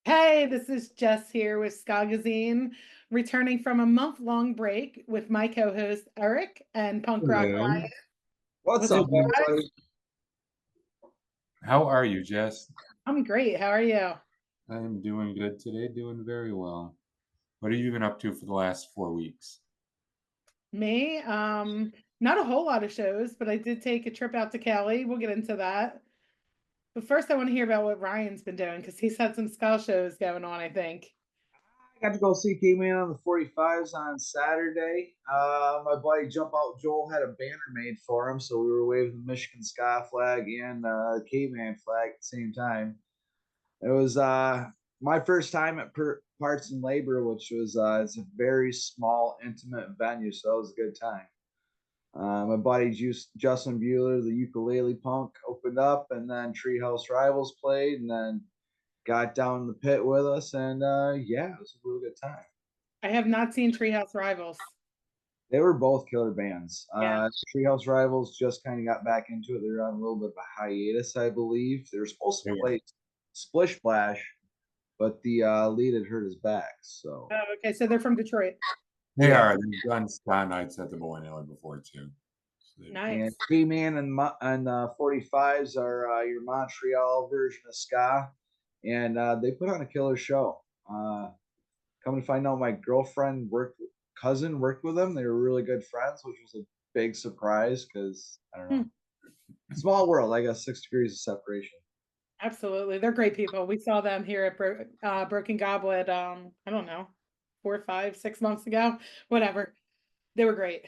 Hey, this is Jess here with Skagazine, returning from a month-long break with my co-host Eric and Punk Rock Hello. Ryan. What's What's Hey, up, up, Jess. guys? everybody? How are you, Jess? I'm great. How are you? I'm doing good today, doing very well. What have you been up to for the last 4 weeks? Me? Not a whole lot of shows, but I did take a trip out to Cali. We'll get into that. But first, I want to hear about what Ryan's been doing because he's had some ska shows going on, I think. I got to go see K-Man on the 45s on Saturday. My buddy Jump Out Joel had a banner made for him, so we were waving the Michigan Ska flag and K-Man flag at the same time. It was my first time at Parts and Labor, which was it's a very small, intimate venue, so that was a good time. My buddy Justin Bueller, the ukulele punk, opened up, and then Treehouse Rivals played, and then got down in the pit with us, and yeah, it was a really good time. I have not seen Treehouse Rivals. They were both killer bands. Yeah. Treehouse Rivals just kind of got back into it. They're on a little bit of a hiatus, I believe. They were supposed to Yeah. play Splish Splash, but the lead had hurt his back. So Oh, okay. So they're from Detroit. They yeah, are. They've done ska nights at the bowling alley before too. and Nice. K-Man and 45s are your Montreal version of ska, and they put on a killer show. Come to find out, my cousin worked with them. They were really good friends, which was a big surprise because I don't Hmm. know, small world. I guess 6 degrees of separation. Absolutely. They're great people. We saw them here at Broken Goblet, I don't know, 4, 5, 6 months ago, whatever. They were great.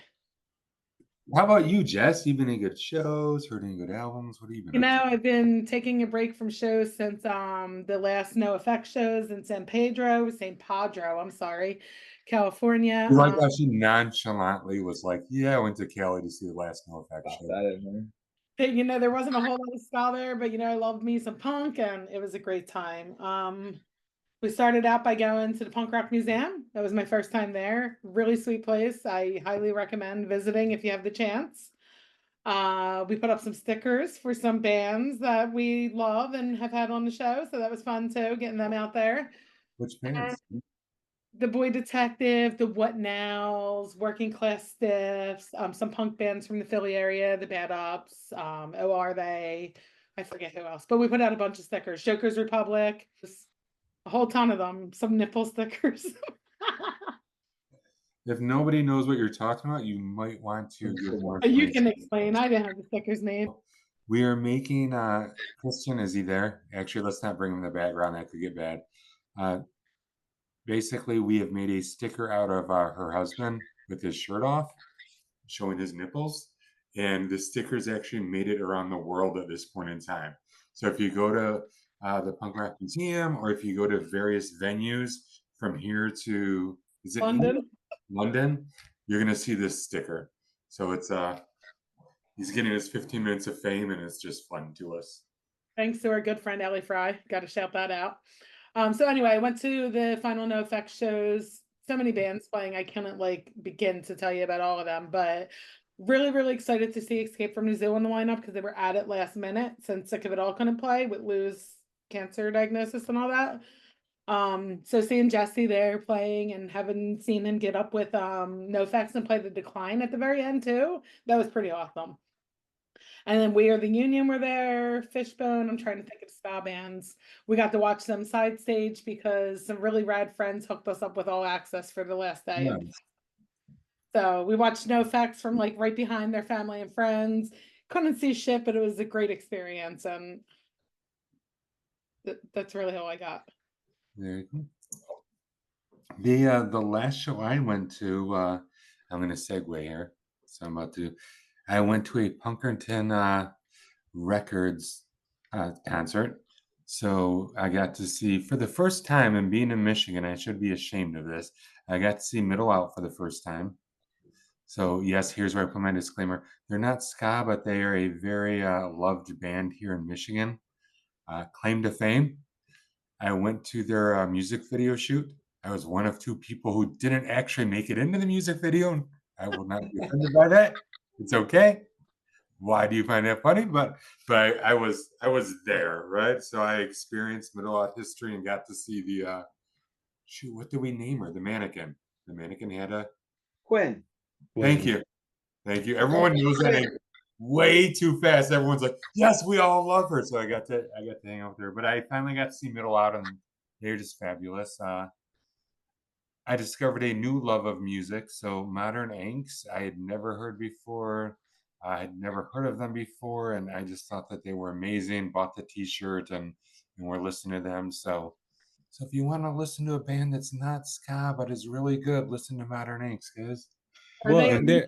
How about you, Jess? You been in good shows? Heard any good albums? What have you been You up know, to? I've been taking a break from shows since the last No Effect shows in St. Pedro, I'm sorry, California. You like how she nonchalantly was like, "Yeah, I went to Cali to see the last No Effect Got show." that in there. There wasn't a whole lot of ska there, but I loved me some punk and it was a great time. We started out by going to the Punk Rock Museum. That was my first time there. Really sweet place. I highly recommend visiting if you have the chance. We put up some stickers for some bands that we love and have had on the show, so that was fun too, getting them out there. Which And bands? the Boy Detective, the What Nows, Working Class Stiffs, some punk bands from the Philly area, the Bad Ops, Oh Are They? I forget who else, but we put out a bunch of stickers. Joker's Republic, just a whole ton of them, some nipple stickers. If nobody knows what you're talking about, you might want to give more You information. can explain. I didn't have the stickers made. We are making Christian, is he there? Actually, let's not bring him in the background. That could get bad. Uh, Basically, we have made a sticker out of her husband with his shirt off, showing his nipples. And the stickers actually made it around the world at this point in time. So if you go to the Punk Rock Museum or if you go to various venues from here to, is it England? London. London, you're going to see this sticker. So it's he's getting his 15 minutes of fame and it's just fun to us. Thanks to our good friend Ellie Fry. Got to shout that out. So anyway, I went to the final No Effects shows. So many bands playing. I cannot begin to tell you about all of them, but really, really excited to see Escape from New Zoo in the lineup because they were at it last minute since Sick of It All couldn't play with Lou's cancer diagnosis and all that. So seeing Jesse there playing and having seen him get up with No Effects and play The Decline at the very end too, that was pretty awesome. And then We Are the Union were there, Fishbone. I'm trying to think of ska bands. We got to watch them side stage because some really rad friends hooked us up with all access for the last day. Nice. So we watched No Effects from right behind their family and friends. Couldn't see shit, but it was a great experience. And that's really all I got. There you go. The last show I went to, I'm going to segue here. So I went to a Punkerton Records concert. So I got to see, for the first time, and being in Michigan, I should be ashamed of this. I got to see Middle Out for the first time. So yes, here's where I put my disclaimer. They're not ska, but they are a very loved band here in Michigan. Claim to fame. I went to their music video shoot. I was one of two people who didn't actually make it into the music video. I will not be offended by that. It's okay. why do you find that funny? But I was there, right? So I experienced middle art history and got to see the shoot, what did we name her? The mannequin. The mannequin had a Quinn. thank you. Thank you. Everyone knows that name way too fast. Everyone's like, yes, we all love her. So I got to hang out with her. But I finally got to see Middle Out, and they're just fabulous. I discovered a new love of music. So Modern Angst, I had never heard before. I had never heard of them before, and I just thought that they were amazing. Bought the T-shirt, and we're listening to them. So if you want to listen to a band that's not ska but is really good, listen to Modern Angst, guys. Are Well, they and there,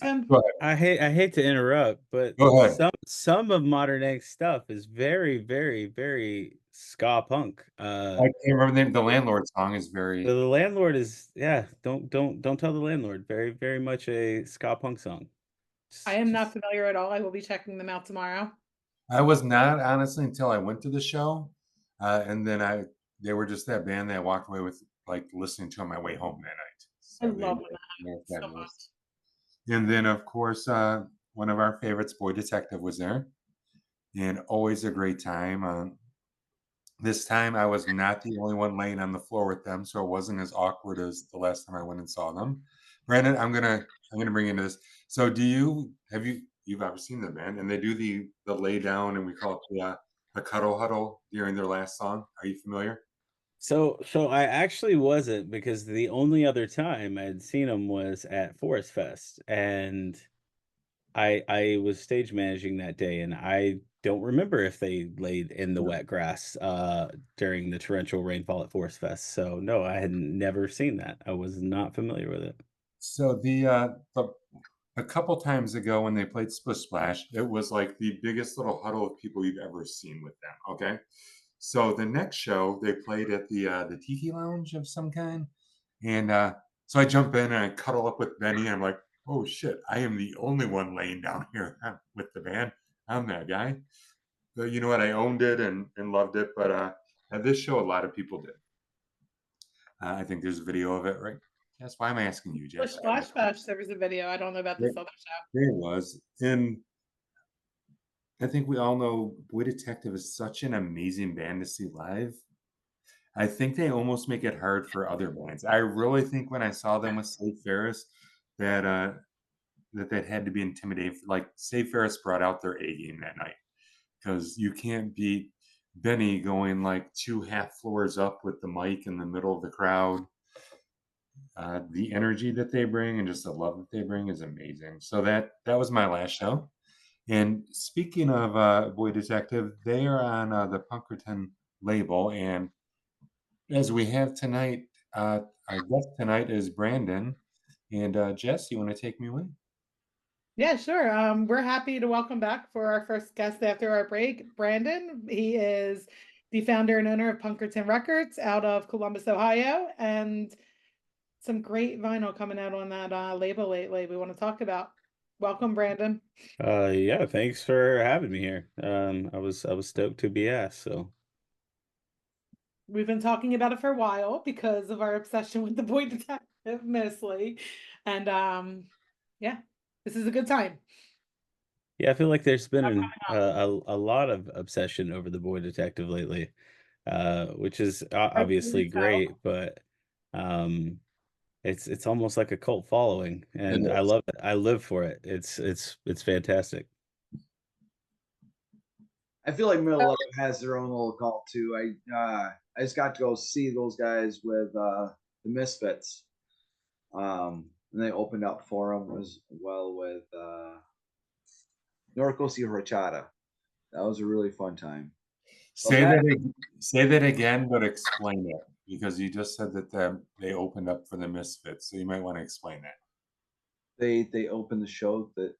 Punkerton? Go ahead. I hate to interrupt, but Go ahead. some of Modern Angst stuff is very, very, very ska punk. I can't remember the name. The Landlord song is very. The Landlord is, yeah. Don't tell the Landlord. Very, very much a ska punk song. I am not familiar at all. I will be checking them out tomorrow. I was not, honestly, until I went to the show, and then they were just that band that I walked away with, like, listening to on my way home that night. So I love them so much. And then, of course, one of our favorites, Boy Detective, was there, and always a great time. This time, I was not the only one laying on the floor with them, so it wasn't as awkward as the last time I went and saw them. Brandon, I'm gonna bring you into this. So, you've obviously seen the band, and they do the lay down, and we call it the cuddle huddle during their last song. Are you familiar? So I actually wasn't, because the only other time I had seen them was at Forest Fest, and I was stage managing that day, and I don't remember if they laid in the wet grass during the torrential rainfall at Forest Fest. So no, I had never seen that. I was not familiar with it. So a couple times ago when they played Splish Splash, it was like the biggest little huddle of people you've ever seen with them. Okay, so the next show they played at the Tiki Lounge of some kind, and so I jump in and I cuddle up with Benny. And I'm like, oh shit, I am the only one laying down here with the band. I'm that guy. But you know what? I owned it and loved it. But at this show, a lot of people did. I think there's a video of it, right? Yes. Why am I asking you, Jess? Splash Bash, there was a video. I don't know about this other show. There was. And I think we all know Boy Detective is such an amazing band to see live. I think they almost make it hard for other bands. I really think when I saw them with Save Ferris that that had to be intimidating. Like, Save Ferris brought out their A game that night, because you can't beat Benny going like 2 half floors up with the mic in the middle of the crowd. The energy that they bring and just the love that they bring is amazing. So that was my last show. And speaking of Boy Detective, they are on the Punkerton label. And as we have tonight, our guest tonight is Brandon. And Jess, you want to take me away? Yeah, sure. We're happy to welcome back for our first guest after our break, Brandon. He is the founder and owner of Punkerton Records out of Columbus, Ohio, and some great vinyl coming out on that label lately we want to talk about. Welcome, Brandon. Yeah, thanks for having me here. I was stoked to be asked. So we've been talking about it for a while because of our obsession with the Boy Detective mostly, and yeah, this is a good time. Yeah, I feel like there's been a lot of obsession over the Boy Detective lately, which is obviously great, but it's almost like a cult following, and I love it. I live for it. It's fantastic. I feel like Middle Out has their own little cult too. I just got to go see those guys with the Misfits. And they opened up for them as well with Norco y Horchata. That was a really fun time. Say that again, but explain it, because you just said that they opened up for the Misfits, so you might want to explain that. They opened the show that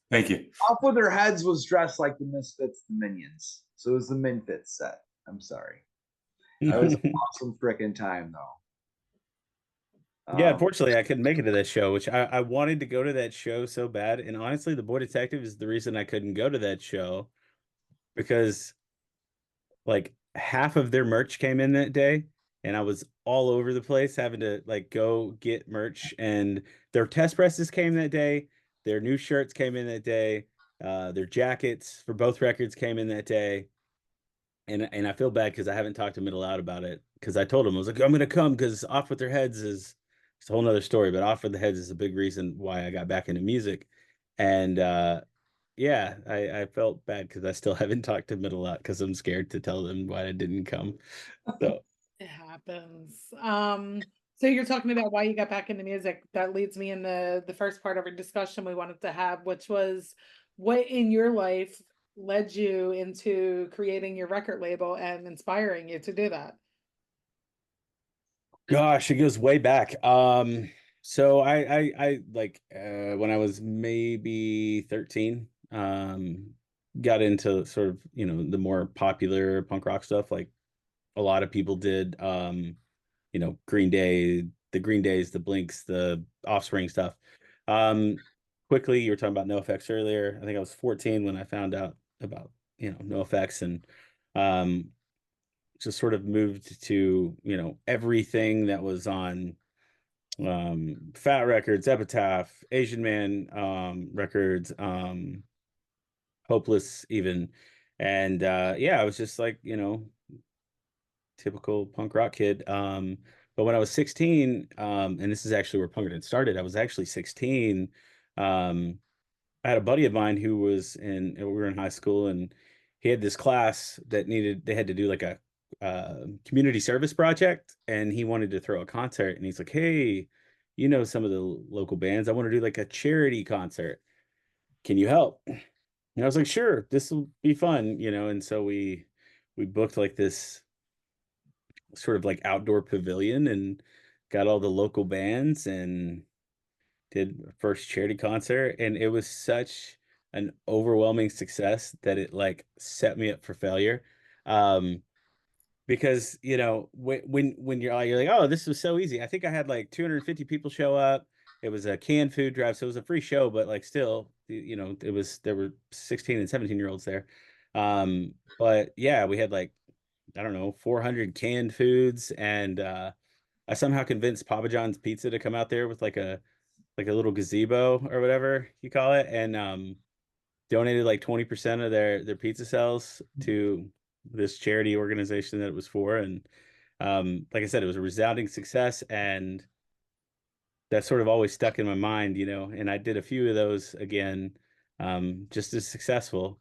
thank you. Off with Their Heads was dressed like the Misfits, the Minions. So it was the Minfits set. I'm sorry. That was an awesome freaking time though. Yeah, unfortunately, I couldn't make it to that show, which I wanted to go to that show so bad. And honestly, the Boy Detective is the reason I couldn't go to that show, because like half of their merch came in that day, and I was all over the place having to like go get merch. And their test presses came that day. their new shirts came in that day. Their jackets for both records came in that day. And I feel bad because I haven't talked to Middle Out about it, because I told him, I was like, I'm gonna come, because Off With Their Heads is, it's a whole nother story, but Off With the Heads is a big reason why I got back into music. And yeah, I felt bad because I still haven't talked to Middle Out, because I'm scared to tell them why I didn't come. So It happens. So you're talking about why you got back into music. That leads me into the first part of our discussion we wanted to have, which was what in your life led you into creating your record label and inspiring you to do that. gosh, it goes way back. So I like when I was maybe 13, got into sort of, you know, the more popular punk rock stuff, like a lot of people did. You know, Green Day, the Green Days, the Blinks, the Offspring stuff. Quickly, you were talking about NoFX earlier. I think I was 14 when I found out about, you know, NoFX, and just sort of moved to, you know, everything that was on Fat Records, Epitaph, Asian Man records, Hopeless even. And yeah, I was just like, you know, typical punk rock kid. But when I was 16, and this is actually where Punkerton started, I was actually 16. I had a buddy of mine who was we were in high school, and he had this class that they had to do like a community service project, and he wanted to throw a concert, and he's like, hey, you know, some of the local bands, I want to do like a charity concert. Can you help? And I was like, sure, this will be fun, you know. And so we booked like this sort of like outdoor pavilion and got all the local bands and did first charity concert, and it was such an overwhelming success that it like set me up for failure. Um, because you know, when you're like, oh, this was so easy. I think I had like 250 people show up. It was a canned food drive, so it was a free show, but like still, you know, there were 16 and 17-year-olds there. But yeah, we had like, I don't know, 400 canned foods, and I somehow convinced Papa John's Pizza to come out there with like a little gazebo or whatever you call it, and donated like 20% of their pizza sales to this charity organization that it was for. And like I said, it was a resounding success, and that sort of always stuck in my mind, you know. And I did a few of those again, just as successful.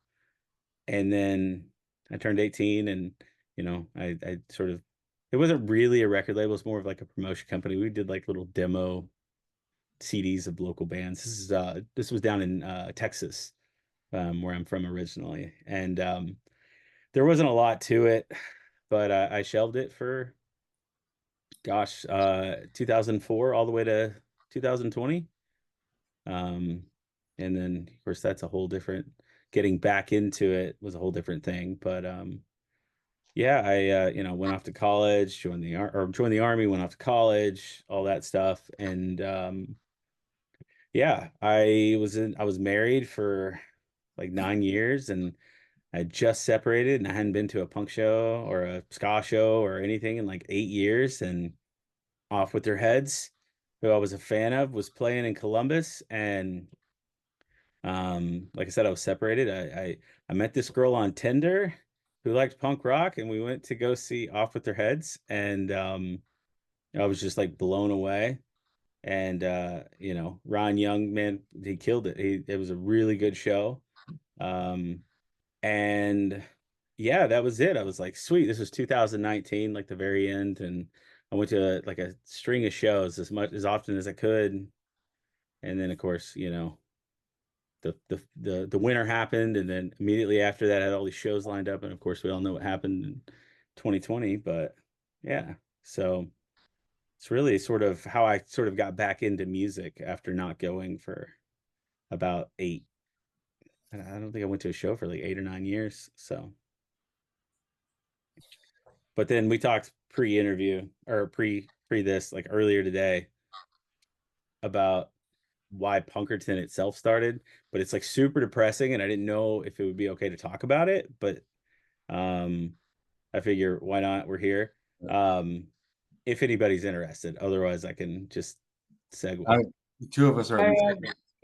And then I turned 18, and you know, I sort of, it wasn't really a record label, it's more of like a promotion company. We did like little demo CDs of local bands. This was down in Texas, where I'm from originally, and there wasn't a lot to it, but I shelved it for, gosh, 2004 all the way to 2020. And then of course that's a whole different, getting back into it was a whole different thing. But yeah, I you know, went off to college, joined the army, went off to college, all that stuff. And yeah, I was married for like 9 years, and I just separated, and I hadn't been to a punk show or a ska show or anything in like 8 years. And Off With Their Heads, who I was a fan of, was playing in Columbus. And like I said, I was separated. I met this girl on Tinder who liked punk rock, and we went to go see Off With Their Heads, and I was just like blown away. And you know, Ron Young, man, he killed it. It was a really good show. Um, and yeah, that was it. I was like, sweet, this was 2019, like the very end, and I went to like a string of shows as often as I could. And then of course, you know, the winter happened, and then immediately after that I had all these shows lined up, and of course we all know what happened in 2020. But yeah, so it's really sort of how I sort of got back into music after not going for about I don't think I went to a show for like 8 or 9 years. So, but then we talked pre-interview or pre this, like earlier today, about why Punkerton itself started, but it's like super depressing, and I didn't know if it would be okay to talk about it, but um I figure why not, we're here. If anybody's interested, otherwise I can just segue. The two of us are.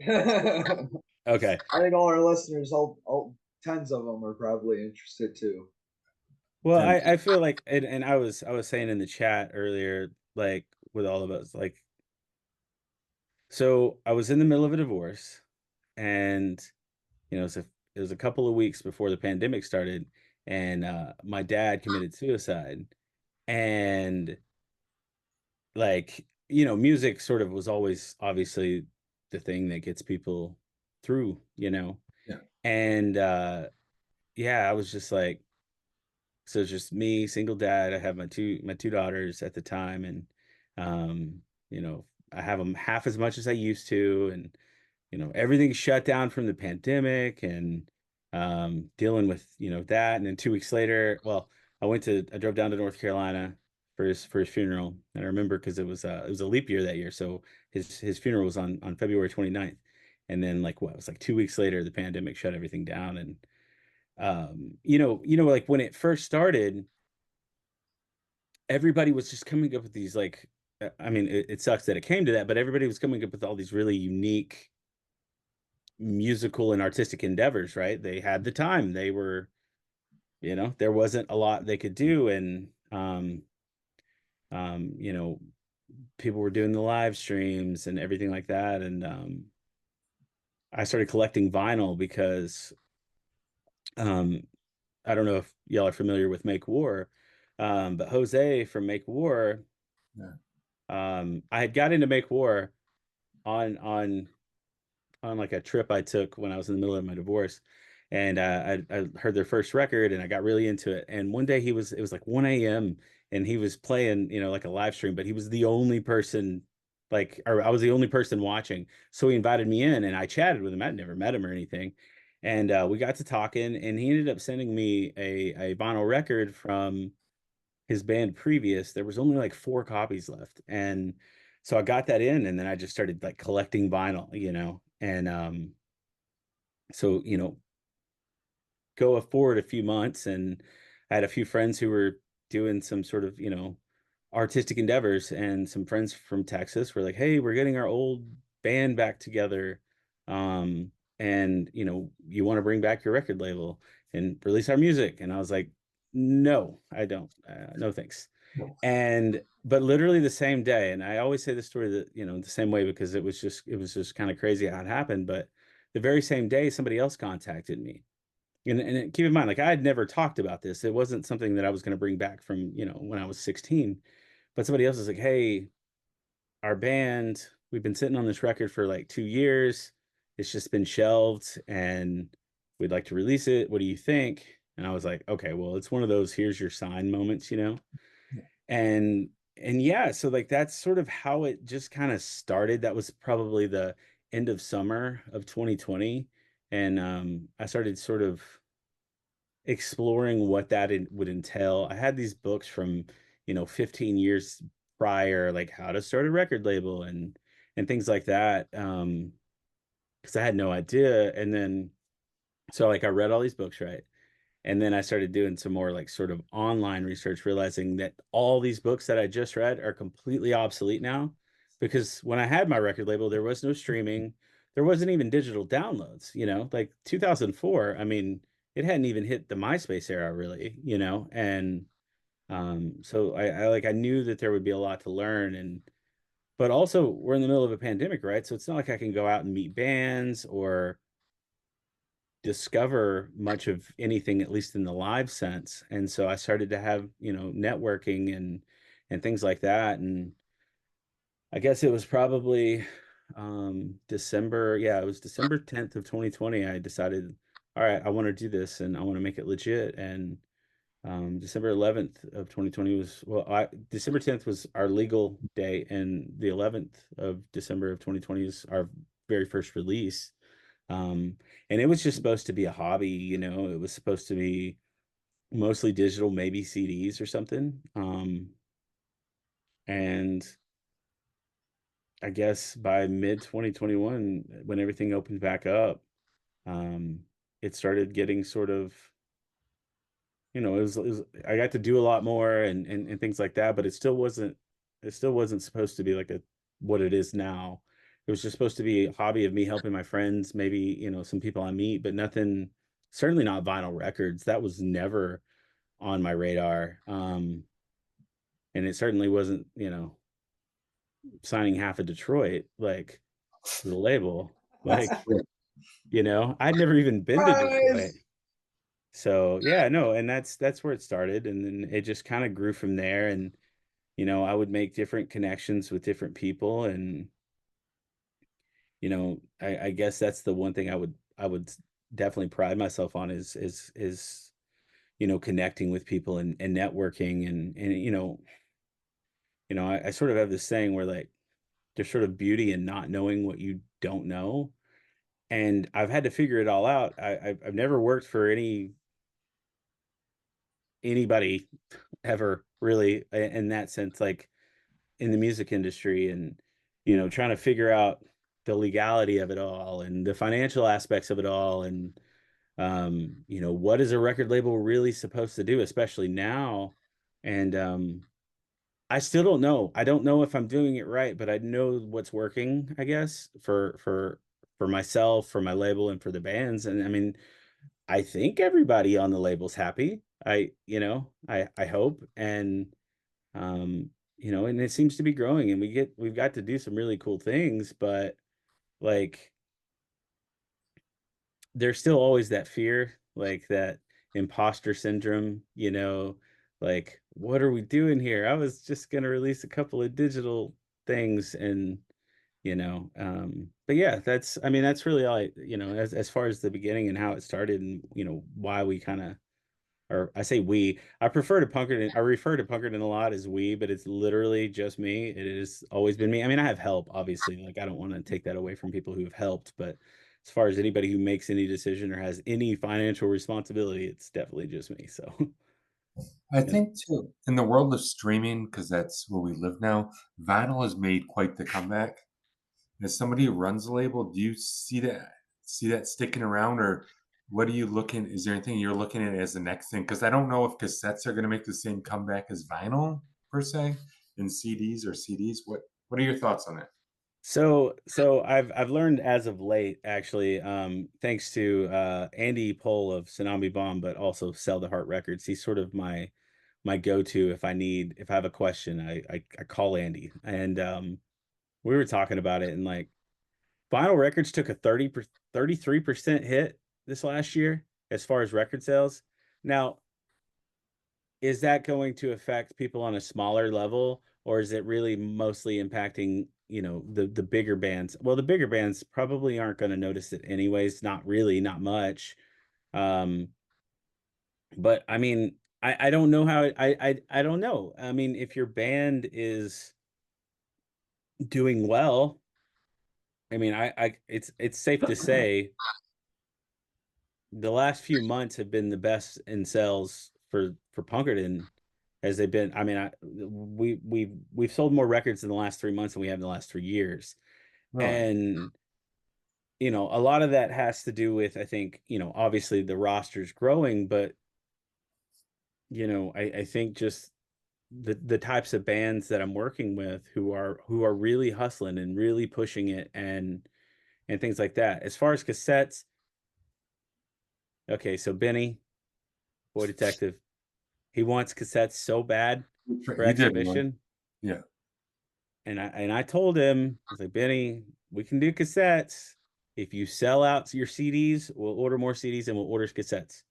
Okay. I think all our listeners, all tens of them are probably interested too. Well, I feel like, and I was saying in the chat earlier, like with all of us, like, so I was in the middle of a divorce, and you know, it was a couple of weeks before the pandemic started, and my dad committed suicide, and like, you know, music sort of was always obviously the thing that gets people through, you know, Yeah. and yeah, I was just like, so it's just me, single dad. I have my two daughters at the time, and um, you know, I have them half as much as I used to, and you know, everything's shut down from the pandemic, and dealing with, you know, that. And then 2 weeks later, well, I drove down to North Carolina for his funeral, and I remember because it was a leap year that year, so his funeral was on February 29th, and then like what, it was like 2 weeks later, the pandemic shut everything down. And you know, like when it first started, everybody was just coming up with these like, I mean, it sucks that it came to that, but everybody was coming up with all these really unique musical and artistic endeavors, right? They had the time. They were, you know, there wasn't a lot they could do, and you know, people were doing the live streams and everything like that. And I started collecting vinyl because um I don't know if y'all are familiar with Make War, but Jose from Make War, Yeah. I had got into Make War on like a trip I took when I was in the middle of my divorce, and I heard their first record and I got really into it. And one day it was like 1 a.m. and he was playing, you know, like a live stream, but he was the only person, like, or I was the only person watching. So he invited me in and I chatted with him. I'd never met him or anything. And we got to talking, and he ended up sending me a vinyl record from his band previous. There was only like 4 copies left. And so I got that in, and then I just started like collecting vinyl, you know. And so, you know, go forward a few months, and I had a few friends who were doing some sort of, you know, artistic endeavors, and some friends from Texas were like, "Hey, we're getting our old band back together. Um, and you know, you want to bring back your record label and release our music?" And I was like, "No, I don't. No, thanks." And but literally the same day, and I always say the story that, you know, the same way because it was just kind of crazy how it happened. But the very same day, somebody else contacted me. And keep in mind, like, I had never talked about this. It wasn't something that I was going to bring back from, you know, when I was 16. But somebody else was like, "Hey, our band, we've been sitting on this record for like 2 years. It's just been shelved, and we'd like to release it. What do you think?" And I was like, "Okay, well, it's one of those here's your sign moments, you know?" And yeah, so like that's sort of how it just kind of started. That was probably the end of summer of 2020. And I started sort of exploring what would entail. I had these books from, you know, 15 years prior, like how to start a record label and things like that. Because I had no idea. And then so like I read all these books, right? And then I started doing some more like sort of online research, realizing that all these books that I just read are completely obsolete now. Because when I had my record label, there was no streaming, there wasn't even digital downloads, you know, like 2004. I mean, it hadn't even hit the MySpace era really, you know. And so I like, I knew that there would be a lot to learn. And but also we're in the middle of a pandemic, right? So it's not like I can go out and meet bands or discover much of anything, at least in the live sense. And so I started to have, you know, networking and things like that. And I guess it was probably December. Yeah, it was December 10th of 2020. I decided, all right, I want to do this and I want to make it legit. And December 11th of 2020 was, well, December 10th was our legal day, and the 11th of December of 2020 is our very first release. And it was just supposed to be a hobby, you know, it was supposed to be mostly digital, maybe CDs or something. And I guess by mid 2021, when everything opened back up, um, it started getting sort of, you know, it was I got to do a lot more and things like that, but it still wasn't supposed to be like a what it is now. it was just supposed to be a hobby of me helping my friends, maybe, you know, some people I meet, but nothing, certainly not vinyl records. That was never on my radar. And it certainly wasn't, you know, signing half of Detroit, like, to the label. Like, you know, I'd never even been to Detroit. So yeah, no, and that's where it started. And then it just kind of grew from there. And, you know, I would make different connections with different people. And, you know, I guess that's the one thing I would definitely pride myself on is, you know, connecting with people and networking and I sort of have this saying where like there's sort of beauty in not knowing what you don't know. And I've had to figure it all out. I've never worked for anybody ever really in that sense, like in the music industry, and, you know, trying to figure out the legality of it all and the financial aspects of it all. And, you know, what is a record label really supposed to do, especially now? And, I still don't know. I don't know if I'm doing it right, but I know what's working, I guess, for myself, for my label, and for the bands. And I mean, I think everybody on the label's happy. I hope. And you know, and it seems to be growing, and we've got to do some really cool things, but like there's still always that fear, like that imposter syndrome, you know, like, what are we doing here? I was just going to release a couple of digital things. And, you know, but yeah, I mean, that's really all you know, as far as the beginning and how it started, and, you know, why we kind of, or I say we, I refer to Punkerton a lot as we, but it's literally just me. It has always been me. I mean, I have help, obviously. Like, I don't want to take that away from people who have helped, but as far as anybody who makes any decision or has any financial responsibility, it's definitely just me. So, I think too, in the world of streaming, because that's where we live now, vinyl has made quite the comeback. As somebody who runs a label, do you see that sticking around, or what are you looking? Is there anything you're looking at as the next thing? Because I don't know if cassettes are going to make the same comeback as vinyl per se, in CDs or CDs. What are your thoughts on that? so I've learned as of late, actually, thanks to Andy Pohl of Tsunami Bomb, but also Sell the Heart Records. He's sort of my go-to if I have a question. I call Andy. And we were talking about it, and like vinyl records took a 33% hit this last year as far as record sales. Now, is that going to affect people on a smaller level, or is it really mostly impacting, you know, the bigger bands? Well, the bigger bands probably aren't going to notice it anyways. Not really, not much. Um, but I mean, I don't know how I don't know. I mean, if your band is doing well, I mean, it's safe to say the last few months have been the best in sales for Punkerton as they've been. I mean, we've sold more records in the last 3 months than we have in the last 3 years. Really? And, you know, a lot of that has to do with, I think, you know, obviously the roster's growing, but, you know, I think just the types of bands that I'm working with who are really hustling and really pushing it, and things like that. As far as cassettes, okay, so Benny, Boy Detective, he wants cassettes so bad for He did one. exhibition. Yeah. And I told him, I was like, Benny, we can do cassettes. If you sell out your CDs, we'll order more CDs and we'll order cassettes.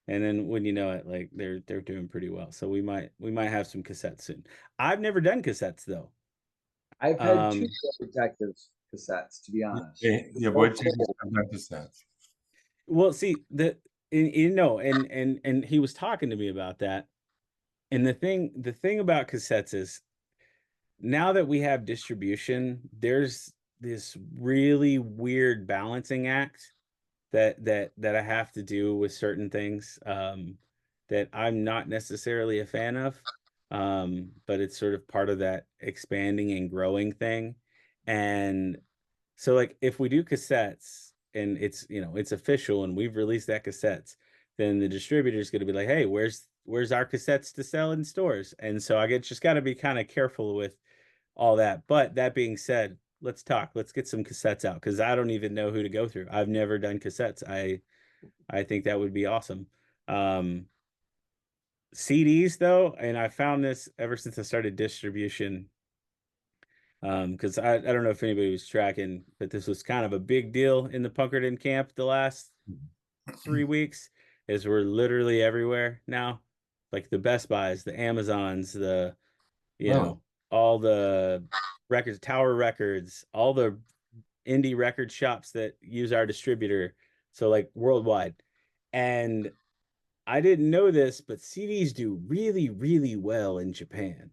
And then when you know it, like they're doing pretty well. So we might have some cassettes soon. I've never done cassettes though. I've had two Detective cassettes, to be honest. Yeah, boy, cassettes. Well, see, and he was talking to me about that. And the thing about cassettes is, now that we have distribution, there's this really weird balancing act that I have to do with certain things, that I'm not necessarily a fan of. But it's sort of part of that expanding and growing thing. And so, like, if we do cassettes and it's, you know, it's official and we've released that cassettes, then the distributor is going to be like, hey, where's our cassettes to sell in stores? And so just got to be kind of careful with all that. But that being said, let's talk. Let's get some cassettes out, because I don't even know who to go through. I've never done cassettes. I think that would be awesome. CDs though, and I found this ever since I started distribution. Because I don't know if anybody was tracking, but this was kind of a big deal in the Punkerton camp the last 3 weeks, is we're literally everywhere now. Like the Best Buys, the Amazons, the, you know, all the records, Tower Records, all the indie record shops that use our distributor. So like worldwide. And I didn't know this, but CDs do really, really well in Japan.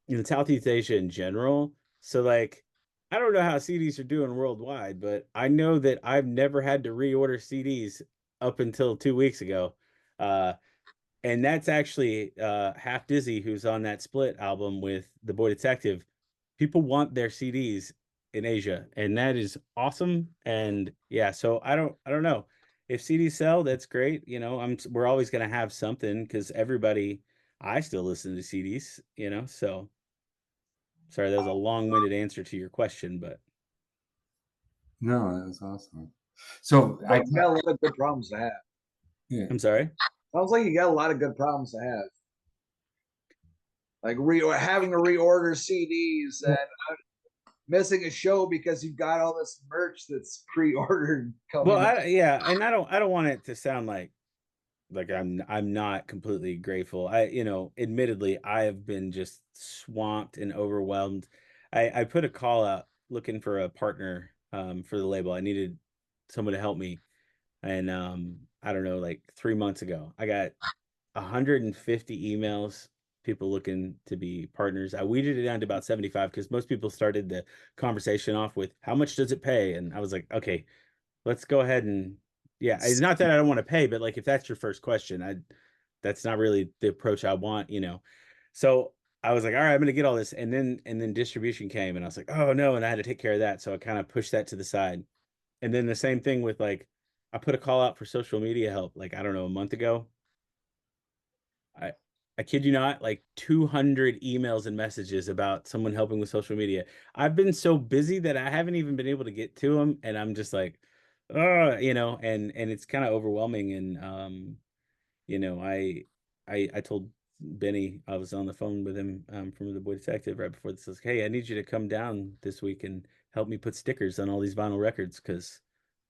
In Southeast Asia in general. So like, I don't know how CDs are doing worldwide, but I know that I've never had to reorder CDs up until 2 weeks ago. And that's actually Half Dizzy, who's on that Split album with the Boy Detective. People want their CDs in Asia, and that is awesome. And yeah, so I don't know. If CDs sell, that's great. You know, we're always gonna have something, because I still listen to CDs, you know, so sorry, that was a long-winded answer to your question, but No, that was awesome. So I got a lot of good problems to have. Yeah. I'm sorry. Sounds like you got a lot of good problems to have. Like having to reorder CDs and missing a show because you've got all this merch that's pre-ordered coming. Well, yeah, and I don't want it to sound like I'm not completely grateful. Admittedly, I have been just swamped and overwhelmed. I put a call out looking for a partner for the label. I needed someone to help me. And I don't know, like 3 months ago, I got 150 emails, people looking to be partners. I weeded it down to about 75, because most people started the conversation off with, how much does it pay? And I was like, okay, let's go ahead and, yeah, it's not that I don't want to pay, but like, if that's your first question, that's not really the approach I want, you know? So I was like, all right, I'm going to get all this. And then distribution came, and I was like, oh no. And I had to take care of that. So I kind of pushed that to the side. And then the same thing with like, I put a call out for social media help, like, I don't know, a month ago. I kid you not, like 200 emails and messages about someone helping with social media. I've been so busy that I haven't even been able to get to them, and I'm just like, and it's kind of overwhelming. And I told Benny, I was on the phone with him from the Boy Detective right before this. I was like, hey, I need you to come down this week and help me put stickers on all these vinyl records, because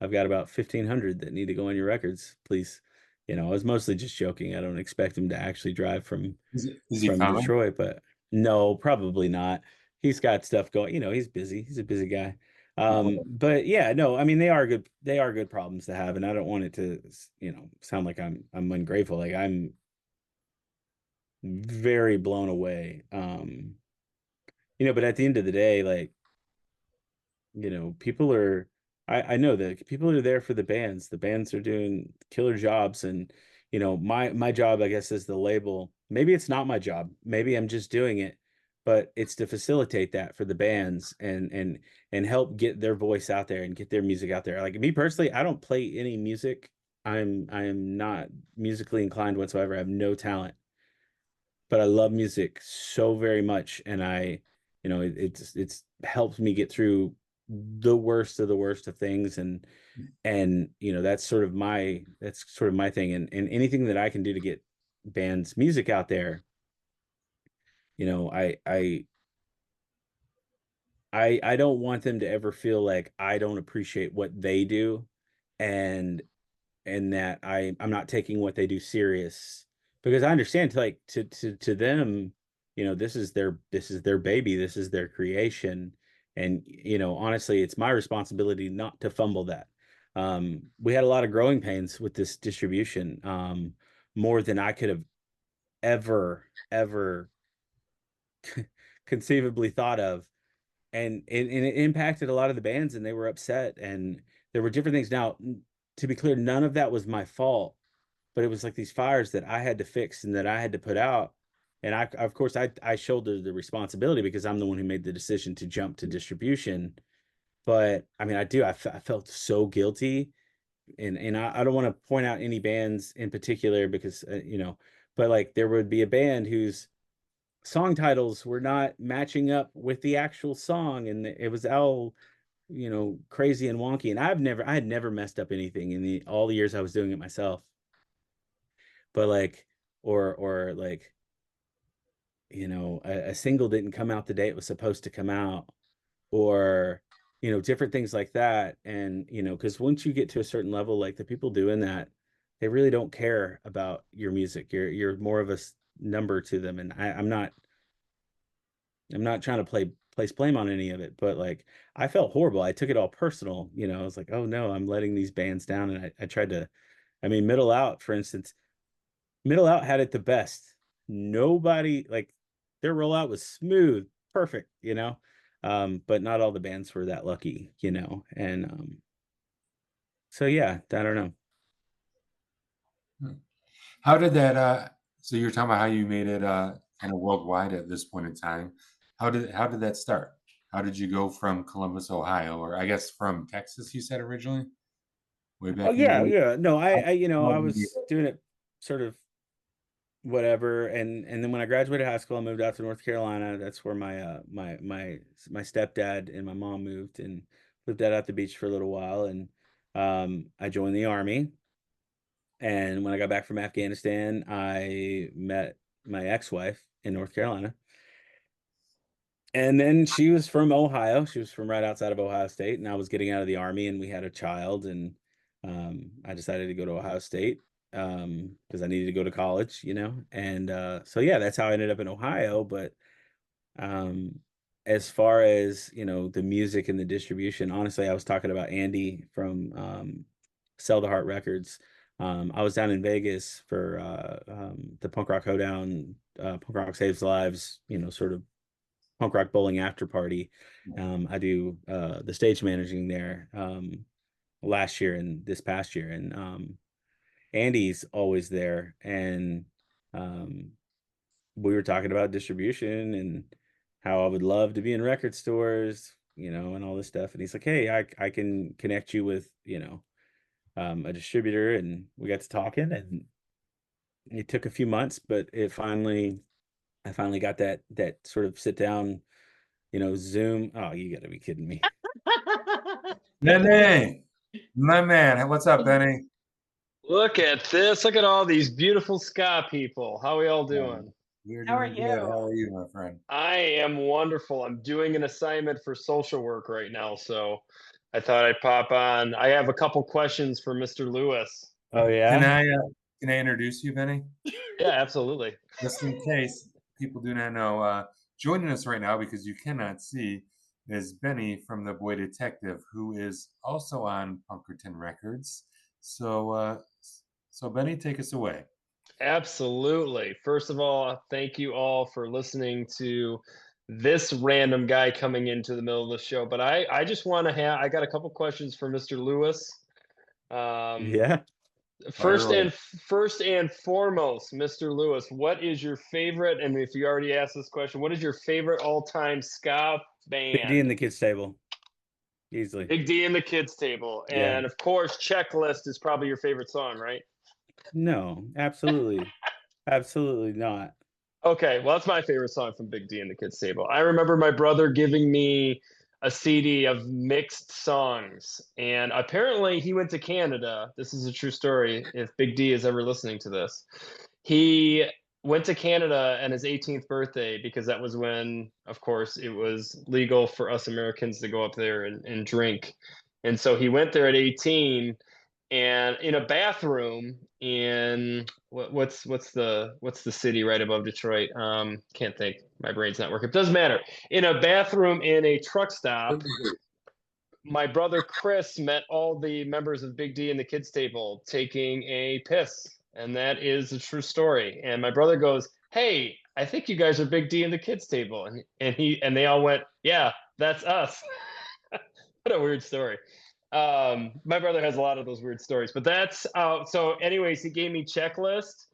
I've got about 1,500 that need to go on your records, please. I was mostly just joking. I don't expect him to actually drive from Detroit, but no, probably not. He's got stuff going. He's busy. He's a busy guy. But yeah, no, I mean, they are good problems to have, and I don't want it to, sound like I'm ungrateful. Like, I'm very blown away. But at the end of the day, like, people are, I know that people are there for the bands. The bands are doing killer jobs, and my job, I guess, is the label. Maybe it's not my job. Maybe I'm just doing it, but it's to facilitate that for the bands, and help get their voice out there and get their music out there. Like, me personally, I don't play any music. I am not musically inclined whatsoever. I have no talent, but I love music so very much, and it's helped me get through the worst of things, and that's sort of my thing, and anything that I can do to get bands' music out there. I don't want them to ever feel like I don't appreciate what they do, and that I'm not taking what they do serious, because I understand, to them, this is their baby, this is their creation, and honestly, it's my responsibility not to fumble that. We had a lot of growing pains with this distribution, more than I could have ever conceivably thought of, and it impacted a lot of the bands, and they were upset, and there were different things. Now, to be clear, none of that was my fault, but it was like these fires that I had to fix and that I had to put out. And of course, I shoulder the responsibility, because I'm the one who made the decision to jump to distribution. But I mean, I felt so guilty, and I don't want to point out any bands in particular, because but like, there would be a band who's song titles were not matching up with the actual song, and it was all, you know, crazy and wonky. And I had never messed up anything in all the years I was doing it myself. But like, or like, you know, a single didn't come out the day it was supposed to come out, or, you know, different things like that. And, you know, because once you get to a certain level, like the people doing that, they really don't care about your music. You're more of a number to them. And I'm not trying to place blame on any of it, but like I felt horrible. I took it all personal. You know, I was like, oh no, I'm letting these bands down. And I tried to, I mean, Middle Out, for instance, Middle Out had it the best. Nobody, like, their rollout was smooth, perfect, you know. But not all the bands were that lucky, you know. And so yeah, I don't know. How did that so you're talking about how you made it kind of worldwide at this point in time. How did that start? How did you go from Columbus, Ohio, or I guess from Texas, you said originally? Way back Oh in the yeah, day? yeah. No, I you know, I How did you- was doing it sort of whatever, and then when I graduated high school, I moved out to North Carolina. That's where my stepdad and my mom moved, and lived out at the beach for a little while. And I joined the army. And when I got back from Afghanistan, I met my ex-wife in North Carolina. And then she was from Ohio. She was from right outside of Ohio State, and I was getting out of the army, and we had a child, and I decided to go to Ohio State because I needed to go to college, you know. And so yeah, that's how I ended up in Ohio. But um, as far as, you know, the music and the distribution, honestly, I was talking about Andy from Sell the Heart Records. I was down in Vegas for the Punk Rock Hoedown, Punk Rock Saves Lives, you know, sort of punk rock bowling after party. I do the stage managing there last year and this past year, and Andy's always there. And we were talking about distribution and how I would love to be in record stores, you know, and all this stuff. And he's like, hey, I can connect you with, you know, a distributor. And we got to talking, and it took a few months, but I finally got that sort of sit down, you know, Zoom. Oh, you gotta be kidding me. Benny, my man. What's up, Benny? Look at this. Look at all these beautiful ska people. How are we all doing? We're How are doing good. you? How are you, my friend? I am wonderful. I'm doing an assignment for social work right now, so I thought I'd pop on. I have a couple questions for Mr. Lewis. Oh yeah. Can I introduce you, Benny? Yeah, absolutely. Just in case people do not know, joining us right now, because you cannot see, is Benny from The Boy Detective, who is also on Punkerton Records. So, so Benny, take us away. Absolutely. First of all, thank you all for listening to this random guy coming into the middle of the show. But I just want to I got a couple questions for Mr. Lewis. Yeah. First and foremost, Mr. Lewis, what is your favorite? And if you already asked this question, what is your favorite all-time ska band? Big D and the Kids Table. Easily. Big D and the Kids Table. Yeah. And of course, Checklist is probably your favorite song, right? No, absolutely. Absolutely not. Okay, well, that's my favorite song from Big D and the Kids Table. I remember my brother giving me a CD of mixed songs, and apparently he went to Canada. This is a true story. If Big D is ever listening to this, he went to Canada on his 18th birthday because that was when, of course, it was legal for us Americans to go up there and drink. And so he went there at 18, and in a bathroom in what's the city right above Detroit? Can't think. My brain's not working. It doesn't matter. In a bathroom in a truck stop, my brother Chris met all the members of Big D and the Kids Table taking a piss, and that is a true story. And my brother goes, "Hey, I think you guys are Big D and the Kids Table," and they all went, "Yeah, that's us." What a weird story. My brother has a lot of those weird stories, but that's so anyways, he gave me Checklist,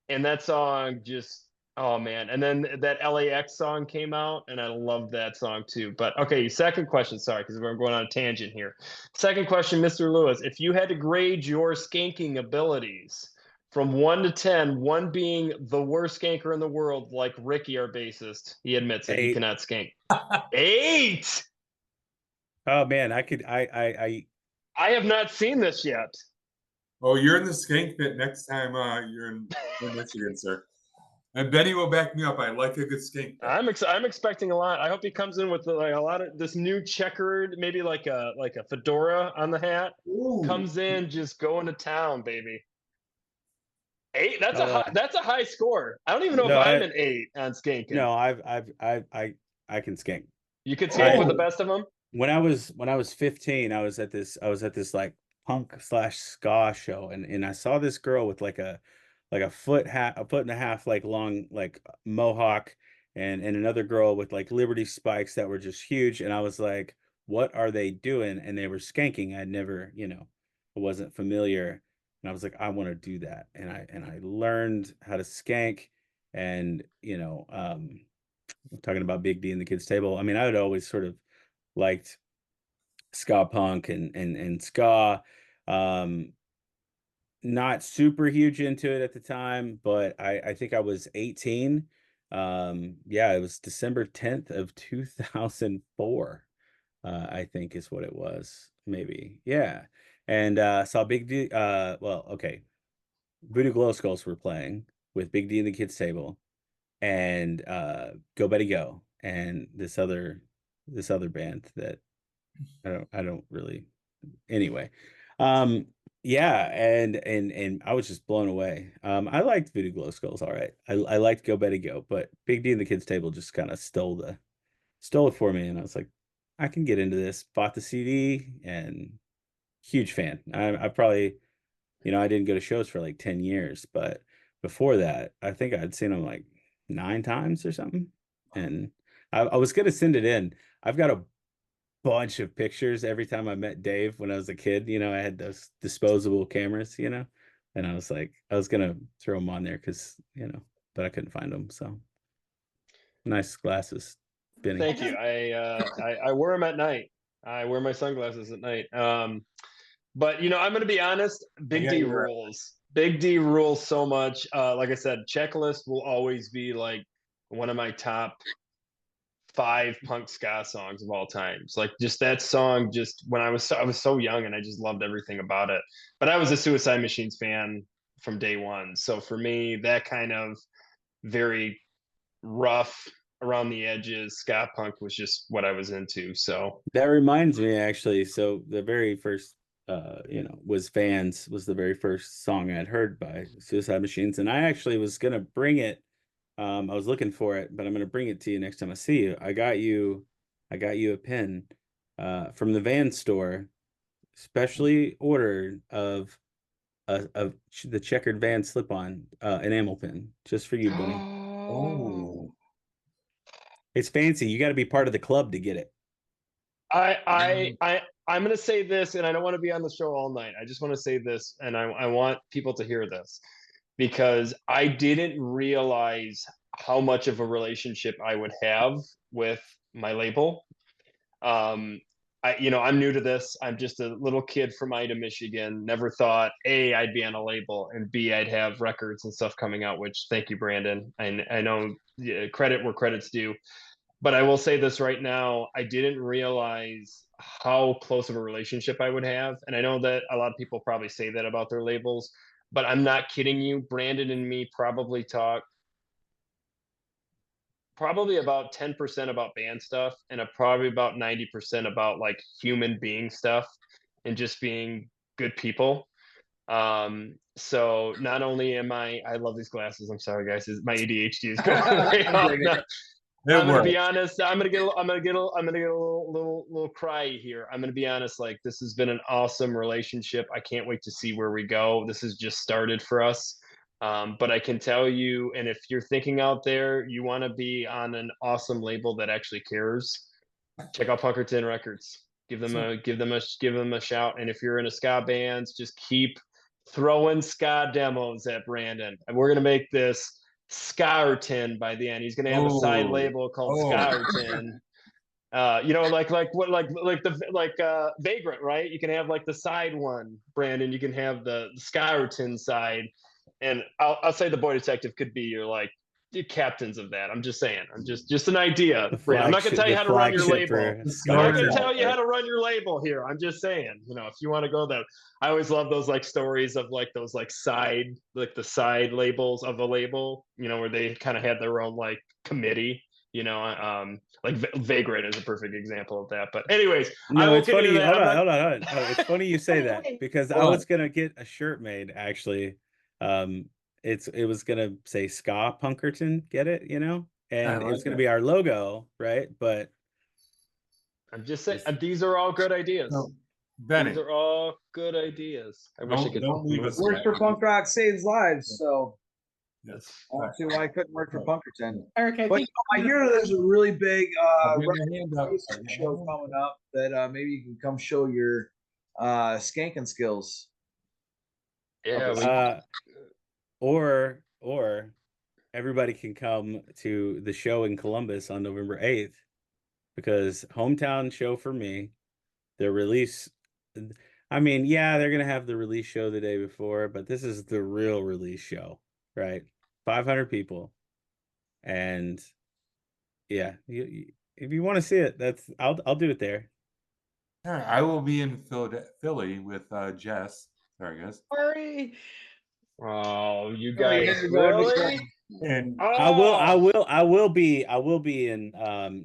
and that song just, oh man. And then that LAX song came out, and I loved that song too. But okay, second question, sorry, because we're going on a tangent here. Second question, Mr. Lewis, if you had to grade your skanking abilities from 1 to 10, 1 being the worst skanker in the world, like Ricky, our bassist. He admits that he 8. cannot skank. 8. Oh man, I I have not seen this yet. Oh, you're in the skank pit next time you're in Michigan, sir. And Benny will back me up. I like a good skank pit. I'm expecting a lot. I hope he comes in with like a lot of this new checkered, maybe like a fedora on the hat. Ooh. Comes in just going to town, baby. 8. That's Oh, that's a high score. I don't even know No, if I'm an 8 on skanking. no, I can skank. You could skank with the Oh. best of them. When I was 15, I was at this like punk/ska show, and I saw this girl with like a foot and a half like long like mohawk, and another girl with like Liberty spikes that were just huge, and I was like, what are they doing? And they were skanking. I'd never, I wasn't familiar, and I was like, I want to do that, and I learned how to skank, and talking about Big D and the Kids Table. I mean, I had always sort of liked ska punk and ska. Not super huge into it at the time, but I think I was 18. Yeah, it was December 10th of 2004. I think is what it was, maybe. Yeah. And saw Big D okay. Voodoo Glow Skulls were playing with Big D and the Kids Table, and Go Betty Go, and this other band that I don't really, anyway. Yeah, and I was just blown away. I liked Voodoo Glow Skulls, all right. I liked Go Betty Go, but Big D and the Kids Table just kind of stole it for me, and I was like, I can get into this. Bought the CD, and huge fan. I probably, I didn't go to shows for like 10 years, but before that, I think I'd seen them like 9 times or something. And I was gonna send it in. I've got a bunch of pictures every time I met Dave when I was a kid. I had those disposable cameras, and I was like, I was gonna throw them on there because, but I couldn't find them. So nice glasses, Benny. Thank you. I wear them at night. I wear my sunglasses at night. But I'm gonna be honest, Big D rules. Big D rules so much. Like I said, Checklist will always be like one of my top 5 punk ska songs of all times. Like just that song, just when I was so young and I just loved everything about it. But I was a Suicide Machines fan from day one. So for me, that kind of very rough around the edges ska punk was just what I was into. So that reminds me, actually. So the very first was Fans was the very first song I'd heard by Suicide Machines, and I actually was gonna bring it. I was looking for it, but I'm gonna bring it to you next time I see you. I got you a pin from the Van store, specially ordered of the checkered Van slip-on enamel pin just for you, Benny. Oh. It's fancy. You got to be part of the club to get it. I'm going to say this, and I don't want to be on the show all night. I just want to say this, and I want people to hear this, because I didn't realize how much of a relationship I would have with my label. I'm new to this. I'm just a little kid from Ida, Michigan. Never thought A, I'd be on a label, and B, I'd have records and stuff coming out, which thank you, Brandon. I know credit where credit's due. But I will say this right now, I didn't realize how close of a relationship I would have. And I know that a lot of people probably say that about their labels, but I'm not kidding you. Brandon and me probably talk about 10% about band stuff, and probably about 90% about like human being stuff and just being good people. So not only am I love these glasses. I'm sorry, guys. My ADHD is going way off now. I'm gonna be honest. I'm gonna get a little cry here. I'm gonna be honest. Like, this has been an awesome relationship. I can't wait to see where we go. This has just started for us. But I can tell you, and if you're thinking out there, you want to be on an awesome label that actually cares, check out Punkerton Records. Give them a shout. And if you're in a ska band, just keep throwing ska demos at Brandon. And we're gonna make this Skagazine by the end. He's gonna have a side label called Skagazine. Like Vagrant, right? You can have like the side one, Brandon. You can have the Skagazine side, And I'll say the Boy Detective could be your like the captains of that. I'm just saying. I'm just an idea. I'm not gonna tell you how to run your label. I'm not gonna tell you how to run your label here. I'm just saying, if you want to go that, I always love those like stories of like those like the side labels of a label, where they kind of had their own like committee. Like Vagrant is a perfect example of that. But anyways, no, it's funny. Hold on. It's funny you say that because I was gonna get a shirt made actually. It was gonna say Ska Punkerton, get it, and it was gonna be our logo, right? But I'm just saying these are all good ideas. So, Benny, these are all good ideas. I wish I could. Don't leave us. Works for punk rock saves lives, so yes. I don't see why I couldn't work for Punkerton. Eric, But I hear there's a really big show coming up that maybe you can come show your skanking skills. Yeah. Or everybody can come to the show in Columbus on November 8th because hometown show for me. Their release, I mean, yeah, they're gonna have the release show the day before, but this is the real release show, right? 500 people, and yeah, if you want to see it, I'll do it there. All right, I will be in Philly with Jess. Sorry, guys. Sorry. Oh, you guys really? And I will be in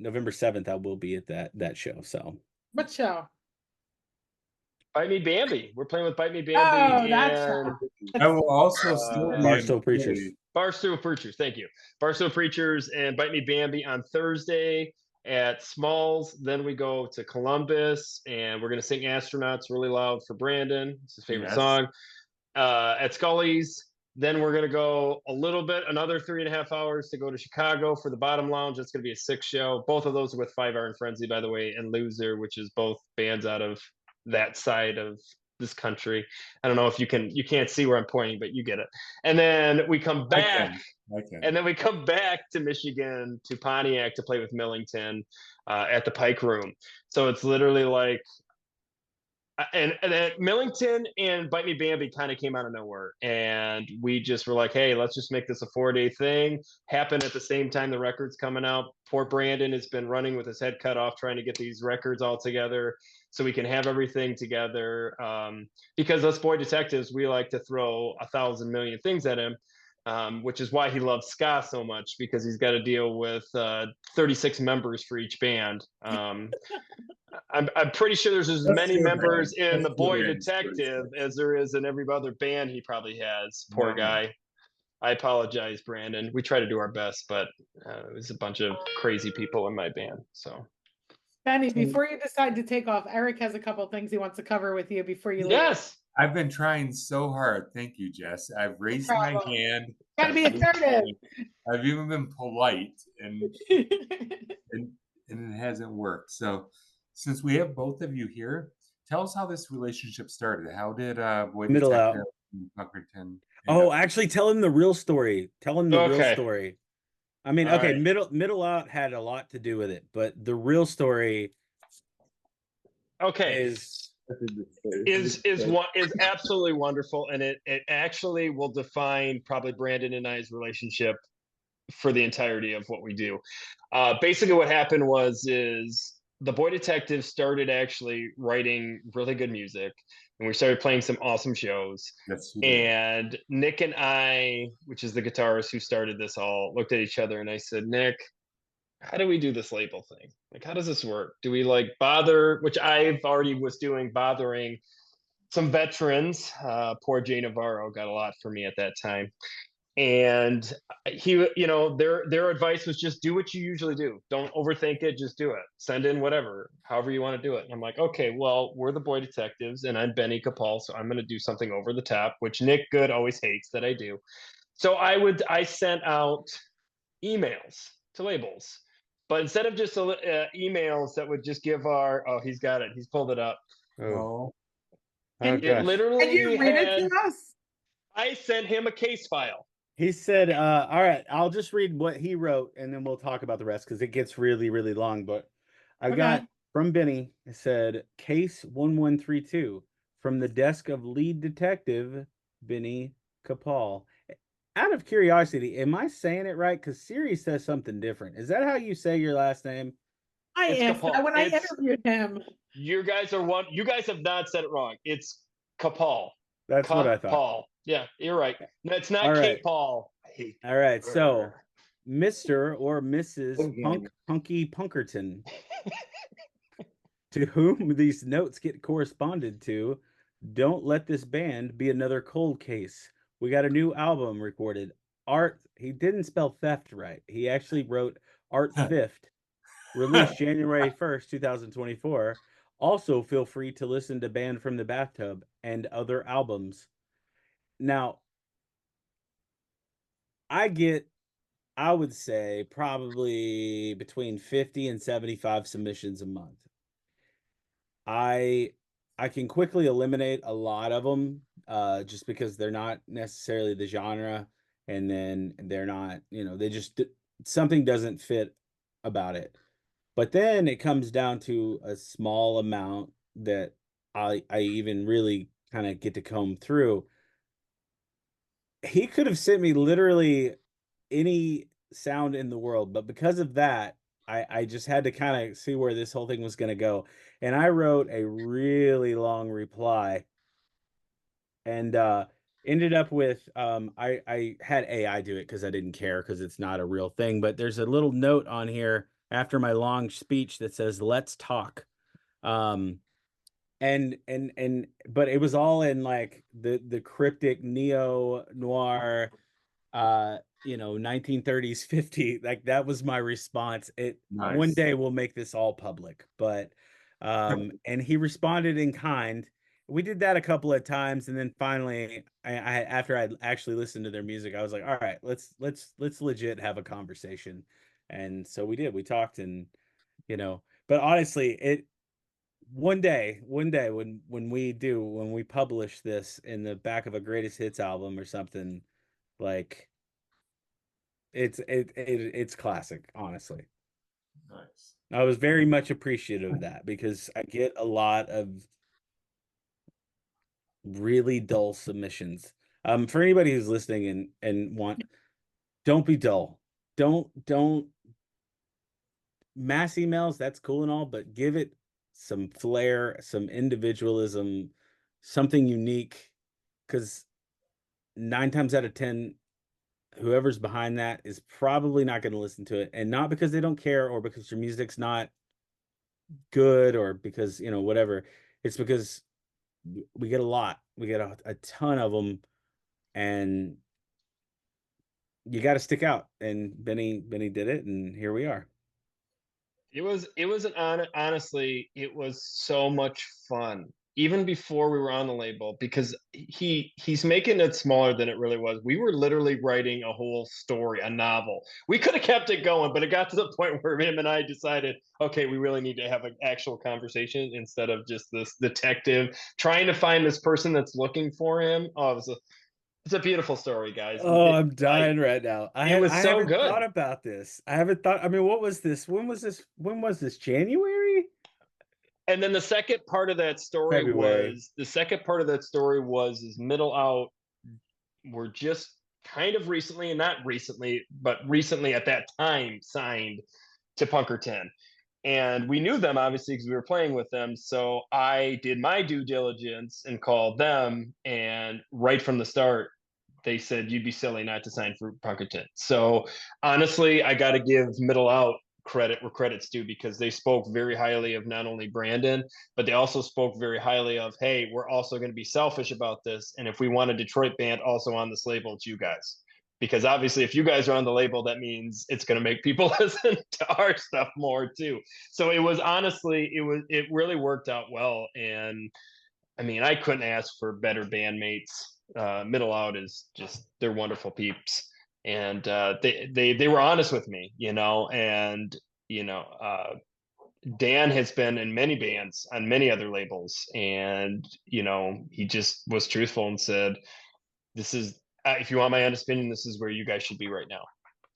November 7th. I will be at that show. So what show? Bite Me Bambi. We're playing with Bite Me Bambi. Oh, that show. I will also still be Barstool Preachers. Barstool Preachers, thank you. Barstool Preachers and Bite Me Bambi on Thursday at Smalls. Then we go to Columbus and we're going to sing Astronauts really loud for Brandon. It's his favorite song. At Scully's. Then we're going to go another 3.5 hours to go to Chicago for the Bottom Lounge. That's going to be a 6 show. Both of those are with 5 Hour and Frenzy, by the way, and Loser, which is both bands out of that side of this country. I don't know if you can't see where I'm pointing, but you get it. And then we come back. And then we come back to Michigan, to Pontiac, to play with Millington at the Pike Room. So it's literally like, and Millington and Bite Me Bambi kind of came out of nowhere. And we just were like, hey, let's just make this a 4-day thing. Happen at the same time the record's coming out. Poor Brandon has been running with his head cut off trying to get these records all together so we can have everything together. Because us Boy Detectives, we like to throw 1,000 million things at him. Which is why he loves ska so much, because he's got to deal with 36 members for each band. I'm pretty sure there's as many members in the Boy Detective as there is in every other band he probably has. Poor guy. I apologize, Brandon. We try to do our best, but it was a bunch of crazy people in my band. So, Benny, before you decide to take off, Eric has a couple of things he wants to cover with you before you leave. Yes. I've been trying so hard. Thank you, Jess. I've raised my hand. Gotta be assertive. I've even been polite, and it hasn't worked. So, since we have both of you here, tell us how this relationship started. How did Boy Middle Detective Out and Punkerton? actually, tell him the real story. Tell him the real story. I mean, All okay, right. Middle Out had a lot to do with it, but the real story, is absolutely wonderful, and it actually will define probably Brandon and I's relationship for the entirety of what we do. Basically what happened is the Boy Detective started actually writing really good music, and we started playing some awesome shows. And Nick and I, which is the guitarist who started this all, looked at each other and I said, Nick, how do we do this label thing? Like, how does this work? Do we like bother, which I've already was doing, bothering some veterans. Poor Jay Navarro got a lot for me at that time. And he, their advice was just do what you usually do. Don't overthink it. Just do it. Send in whatever, however you want to do it. And I'm like, okay, well, we're the Boy Detectives and I'm Benny Capal. So I'm going to do something over the top, which Nick Good always hates that I do. So I sent out emails to labels, but instead of just emails that would just give he's got it. He's pulled it up. Oh, Can you read it to us? I sent him a case file. He said, all right, I'll just read what he wrote and then we'll talk about the rest because it gets really, really long. But I got from Benny, it said, case 1132 from the desk of lead detective Benny Capal. out of curiosity, am I saying it right? Because Siri says something different. Is that how you say your last name? I It's asked that Kapal. when I It's interviewed him. you guys are one. You guys have not said it wrong. It's Kapal. That's what I thought. Kapal. Yeah, you're right. No, it's not All right. Kate Paul. I hate All right. So, her. Mr. or Mrs. Again. Punky Punkerton, to whom these notes get corresponded to, don't let this band be another cold case. We got a new album recorded. Art, he didn't spell theft right. He actually wrote Art Theft, released January 1st, 2024. Also, feel free to listen to Band from the Bathtub and other albums. Now, I would say probably between 50 and 75 submissions a month. I can quickly eliminate a lot of them just because they're not necessarily the genre, and then they're not, they just something doesn't fit about it. But then it comes down to a small amount that I even really kind of get to comb through. He could have sent me literally any sound in the world, but because of that, I just had to kind of see where this whole thing was going to go. And I wrote a really long reply and ended up with I had AI do it because I didn't care because it's not a real thing. But there's a little note on here after my long speech that says, "Let's talk." But it was all in like the cryptic neo noir 1930s 50, like that was my response. Nice. One day we'll make this all public, but and he responded in kind. We did that a couple of times, and then finally I after I actually listened to their music, I was like, all right, let's legit have a conversation. And so we did. We talked, and but honestly, one day when we publish this in the back of a greatest hits album or something, like it's classic, honestly. Nice. I was very much appreciative of that because I get a lot of really dull submissions. For anybody who's listening and don't be dull. Don't mass emails, that's cool and all, but give it some flair, some individualism, something unique, because 9 times out of 10 whoever's behind that is probably not going to listen to it, and not because they don't care or because your music's not good or because whatever. It's because we get a ton of them, and you got to stick out, and Benny did it, and here we are. It was honestly, it was so much fun even before we were on the label, because he's making it smaller than it really was. We were literally writing a whole story, a novel. We could have kept it going, but it got to the point where him and I decided, okay, we really need to have an actual conversation instead of just this detective trying to find this person that's looking for him. Oh, it's a beautiful story, guys. Oh, I'm dying right now. I haven't good. thought about this. I haven't thought. I mean, what was this? When was this? When was this? January? And then the second part of that story February. was is middle out. We're just kind of recently, and not recently, but recently at that time signed to Punkerton. And we knew them obviously because we were playing with them. So I did my due diligence and called them, and right from the start, they said you'd be silly not to sign for Punkerton. So honestly, I got to give Middle Out credit where credit's due, because they spoke very highly of not only Brandon, but they also spoke very highly of, hey, we're also going to be selfish about this. And if we want a Detroit band also on this label, it's you guys. Because obviously, if you guys are on the label, that means it's going to make people listen to our stuff more too. So it was honestly, it really worked out well. And I mean, I couldn't ask for better bandmates. Middle Out is just, they're wonderful peeps, and they were honest with me, and Dan has been in many bands on many other labels, and he just was truthful and said, "This is if you want my honest opinion, this is where you guys should be right now."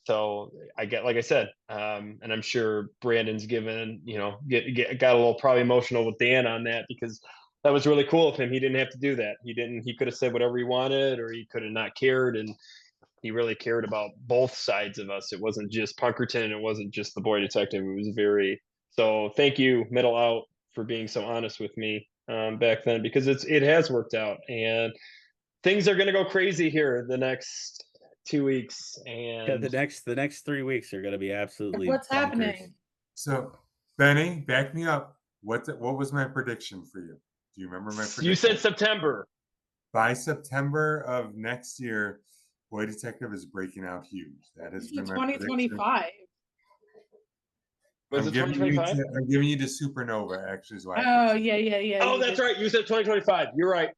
So like I said, and I'm sure Brandon's given, got a little probably emotional with Dan on that, because that was really cool of him. He didn't have to do that. He could have said whatever he wanted, or he could have not cared. And he really cared about both sides of us. It wasn't just Punkerton. It wasn't just the Boy Detective. It was very, so thank you, Middle Out, for being so honest with me back then, because it has worked out, and things are going to go crazy here the next 2 weeks. And Yeah, the next 3 weeks are going to be absolutely What's bonkers. happening? So, Benny, back me up. What was my prediction for you? Do you remember my prediction? You said September. By September of next year, Boy Detective is breaking out huge. That has been my prediction. 2025. Was it 2025? I'm giving you the supernova, actually. Is why. Oh, yeah. Oh, that's right. You said 2025. You're right.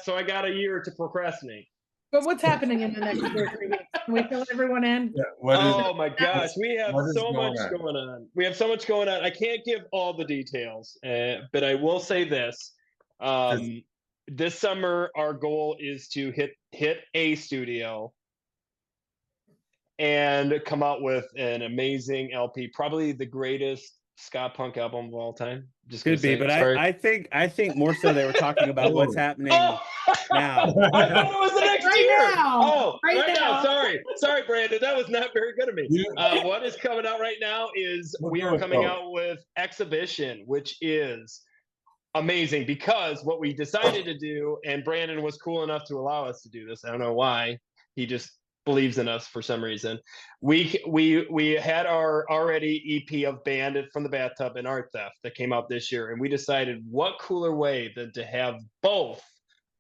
So I got a year to procrastinate. But what's happening in the next 2 or 3 weeks? Can we fill everyone in? Yeah, Oh my gosh, we have so going much on? going on. We have so much going on. I can't give all the details, but I will say this. This summer, our goal is to hit a studio and come out with an amazing LP, probably the greatest ska punk album of all time. Just Could be, but I think more so they were talking about what's happening now. I thought it was the next Right year. now. Right now. Sorry, Brandon. That was not very good of me. What is coming out right now is we are coming out with Exhibition, which is amazing, because what we decided to do, and Brandon was cool enough to allow us to do this. I don't know why. He just believes in us for some reason. We had our already EP of Band from the Bathtub and Art Theft that came out this year, and we decided what cooler way than to have both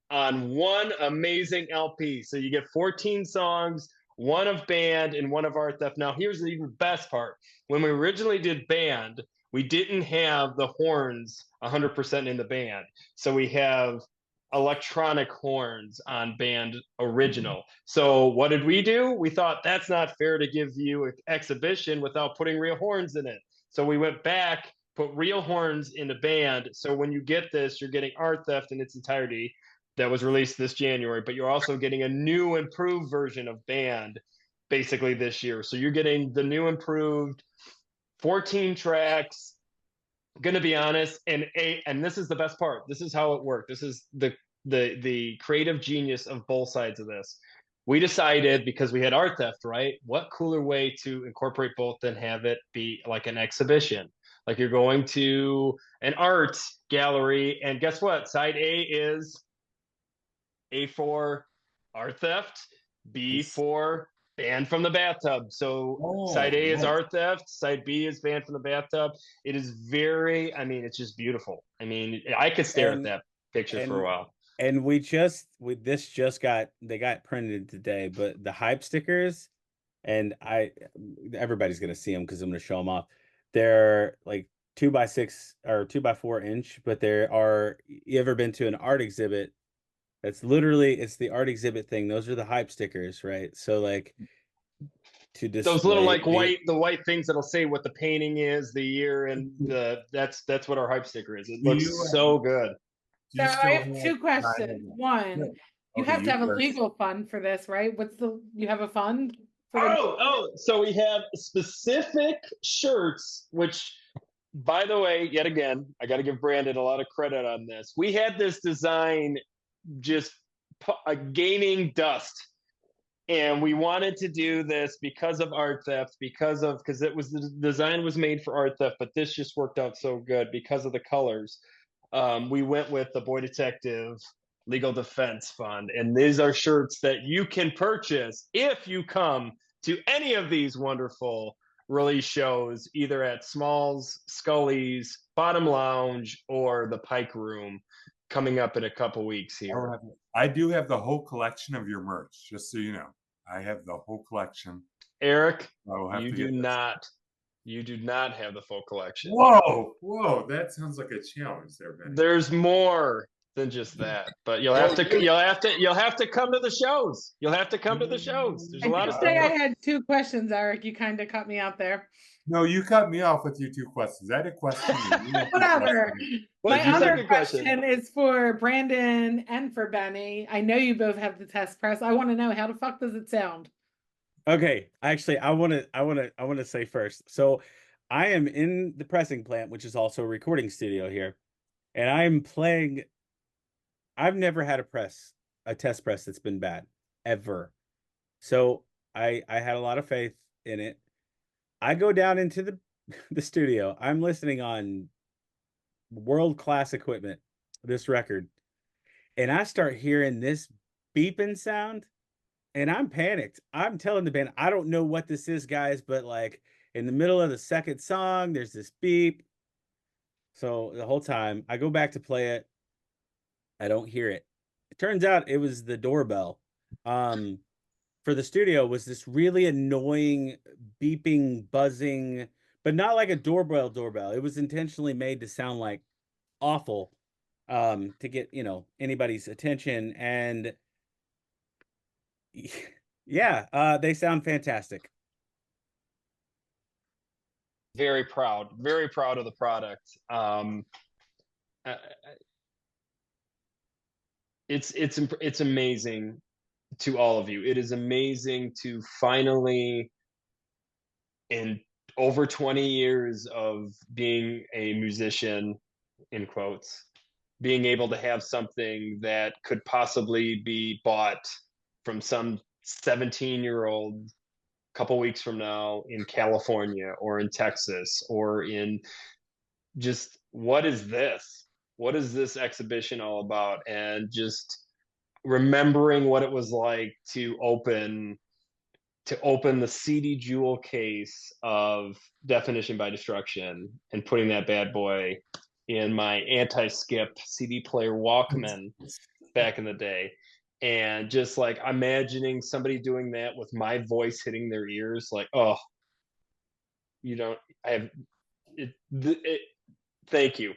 on one amazing LP. So you get 14 songs, one of Band and one of Art Theft. Now here's the even best part. When we originally did Band, we didn't have the horns 100% in the band. So we have electronic horns on Band original. So what did we do? We thought that's not fair to give you an Exhibition without putting real horns in it. So we went back, put real horns in the Band. So when you get this, you're getting Art Theft in its entirety that was released this January, but you're also getting a new improved version of Band basically this year. So you're getting the new improved 14 tracks. Going to be honest, and this is the best part. This is how it worked. This is the creative genius of both sides of this. We decided, because we had Art Theft, right? What cooler way to incorporate both than have it be like an exhibition? Like you're going to an art gallery, and guess what? Side A is A for Art Theft, B for Band from the Bathtub. So side A is Art Theft, side B is Band from the Bathtub. It is very, it's just beautiful. I could stare at that picture for a while. And they got printed today, but the hype stickers, and everybody's gonna see them because I'm gonna show them off. They're like 2x6 or 2x4 inch, but you ever been to an art exhibit? It's the art exhibit thing. Those are the hype stickers, right? So like to display those little like the white things that'll say what the painting is, the year, and that's what our hype sticker is. It looks so good. So I have two questions. One, you have to have a legal fund for this, right? You have a fund? So we have specific shirts, which, by the way, yet again, I got to give Brandon a lot of credit on this. We had this design just gaining dust, and we wanted to do this because of Art Theft, because the design was made for Art Theft, but this just worked out so good because of the colors. We went with the Boy Detective Legal Defense Fund, and these are shirts that you can purchase if you come to any of these wonderful release shows, either at Smalls, Scully's, Bottom Lounge, or the Pike Room, coming up in a couple weeks here. I do have the whole collection of your merch, just so you know. I have the whole collection. Eric, you do not have the full collection. Whoa, that sounds like a challenge there, Ben. There's more than just that, but you'll have to come to the shows. You'll have to come to the shows. There's a lot of stuff. I had two questions, Eric. You kind of cut me out there. No, you cut me off with your two questions. I had a question. Whatever. My other question is for Brandon and for Benny. I know you both have the test press. I want to know, how the fuck does it sound? Okay, actually, I want to say first. So, I am in the pressing plant, which is also a recording studio here, and I'm playing. I've never had a test press that's been bad, ever. So I had a lot of faith in it. I go down into the studio. I'm listening on world-class equipment, this record, and I start hearing this beeping sound, and I'm panicked. I'm telling the band, I don't know what this is, guys, but like in the middle of the second song, there's this beep. So the whole time I go back to play it, I don't hear it. It turns out it was the doorbell. For the studio was this really annoying beeping, buzzing, but not like a doorbell. It was intentionally made to sound like awful, to get, anybody's attention. And yeah, they sound fantastic. Very proud of the product. Uh, it's amazing to all of you. It is amazing to finally, in over 20 years of being a musician, in quotes, being able to have something that could possibly be bought from some 17-year-old couple weeks from now in California or in Texas or in just, what is this? What is this exhibition all about? And just remembering what it was like to open the CD jewel case of Definition by Destruction and putting that bad boy in my anti-skip CD player Walkman back in the day, and just like imagining somebody doing that with my voice hitting their ears, like, oh, I have it. Thank you,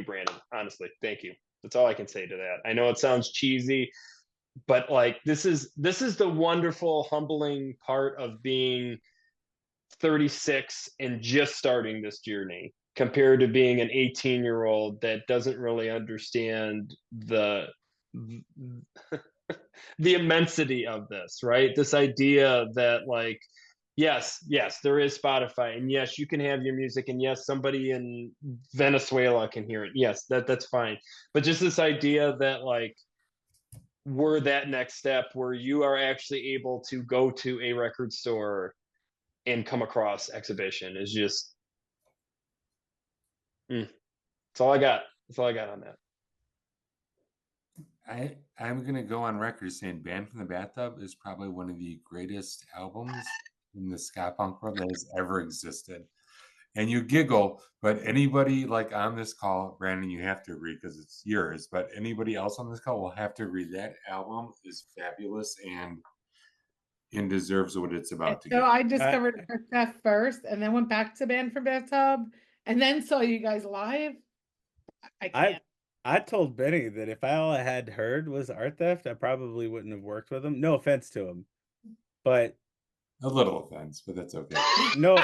Brandon. Honestly, thank you. That's all I can say to that. I know it sounds cheesy, but like this is the wonderful, humbling part of being 36 and just starting this journey, compared to being an 18-year-old that doesn't really understand the the immensity of this, right? This idea that, like, yes, there is Spotify, and yes, you can have your music, and yes, somebody in Venezuela can hear it. Yes, that's fine. But just this idea that, like, we're that next step where you are actually able to go to a record store and come across exhibition is just, that's all I got. That's all I got on that. I'm gonna go on record saying "Band from the Bathtub" is probably one of the greatest albums in the ska punk world that has ever existed. And you giggle, but anybody like on this call, Brandon, you have to agree because it's yours. But anybody else on this call will have to agree that album is fabulous and deserves what it's about to So get. I discovered Art first, and then went back to Band from Bathtub, and then saw you guys live. I can't. I told Benny that if all I had heard was Art Theft, I probably wouldn't have worked with him. No offense to him, but a little offense, but that's okay. No.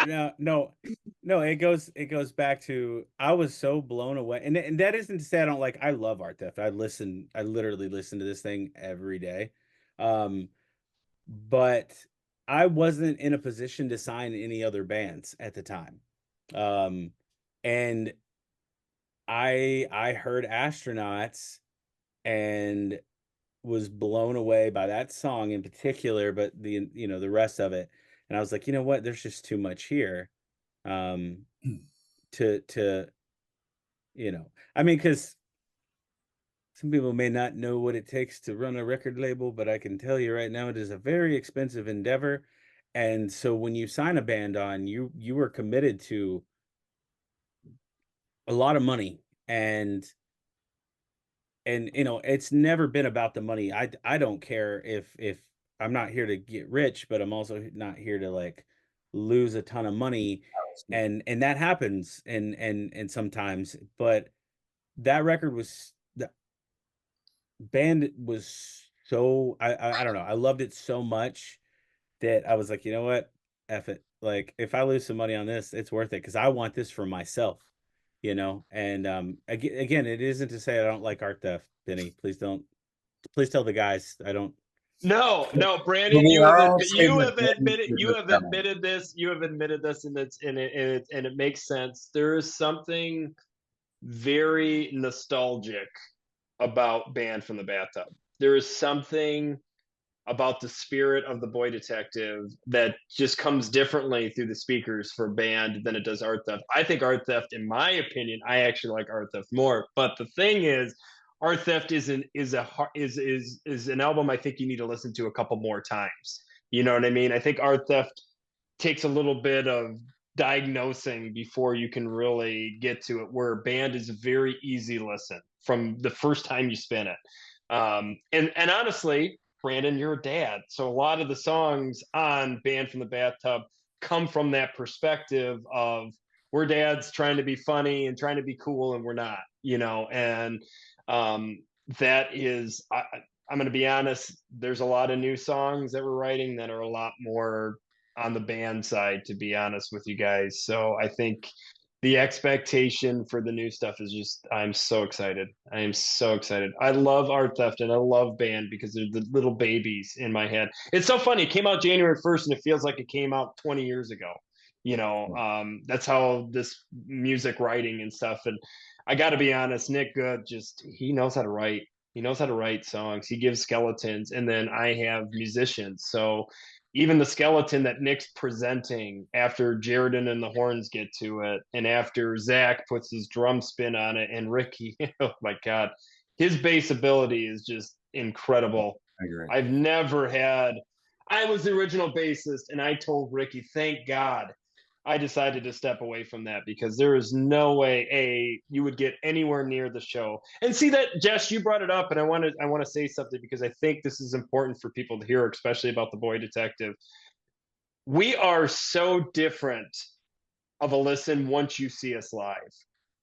It goes back to, I was so blown away, and that isn't to say I don't like. I love Art Theft. I literally listen to this thing every day, but I wasn't in a position to sign any other bands at the time, and I heard Astronauts and was blown away by that song in particular, but the rest of it. And I was like, you know what? There's just too much here. To I mean, because some people may not know what it takes to run a record label, but I can tell you right now, it is a very expensive endeavor. And so when you sign a band on, you are committed to a lot of money, and it's never been about the money. I don't care if I'm not here to get rich, but I'm also not here to like lose a ton of money, and that happens and sometimes. But that record was, the band was so, I don't know, I loved it so much that I was like, you know what, F it. Like, if I lose some money on this, it's worth it, because I want this for myself. And again, it isn't to say I don't like Art Theft, Benny. Please tell the guys I don't. No, Brandon, you have admitted this, and it makes sense. There is something very nostalgic about Band from the Bathtub. There is something about the spirit of the Boy Detective that just comes differently through the speakers for band than it does Art Theft. I think Art Theft, in my opinion, I actually like Art Theft more. But the thing is, Art Theft is an album I think you need to listen to a couple more times. You know what I mean? I think Art Theft takes a little bit of diagnosing before you can really get to it, where Band is a very easy listen from the first time you spin it. And honestly, Brandon, you're a dad, so a lot of the songs on Band from the Bathtub come from that perspective of we're dads trying to be funny and trying to be cool, and we're not, you know. And that is, I'm going to be honest, there's a lot of new songs that we're writing that are a lot more on the band side, to be honest with you guys. So I think the expectation for the new stuff is just, I'm so excited. I am so excited. I love Art Theft and I love Band because they're the little babies in my head. It's so funny. It came out January 1st and it feels like it came out 20 years ago. You know, that's how this music writing and stuff. And I got to be honest, Nick Good, he knows how to write. He knows how to write songs. He gives skeletons, and then I have musicians. So even the skeleton that Nick's presenting after Jaredon and the horns get to it, and after Zach puts his drum spin on it, and Ricky, oh my God, his bass ability is just incredible. I agree. I was the original bassist, and I told Ricky, thank God I decided to step away from that, because there is no way you would get anywhere near the show. And see that, Jess, you brought it up, and I want to say something because I think this is important for people to hear, especially about the Boy Detective. We are so different of a listen once you see us live.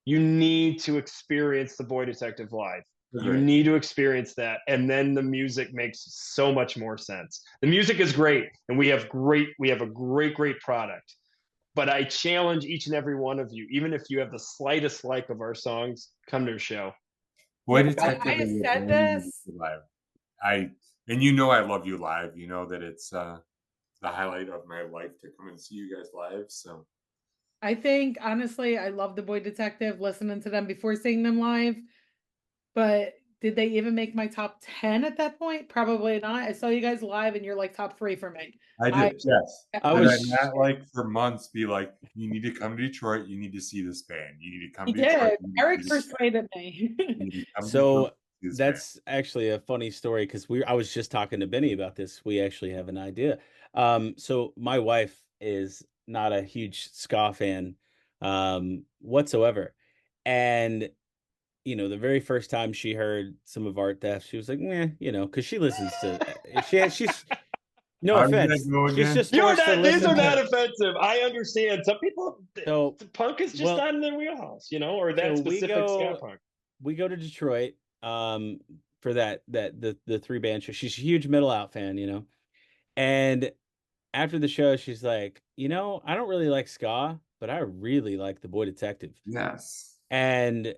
You need to experience the Boy Detective live. Right. You need to experience that, and then the music makes so much more sense. The music is great, and we have a great product. But I challenge each and every one of you, even if you have the slightest like of our songs, come to the show. Boy Yeah, Detective I is said a this. live. And you know I love you live. You know that it's the highlight of my life to come and see you guys live. So I think honestly, I love the Boy Detective, listening to them before seeing them live. But did they even make my top 10 at that point? Probably not. I saw you guys live and you're like top 3 for me. I did, yes. I But was- I'm not like for months be like, you need to come to Detroit. You need to see this band. You need to come He to Detroit. did. Eric persuaded me. So that's actually a funny story, because I was just talking to Benny about this. We actually have an idea. So my wife is not a huge ska fan whatsoever. And you know, the very first time she heard some of Art Theft, she was like, "Meh," you know, because she listens to she's no How did that offense. go She's again? just These forced to are listen not to. offensive. I understand. Some people, So punk is just well, not in their wheelhouse, you know, or that so specific ska punk. we go to Detroit for the 3-band show. She's a huge Middle Out fan, you know. And after the show, she's like, you know, I don't really like ska, but I really like the Boy Detective. Yes. And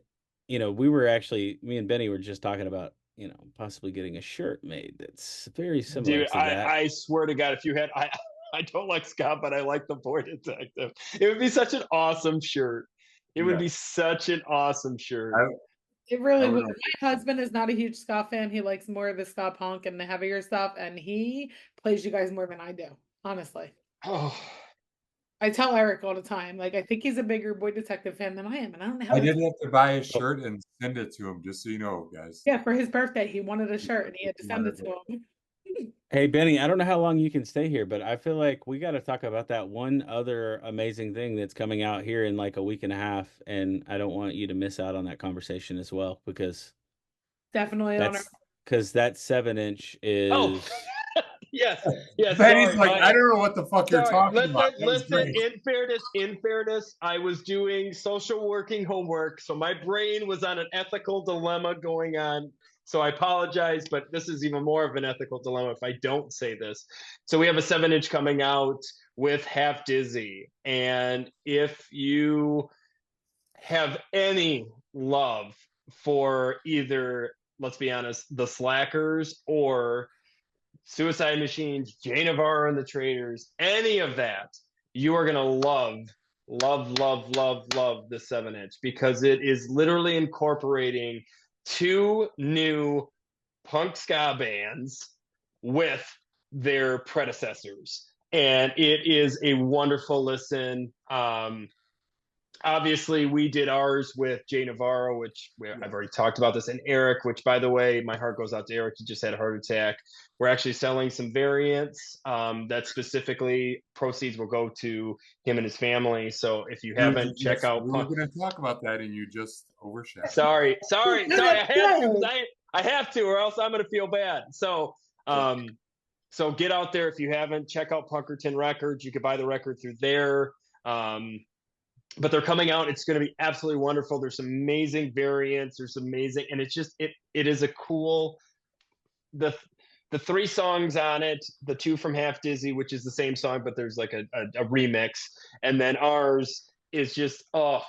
you know, me and Benny were just talking about, you know, possibly getting a shirt made that's very similar Dude, to that. I swear to God, if you had, I don't like ska, but I like the Boy Detective. It would be such an awesome shirt. It would be such an awesome shirt. It really would. My husband is not a huge ska fan. He likes more of the ska punk and the heavier stuff, and he plays you guys more than I do, honestly. Oh, I tell Eric all the time, like, I think he's a bigger Boy Detective fan than I am, and I don't know how. I did have to buy a shirt and send it to him, just so you know, guys. Yeah, for his birthday, he wanted a shirt, and he had to send it to him. Hey, Benny, I don't know how long you can stay here, but I feel like we got to talk about that one other amazing thing that's coming out here in like a week and a half, and I don't want you to miss out on that conversation as well, because Definitely on our. because that 7-inch is. oh. Yes. Benny's like, I don't know what the fuck you're talking about. Listen. In fairness, I was doing social working homework, so my brain was on an ethical dilemma going on. So I apologize, but this is even more of an ethical dilemma if I don't say this. So we have a 7-inch coming out with Half Dizzy, and if you have any love for either, let's be honest, the Slackers or Suicide Machines, Jay Navarro and the Traders, any of that, you are going to love the 7-inch, because it is literally incorporating 2 new punk ska bands with their predecessors. And it is a wonderful listen. Obviously, we did ours with Jay Navarro, which I've already talked about this, and Eric, which, by the way, my heart goes out to Eric. He just had a heart attack. We're actually selling some variants that specifically proceeds will go to him and his family. So if you haven't, check out. We were going to talk about that, and you just overshadowed. Sorry. I have to, or else I'm going to feel bad. So, so get out there if you haven't. Check out Punkerton Records. You can buy the record through there. But they're coming out. It's going to be absolutely wonderful. There's some amazing variants. There's amazing, and it's just it is a cool. The 3 songs on it, the 2 from Half Dizzy, which is the same song, but there's like a remix, and then ours is just I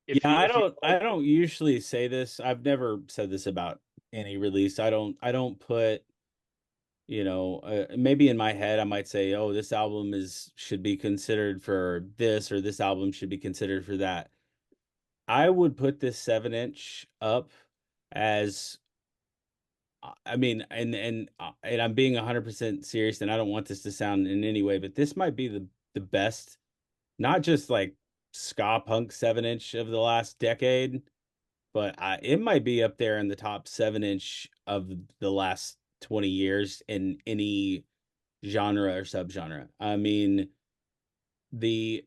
don't usually say this. I've never said this about any release. I don't put, maybe in my head I might say, oh, this album should be considered for this, or this album should be considered for that. I would put this 7-inch up as, I mean, and I'm being 100% serious, and I don't want this to sound in any way, but this might be the best, not just like ska punk 7-inch of the last decade, but it might be up there in the top 7-inch of the last 20 years in any genre or subgenre. I mean,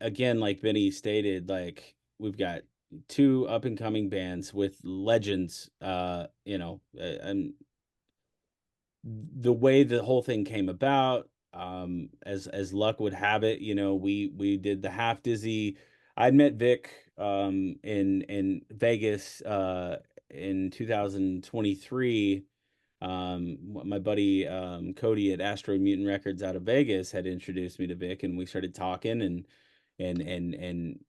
again, like Benny stated, like we've got 2 up and coming bands with legends, and the way the whole thing came about, as luck would have it, we did the Half Dizzy. I'd met Vic in Vegas in 2023. My buddy Cody at Asteroid Mutant Records out of Vegas had introduced me to Vic, and we started talking, and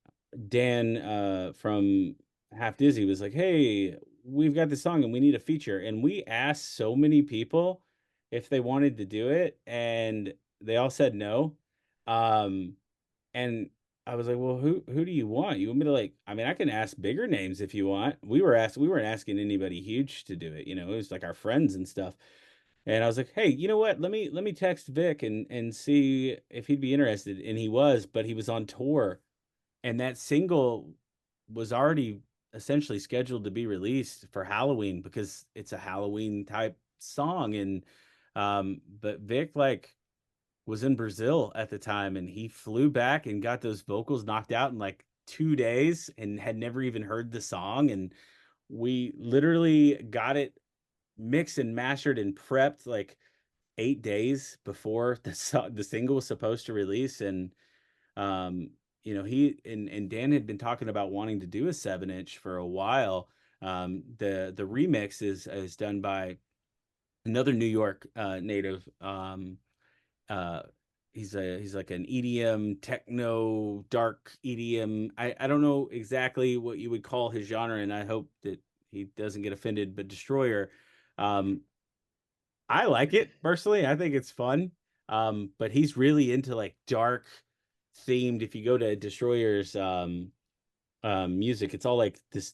Dan from Half Dizzy was like, hey, we've got this song and we need a feature. And we asked so many people if they wanted to do it, and they all said no. And I was like, well, who do you want? You want me to I can ask bigger names if you want. We weren't asking anybody huge to do it. It was like our friends and stuff. And I was like, hey, you know what? Let me text Vic and see if he'd be interested. And he was, but he was on tour, and that single was already essentially scheduled to be released for Halloween because it's a Halloween type song. And but Vic was in Brazil at the time, and he flew back and got those vocals knocked out in 2 days and had never even heard the song. And we literally got it mixed and mastered and prepped 8 days before the single was supposed to release. And he and Dan had been talking about wanting to do a 7-inch for a while. The remix is done by another New York native. He's like an EDM, techno, dark EDM. I don't know exactly what you would call his genre, and I hope that he doesn't get offended, but Destroyer. I like it personally. I think it's fun. But he's really into dark themed. If you go to Destroyer's music, it's all this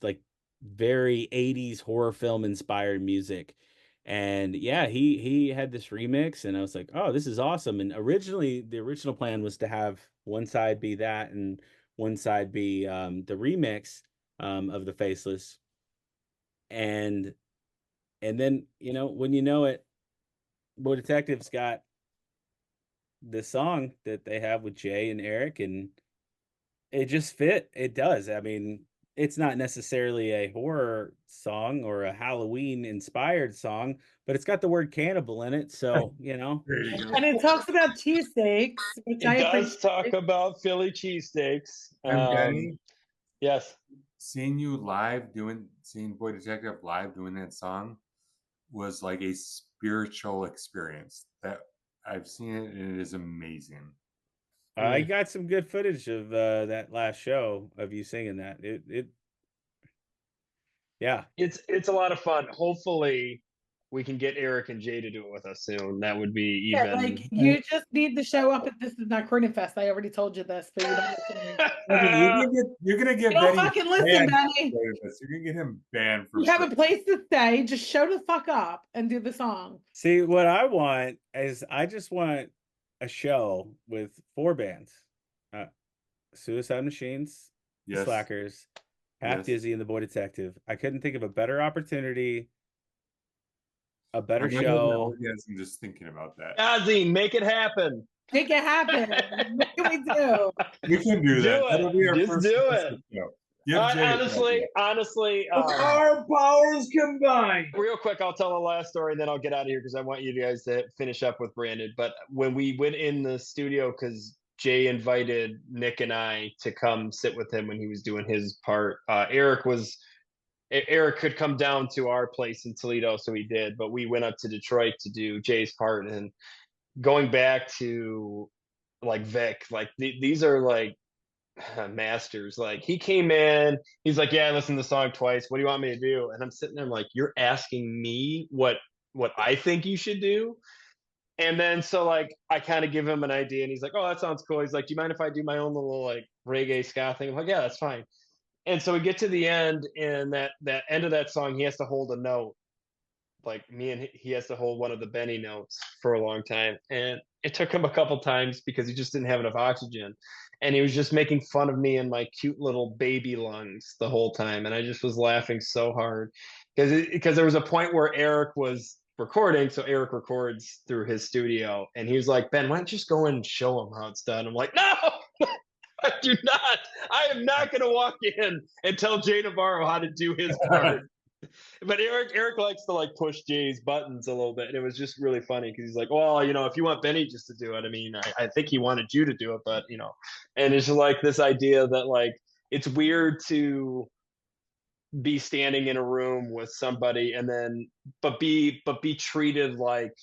very 80s horror film inspired music. And yeah, he had this remix, and I was like, oh, this is awesome. And originally the original plan was to have one side be that and one side be the remix of the Faceless. And then, when you know it, Boy Detective's got this song that they have with Jay and Eric, and it just fit. It does. I mean, it's not necessarily a horror song or a Halloween inspired song, but it's got the word cannibal in it. So, And it talks about cheesesteaks, which it does talk about Philly cheesesteaks. And Benny, yes. Seeing Boy Detective live doing that song was like a spiritual experience. That I've seen it, and it is amazing. I got some good footage of that last show of you singing that. Yeah, it's a lot of fun. Hopefully, we can get Eric and Jay to do it with us soon. That would be Yeah, even. like you just need to show up at This Is Not Croydon Fest. I already told you this, but you don't listen. You're gonna get You don't Benny fucking listen, banned Benny. for this. You're gonna get him banned for You have a free. place to stay. Just show the fuck up and do the song. See, what I want is I just want a show with 4 bands. Suicide Machines, The Yes. Slackers, Half Yes. Dizzy, and The Boy Detective. I couldn't think of a better opportunity, a better I'm having show. orgasm just thinking about that. Skagazine, make it happen. Make it happen. What can we do? We can do that. it. That'll be our Just first do episode it. show. Give Jay a Honestly, Our powers combined. real quick, I'll tell the last story and then I'll get out of here because I want you guys to finish up with Brandon. But when we went in the studio, because Jay invited Nick and I to come sit with him when he was doing his part, Eric could come down to our place in Toledo, so he did. But we went up to Detroit to do Jay's part. And going back to like Vic, like these are like masters. Like he came in, he's like, yeah, I listened to the song twice, what do you want me to do? And I'm sitting there, I'm like, you're asking me what I think you should do? And then so like I kind of give him an idea and he's like, oh, that sounds cool. He's like, do you mind if I do my own little like reggae ska thing? I'm like, yeah, that's fine. And so we get to the end, and that end of that song, he has to hold a note, like he has to hold one of the Benny notes for a long time. And it took him a couple times because he just didn't have enough oxygen. And he was just making fun of me and my cute little baby lungs the whole time. And I just was laughing so hard because there was a point where Eric was recording. So Eric records through his studio. And he was like, Ben, why don't you just go and show him how it's done? I'm like, no, I do not. I am not going to walk in and tell Jay Navarro how to do his part. But Eric likes to like push Jay's buttons a little bit, and it was just really funny because he's like, well, if you want Benny just to do it, I mean, I think he wanted you to do it, but and it's just like this idea that like it's weird to be standing in a room with somebody and then but be treated like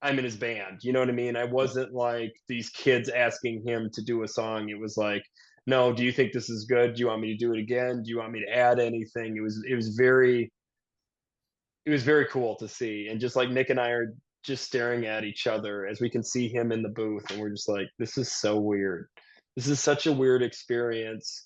I'm in his band, you know what I mean? I wasn't like these kids asking him to do a song. It was like, no, do you think this is good? Do you want me to do it again? Do you want me to add anything? It was very cool to see. And just like Nick and I are just staring at each other as we can see him in the booth, and we're just like, this is so weird. This is such a weird experience.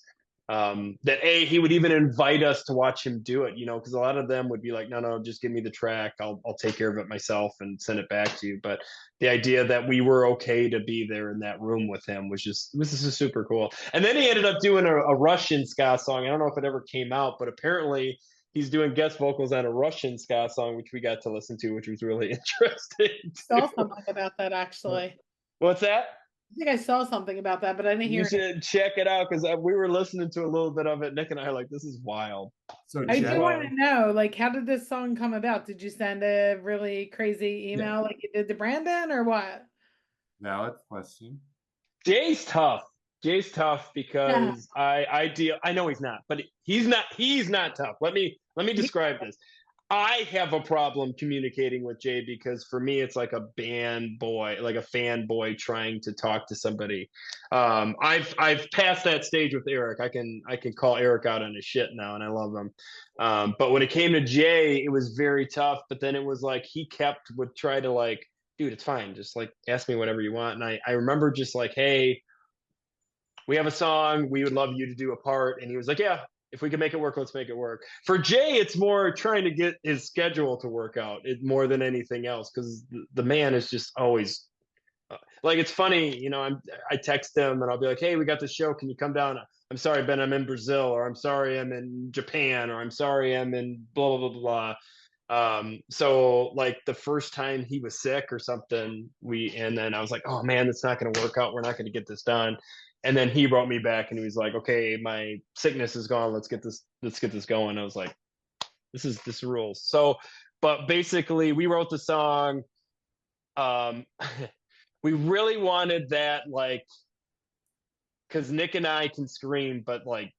That he would even invite us to watch him do it, because a lot of them would be like, no, just give me the track. I'll take care of it myself and send it back to you. But the idea that we were okay to be there in that room with him was just super cool. And then he ended up doing a Russian ska song. I don't know if it ever came out, but apparently he's doing guest vocals on a Russian ska song, which we got to listen to, which was really interesting. Saw something about that actually. What's that? I think I saw something about that, but I didn't hear You should check it out because we were listening to a little bit of it. Nick and I are like, this is wild. So I Jess, do want to know, like, how did this song come about? Did you send a really crazy email like you did to Brandon, or what? valid question. Jay's tough. Jay's tough because I know he's not, but he's not tough. Let me describe this. I have a problem communicating with Jay because for me it's like a band boy, like a fanboy trying to talk to somebody. I've passed that stage with Eric. I can call Eric out on his shit now, and I love him. But when it came to Jay, it was very tough. But then it was like he would try to like, dude, it's fine, just like ask me whatever you want. And I remember just like, hey, we have a song, we would love you to do a part. And he was like, yeah, if we can make it work, let's make it work. For Jay, it's more trying to get his schedule to work out more than anything else, because the man is just always like, it's funny, I text him and I'll be like, hey, we got this show, can you come down? I'm sorry, Ben, I'm in Brazil, or I'm sorry, I'm in Japan, or I'm sorry, I'm in blah, blah, blah, blah. So like the first time he was sick or something, and then I was like, oh man, it's not going to work out. We're not going to get this done. And then he wrote me back and he was like, okay, my sickness is gone. Let's get this going. I was like, this rules. So, but basically we wrote the song. We really wanted that, like, cause Nick and I can scream, but like,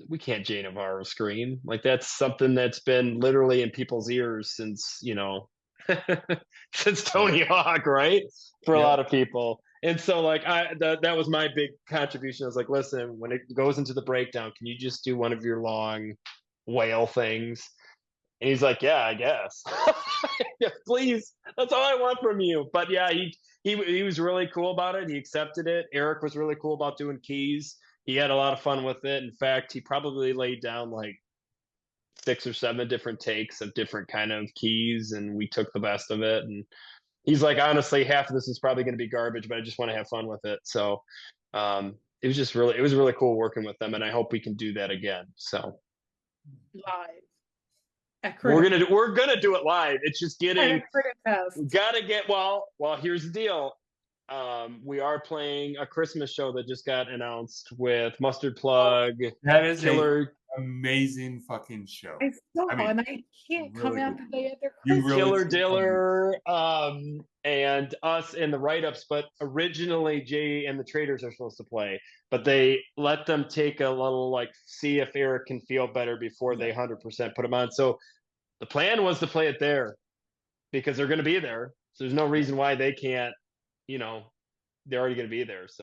we can't Jay Navarro scream. Like that's something that's been literally in people's ears since, since Tony Hawk, right? For a lot of people. And so like that was my big contribution. I was like, listen, when it goes into the breakdown, can you just do one of your long wail things? And he's like, yeah, I guess. Yeah, please, that's all I want from you. But yeah, he was really cool about it. He accepted it. Eric was really cool about doing keys. He had a lot of fun with it. In fact, he probably laid down like 6 or 7 different takes of different kind of keys, and we took the best of it. And he's like, honestly, half of this is probably going to be garbage, but I just want to have fun with it. So it was really cool working with them, and I hope we can do that again. So live. We're gonna do it live. It's just getting. We gotta get well. Here's the deal. We are playing a Christmas show that just got announced with Mustard Plug. That is Killer. Amazing fucking show. I saw, I mean, and I can't come out the day after You Christmas. really Killer should Diller, and us in the write-ups, but originally Jay and the Traders are supposed to play, but they let them take a little, like, see if Eric can feel better before they 100% put him on. So the plan was to play it there because they're going to be there. So there's no reason why they can't, you know, they're already going to be there. So.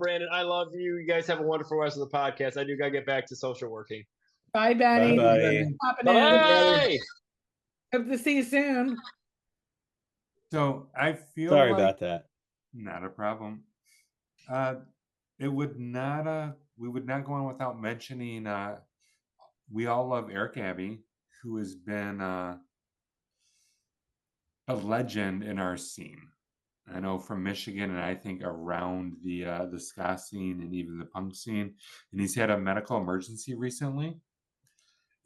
Brandon. I love you. You guys have a wonderful rest of the podcast. I do got to get back to social working. Bye, Benny. Bye, buddy. Popping in. Bye. Hope to see you soon. So I feel Sorry like about that. not a problem. It would not we would not go on without mentioning we all love Eric Abbey, who has been a legend in our scene. I know from Michigan, and I think around the ska scene and even the punk scene. And he's had a medical emergency recently.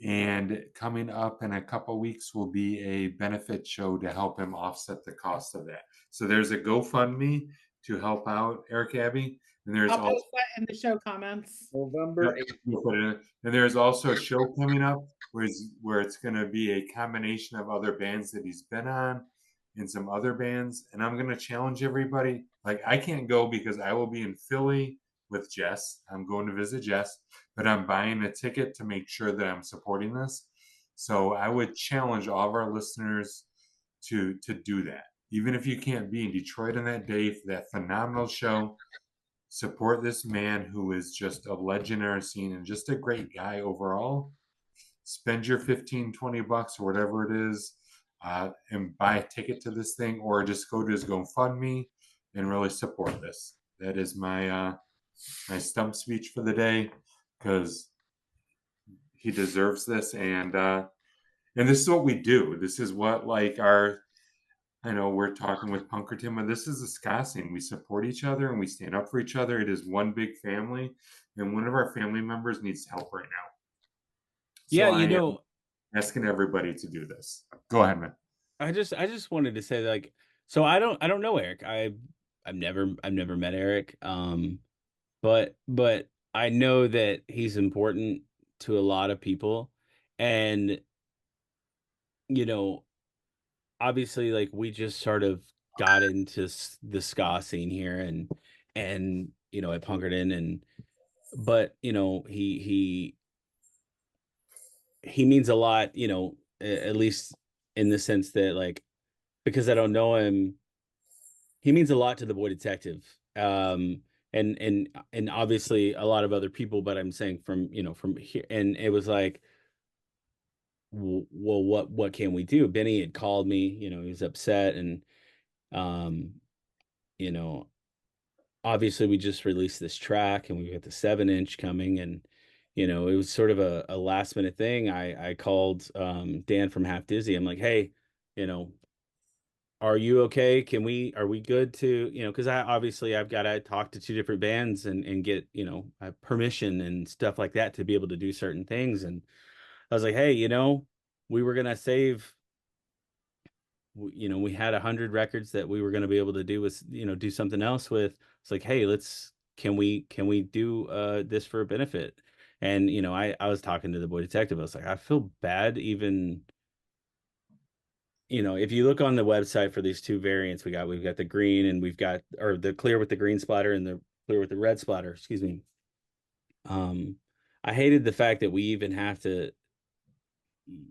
And coming up in a couple weeks will be a benefit show to help him offset the cost of that. So there's a GoFundMe to help out Eric Abbey. And there's I'll also post that in the show comments. November and there's also a show coming up where it's going to be a combination of other bands that he's been on and some other bands. And I'm going to challenge everybody. Like, I can't go because I will be in Philly with Jess. I'm going to visit Jess, but I'm buying a ticket to make sure that I'm supporting this. So I would challenge all of our listeners to do that. Even if you can't be in Detroit on that day for that phenomenal show, support this man who is just a legend in our scene and just a great guy overall. Spend your 15, 20 bucks or whatever it is and buy a ticket to this thing, or just go to his GoFundMe and really support this. That is my my stump speech for the day, because he deserves this. And this is what we do. This is what, like, I know we're talking with Punkerton, but this is a ska scene. We support each other and we stand up for each other. It is one big family, and one of our family members needs help right now. So Yeah, I you am know, asking everybody to do this. Go ahead, man. I just wanted to say, like, so I don't know Eric. I've never met Eric. But I know that he's important to a lot of people. And, you know, obviously, like, we just sort of got into the ska scene here and you know, at Punkerton. And but you know, he means a lot, you know, at least in the sense that, like, because I don't know him, he means a lot to the Boy Detective. And obviously a lot of other people, but I'm saying from, you know, from here. And it was like, well, what can we do? Benny had called me, you know, he was upset. And um you know, obviously we just released this track and we got the 7-inch coming. And you know, it was sort of a last minute thing. I called Dan from Half Dizzy. I'm like, hey, you know, are you okay? Are we good to, you know, because I've got to talk to 2 different bands and get, you know, permission and stuff like that to be able to do certain things. And I was like, hey, you know, we were gonna save, you know, we had 100 records that we were gonna be able to do with, you know, do something else with. It's like, hey, can we do this for a benefit? And you know, I was talking to the Boy Detective. I was like, I feel bad even, you know, if you look on the website for these 2 variants, we've got the green, and we've got, or the clear with the green splatter and the clear with the red splatter, excuse me. I hated the fact that we even have to,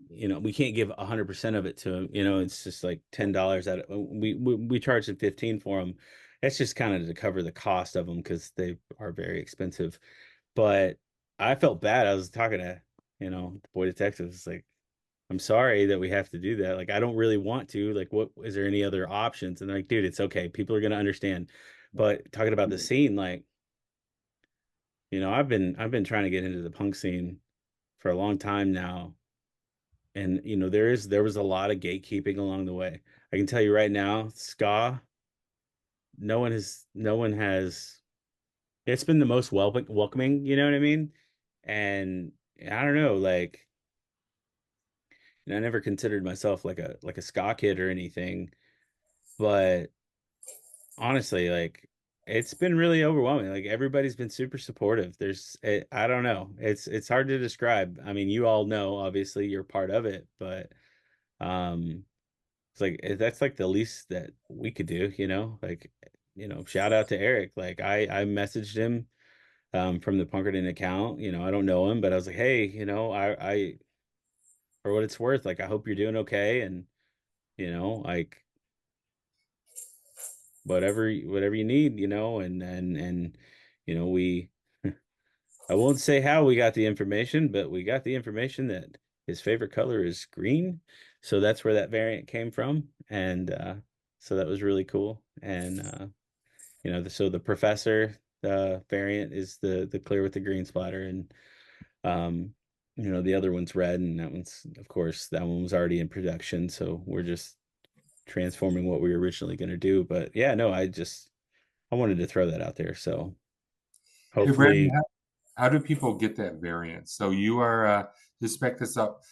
you know, we can't give 100% of it to him. You know, it's just like $10 out of, we charge them 15 for them. That's just kind of to cover the cost of them because they are very expensive. But I felt bad. I was talking to, you know, the Boy Detective. It's like, I'm sorry that we have to do that. Like, I don't really want to. Like, what is there any other options? And they're like, dude, it's okay. People are gonna understand. But talking about the scene, like, you know, I've been trying to get into the punk scene for a long time now. And you know, there was a lot of gatekeeping along the way. I can tell you right now, ska, no one has, it's been the most welcoming, you know what I mean? And I don't know, like, and I never considered myself like a ska kid or anything, but honestly, like, it's been really overwhelming. Like, everybody's been super supportive. I don't know. It's hard to describe. I mean, you all know, obviously you're part of it, but um it's like, that's like the least that we could do, you know? Like, you know, shout out to Eric. Like, I messaged him from the Punkerton account. You know, I don't know him, but I was like, hey, you know, I for what it's worth, like, I hope you're doing okay. And you know, like, whatever you need, you know. And we I won't say how we got the information, but we got the information that his favorite color is green. So that's where that variant came from. And so that was really cool. And so the professor variant is the clear with the green splatter, and the other one's red, and that one's, of course, that one was already in production. So we're just transforming what we were originally going to do. But yeah, no, I wanted to throw that out there. So Hey, Brandon, hopefully. how do people get that variant? So you are to spec this up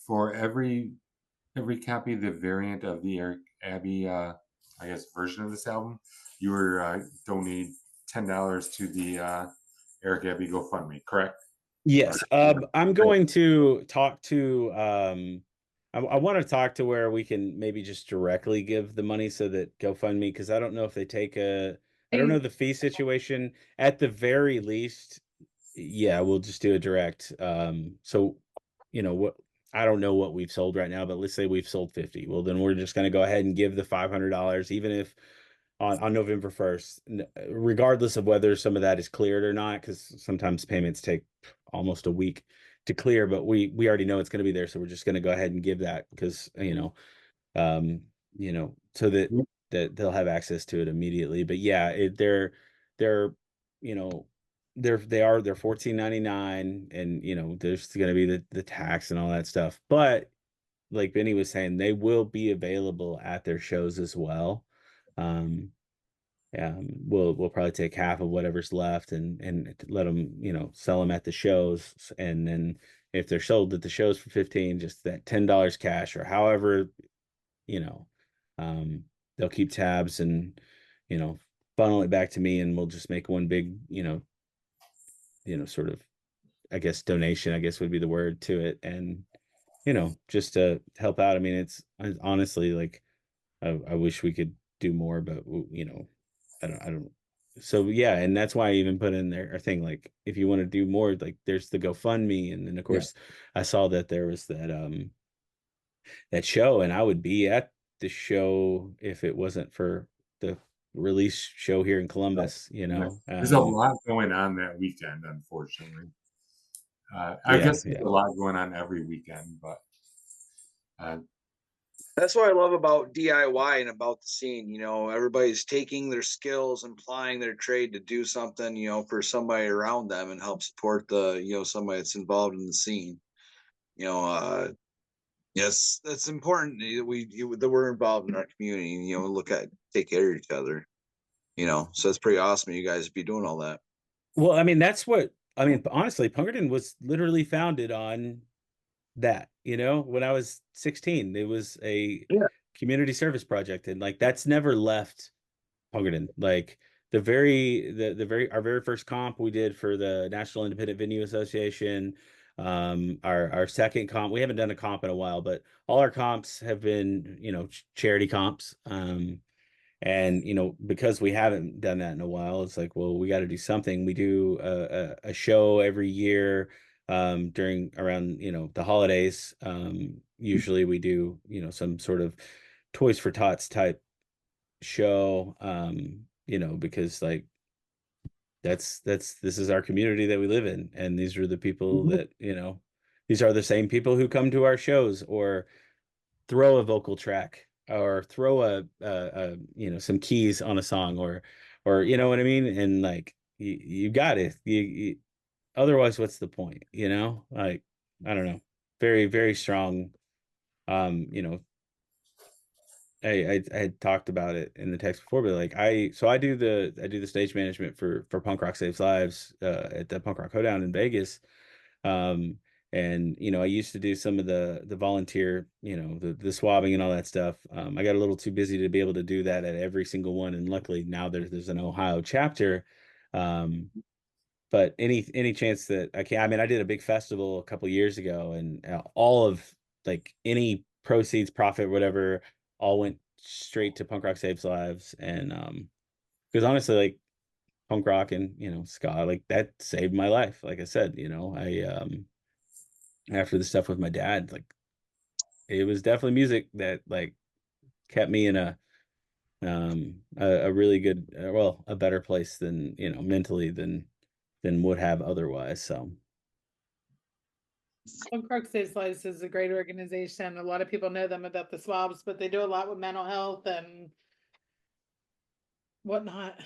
for every copy of the variant of the Eric Abbey, I guess, version of this album. You were donate $10 to the Eric Abbey GoFundMe, correct? Yes. I'm going to talk to I want to talk to where we can maybe just directly give the money so that GoFundMe, because I don't know if they take I don't know the fee situation. At the very least, yeah, we'll just do a direct. So what, I don't know what we've sold right now, but let's say we've sold 50. Well, then we're just going to go ahead and give the $500, even if on November 1st, regardless of whether some of that is cleared or not, because sometimes payments take almost a week to clear, but we already know it's going to be there, so we're just going to go ahead and give that, because so that they'll have access to it immediately. But yeah, they're they're $14.99, and there's going to be the tax and all that stuff. But like Benny was saying, they will be available at their shows as well. We'll probably take half of whatever's left and let them, sell them at the shows. And then if they're sold at the shows for 15, just that $10 cash, or however, you know, they'll keep tabs and, funnel it back to me, and we'll just make one big, sort of, I guess, donation, I guess would be the word to it. And, just to help out. I mean, it's honestly like, I wish we could do more, but I don't. So yeah, and that's why I even put in there a thing like, if you want to do more, like there's the GoFundMe, and then of course I saw that there was that show, and I would be at the show if it wasn't for the release show here in Columbus. There's a lot going on that weekend, unfortunately. I guess there's a lot going on every weekend, but that's what I love about DIY and about the scene. Everybody's taking their skills and applying their trade to do something, for somebody around them, and help support somebody that's involved in the scene. Yes, that's important that we're involved in our community. Take care of each other. So it's pretty awesome you guys be doing all that. Well, I mean, honestly, Punkerton was literally founded on that. When I was 16, it was a community service project, and like that's never left Punkerton. Like our very first comp we did for the National Independent Venue Association. Our second comp, we haven't done a comp in a while, but all our comps have been charity comps. And because we haven't done that in a while, it's like, well, we got to do something. We do a show every year during around the holidays. Usually we do some sort of Toys for Tots type show. Because like this is our community that we live in, and these are the people that these are the same people who come to our shows, or throw a vocal track, or throw a some keys on a song, or you know what I mean. And like you got it. You otherwise, what's the point? Like, I don't know. Very, very strong. I had talked about it in the text before, but like I do the stage management for Punk Rock Saves Lives at the Punk Rock Hoedown in Vegas. And I used to do some of the volunteer, the swabbing and all that stuff. I got a little too busy to be able to do that at every single one, and luckily now there's an Ohio chapter. But any chance that I can, I mean, I did a big festival a couple years ago, and all of like any proceeds, profit, whatever, all went straight to Punk Rock Saves Lives. And because honestly, like punk rock and ska, like that saved my life. Like I said, I after the stuff with my dad, like it was definitely music that like kept me in a a really good, well, a better place than, you know, mentally than would have otherwise. So Punk Rock Saves Lives is a great organization. A lot of people know them about the swabs, but they do a lot with mental health and whatnot.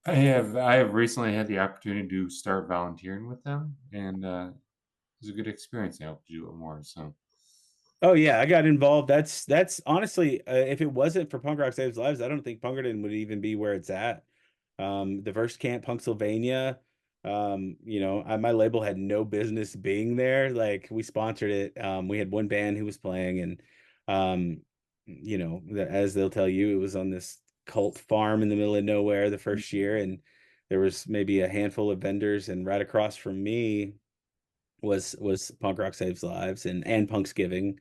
I have recently had the opportunity to start volunteering with them, and it was a good experience. I hope to do it more. So oh yeah, I got involved. That's honestly, if it wasn't for Punk Rock Saves Lives, I don't think Punkerton would even be where it's at. The Verse Camp, Pennsylvania. You know, my label had no business being there. Like we sponsored it. We had one band who was playing, and you know, as they'll tell you, it was on this cult farm in the middle of nowhere the first year, and there was maybe a handful of vendors, and right across from me was Punk Rock Saves Lives and Punksgiving.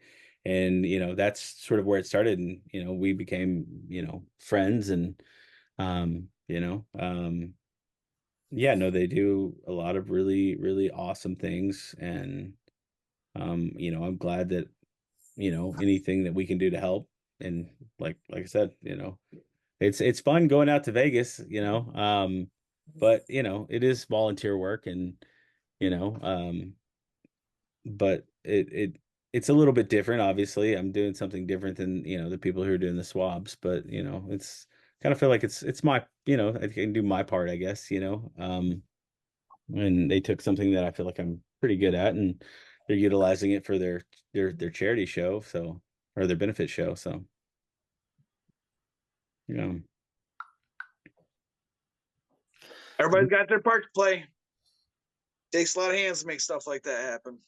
And, you know, that's sort of where it started. And, you know, we became, you know, friends and, you know, yeah, no, they do a lot of really, really awesome things. And, you know, I'm glad that, you know, anything that we can do to help. And like I said, you know, it's fun going out to Vegas, you know, but you know, it is volunteer work and, you know, but it's a little bit different. Obviously, I'm doing something different than, you know, the people who are doing the swabs, but you know, it's kind of feel like it's my, you know, I can do my part, I guess, you know. And they took something that I feel like I'm pretty good at, and they're utilizing it for their charity show, so, or their benefit show, so yeah. Everybody's got their part to play. Takes a lot of hands to make stuff like that happen.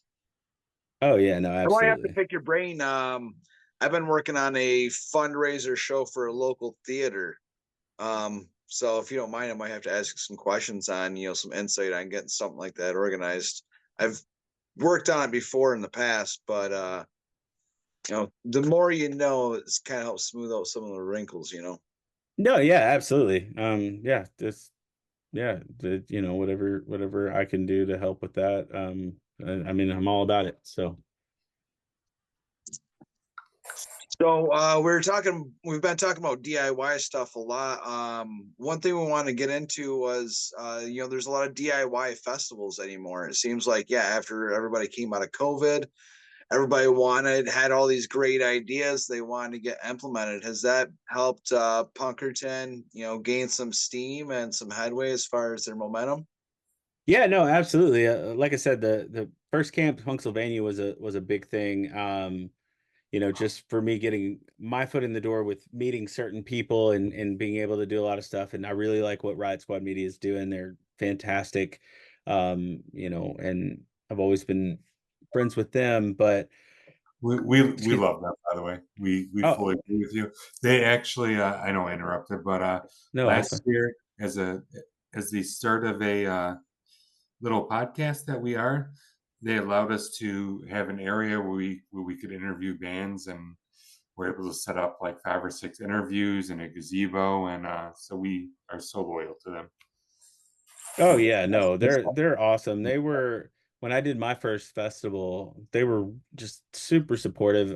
Oh yeah, no, I might have to absolutely. pick your brain. I've been working on a fundraiser show for a local theater. So if you don't mind, I might have to ask you some questions on, you know, some insight on getting something like that organized. I've worked on it before in the past, but you know, the more you know, it's kind of helps smooth out some of the wrinkles, you know. No, yeah, absolutely. Yeah, just yeah, you know, whatever I can do to help with that. I mean, I'm all about it. So So we've been talking about DIY stuff a lot. One thing we want to get into was, you know, there's a lot of DIY festivals anymore. It seems like, yeah, after everybody came out of COVID, everybody had all these great ideas they wanted to get implemented. Has that helped Punkerton, you know, gain some steam and some headway as far as their momentum? yeah, no, absolutely. Like I said, the first camp, Pennsylvania, was a big thing. You know, just for me getting my foot in the door with meeting certain people and being able to do a lot of stuff. And I really like what Riot Squad Media is doing. They're fantastic. You know, and I've always been friends with them, but we love them, by the way. We oh fully agree with you. They actually, I know I interrupted, but no, that's last fine. year as the start of a little podcast that we are, they allowed us to have an area where we could interview bands, and we're able to set up like 5 or 6 interviews in a gazebo, and so we are so loyal to them. Oh yeah, no, they're awesome. They were, when I did my first festival, they were just super supportive.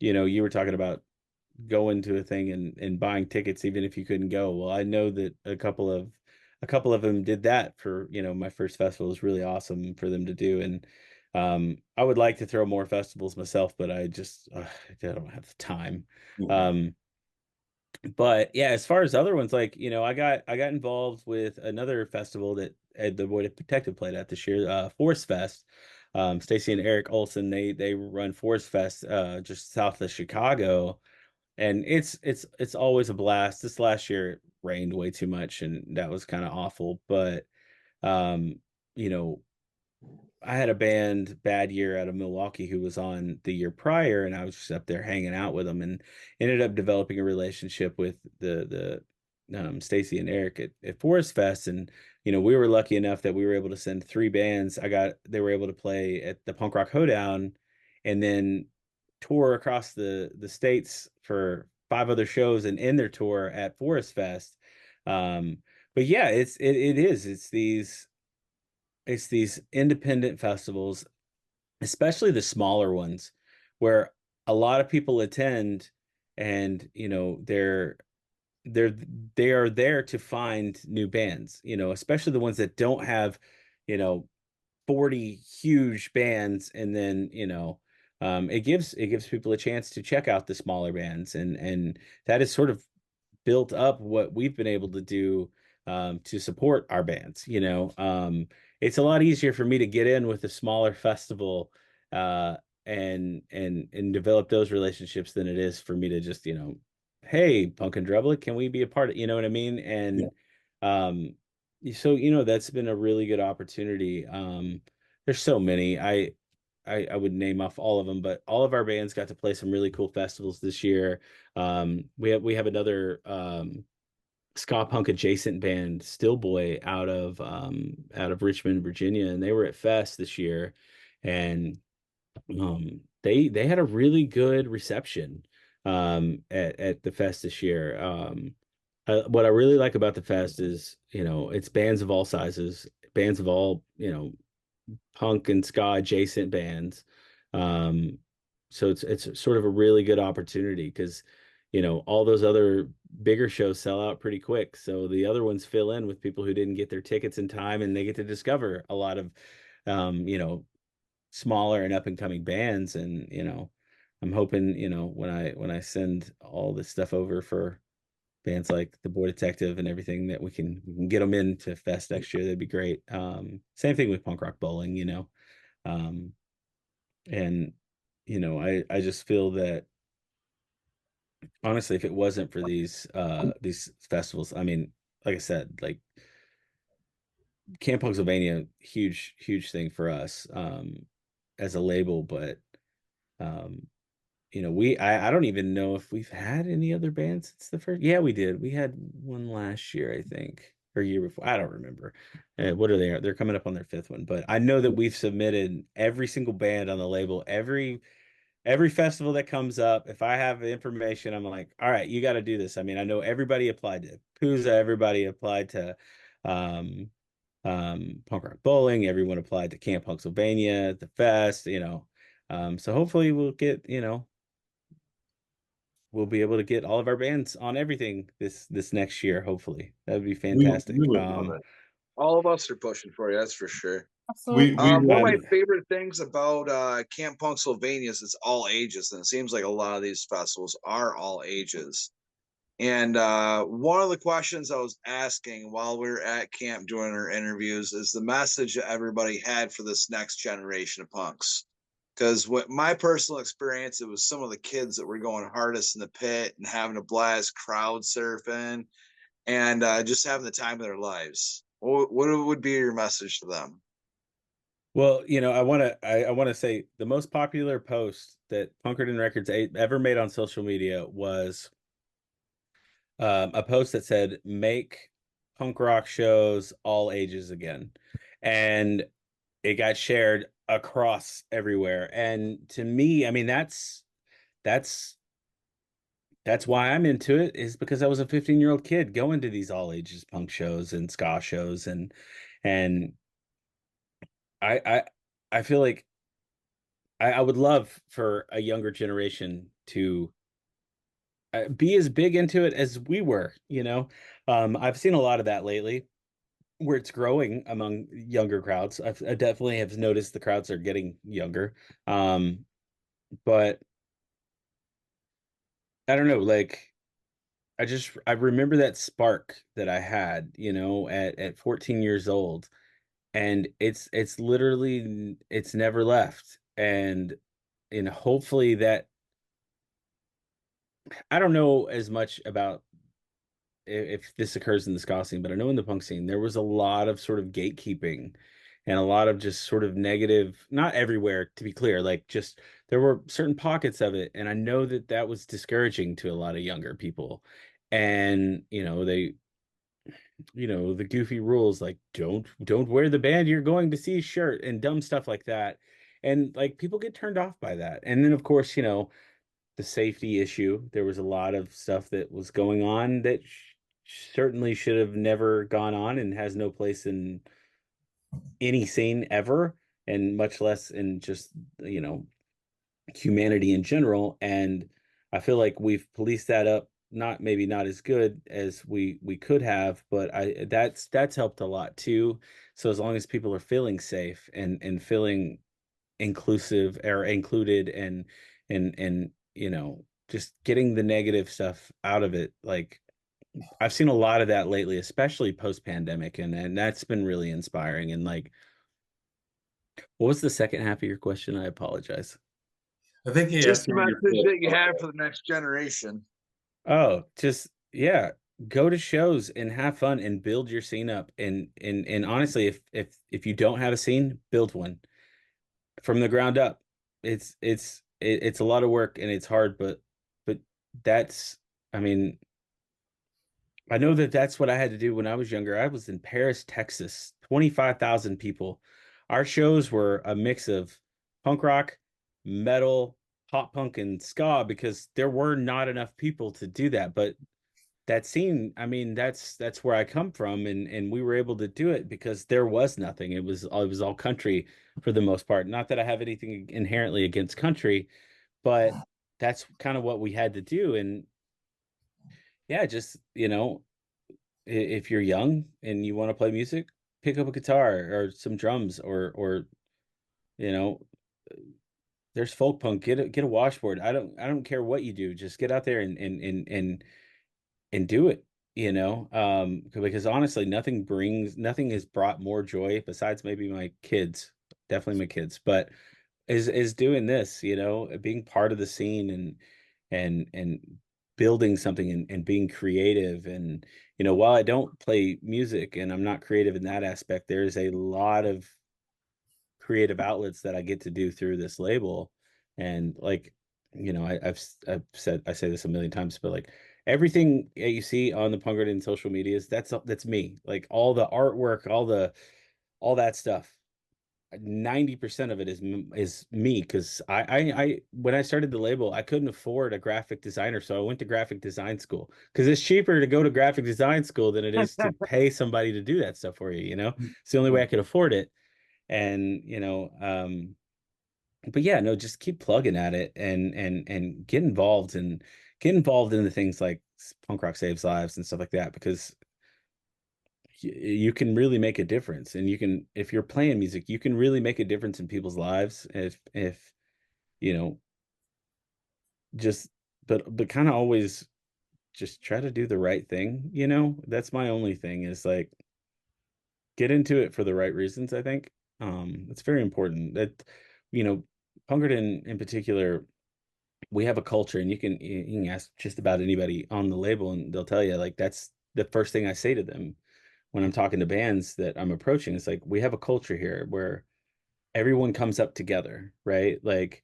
You know, you were talking about going to a thing and buying tickets even if you couldn't go. Well, I know that a couple of them did that for, you know, my first festival. Is really awesome for them to do. And I would like to throw more festivals myself, but I just I don't have the time. Um but yeah, as far as other ones, like, you know, I got involved with another festival that Ed the Void of Protective played at this year, Force Fest. Stacy and Eric Olson, they run Force Fest just south of Chicago, and it's always a blast. This last year it rained way too much, and that was kind of awful. But um, you know, I had a band, Bad Year, out of Milwaukee who was on the year prior, and I was just up there hanging out with them, and ended up developing a relationship with the Stacy and Eric at Forest Fest. And you know, we were lucky enough that we were able to send 3 bands. They were able to play at the Punk Rock Hoedown, and then tour across the states for 5 other shows and end their tour at Forest Fest. But yeah, it is. It's these independent festivals, especially the smaller ones, where a lot of people attend and they are there to find new bands, especially the ones that don't have, you know, 40 huge bands, and then it gives people a chance to check out the smaller bands, and that is sort of built up what we've been able to do to support our bands. It's a lot easier for me to get in with a smaller festival uh, and develop those relationships than it is for me to just, hey, Punk and Drublic, can we be a part of, you know what I mean? And so, that's been a really good opportunity. There's so many. I would name off all of them, but all of our bands got to play some really cool festivals this year. We have another ska punk adjacent band, Steelboy, out of Richmond, Virginia, and they were at Fest this year, and they had a really good reception at the Fest this year. What I really like about the Fest is, it's bands of all sizes, bands of all, punk and ska adjacent bands. Um, so it's sort of a really good opportunity because, all those other bigger shows sell out pretty quick. So the other ones fill in with people who didn't get their tickets in time, and they get to discover a lot of, smaller and up and coming bands. And, I'm hoping, when I send all this stuff over for bands like the Boy Detective and everything, that we can get them into Fest next year. That'd be great. Same thing with Punk Rock Bowling, um, and I just feel that honestly, if it wasn't for these festivals, I mean, like I said, like Camp Pennsylvania, huge thing for us as a label, but um, I don't even know if we've had any other bands since the first. Yeah, we did. We had one last year, I think, or year before. I don't remember. What are they? They're coming up on their fifth one, but I know that we've submitted every single band on the label, every festival that comes up. If I have the information, I'm like, all right, you got to do this. I mean, I know everybody applied to Pooza, everybody applied to um, Punk Rock Bowling, everyone applied to Camp Pennsylvania, the Fest, so hopefully we'll be able to get all of our bands on everything this next year. Hopefully, that would be fantastic. We would love it. All of us are pushing for you, that's for sure. Absolutely. One of my favorite things about Camp Pennsylvania is it's all ages, and it seems like a lot of these festivals are all ages. And one of the questions I was asking while we were at camp doing our interviews is the message that everybody had for this next generation of punks. Because what my personal experience, it was some of the kids that were going hardest in the pit and having a blast, crowd surfing, and just having the time of their lives. What would be your message to them? Well, I want to say the most popular post that Punkerton Records ever made on social media was a post that said, "Make punk rock shows all ages again," and it got shared across everywhere. And to me, I mean, that's why I'm into it, is because I was a 15-year-old kid going to these all ages punk shows and ska shows, and I I feel like I would love for a younger generation to be as big into it as we were. I've seen a lot of that lately, where it's growing among younger crowds. I definitely have noticed the crowds are getting younger. But I don't know, like I remember that spark that I had, at 14 years old, and it's literally it's never left. And hopefully that, I don't know as much about if this occurs in the ska scene, but I know in the punk scene there was a lot of sort of gatekeeping and a lot of just sort of negative, not everywhere, to be clear, like just there were certain pockets of it, and I know that that was discouraging to a lot of younger people. And the goofy rules, like don't wear the band you're going to see shirt and dumb stuff like that, and like people get turned off by that. And then of course, the safety issue. There was a lot of stuff that was going on that certainly should have never gone on and has no place in any scene ever, and much less in just, humanity in general. And I feel like we've policed that up, maybe not as good as we could have, but that's helped a lot too. So as long as people are feeling safe and feeling inclusive or included and just getting the negative stuff out of it, like I've seen a lot of that lately, especially post pandemic, and that's been really inspiring. And like, what was the second half of your question? I apologize. I think he Just asked the me your message that you have for the next generation. Oh, just yeah, go to shows and have fun and build your scene up. And honestly, if you don't have a scene, build one from the ground up. It's a lot of work and it's hard, but that's I mean, I know that that's what I had to do when I was younger. I was in Paris, Texas, 25,000 people. Our shows were a mix of punk rock, metal, pop punk, and ska because there were not enough people to do that. But that scene, I mean, that's where I come from, and we were able to do it because there was nothing. It was all country for the most part. Not that I have anything inherently against country, but that's kind of what we had to do. And yeah, just if you're young and you want to play music, pick up a guitar or some drums or you know, there's folk punk. Get a washboard. I don't care what you do. Just get out there and do it. Because honestly, nothing has brought more joy besides maybe my kids, definitely my kids, but is doing this, being part of the scene and building something and being creative. And while I don't play music and I'm not creative in that aspect, there's a lot of creative outlets that I get to do through this label. And like, I say this a million times, but like everything that you see on the Punkerton social medias, that's me. Like all the artwork, all that stuff. 90% of it is me because I when I started the label, I couldn't afford a graphic designer, so I went to graphic design school because it's cheaper to go to graphic design school than it is to pay somebody to do that stuff for you. It's the only way I could afford it. And but yeah, no, just keep plugging at it and get involved in the things like punk rock saves lives and stuff like that because you can really make a difference. And if you're playing music, you can really make a difference in people's lives if you know just but kind of always just try to do the right thing. That's my only thing is like get into it for the right reasons. I think it's very important that you know Punkerton in particular, we have a culture, and you can ask just about anybody on the label and they'll tell you like that's the first thing I say to them when I'm talking to bands that I'm approaching. It's like we have a culture here where everyone comes up together, right? Like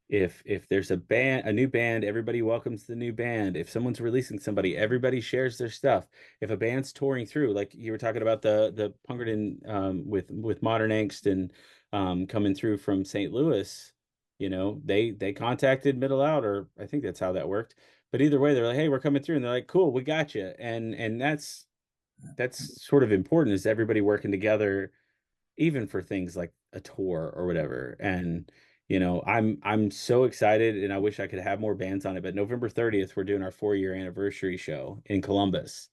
if there's a new band, everybody welcomes the new band. If someone's releasing somebody, everybody shares their stuff. If a band's touring through, like you were talking about the Punkerton with Modern Angst and coming through from St. Louis, they contacted Middle Out, or I think that's how that worked. But either way, they're like, "Hey, we're coming through," and they're like, "Cool, we got you." And that's sort of important, is everybody working together even for things like a tour or whatever. And I'm so excited, and I wish I could have more bands on it. But November 30th, we're doing our 4-year anniversary show in Columbus,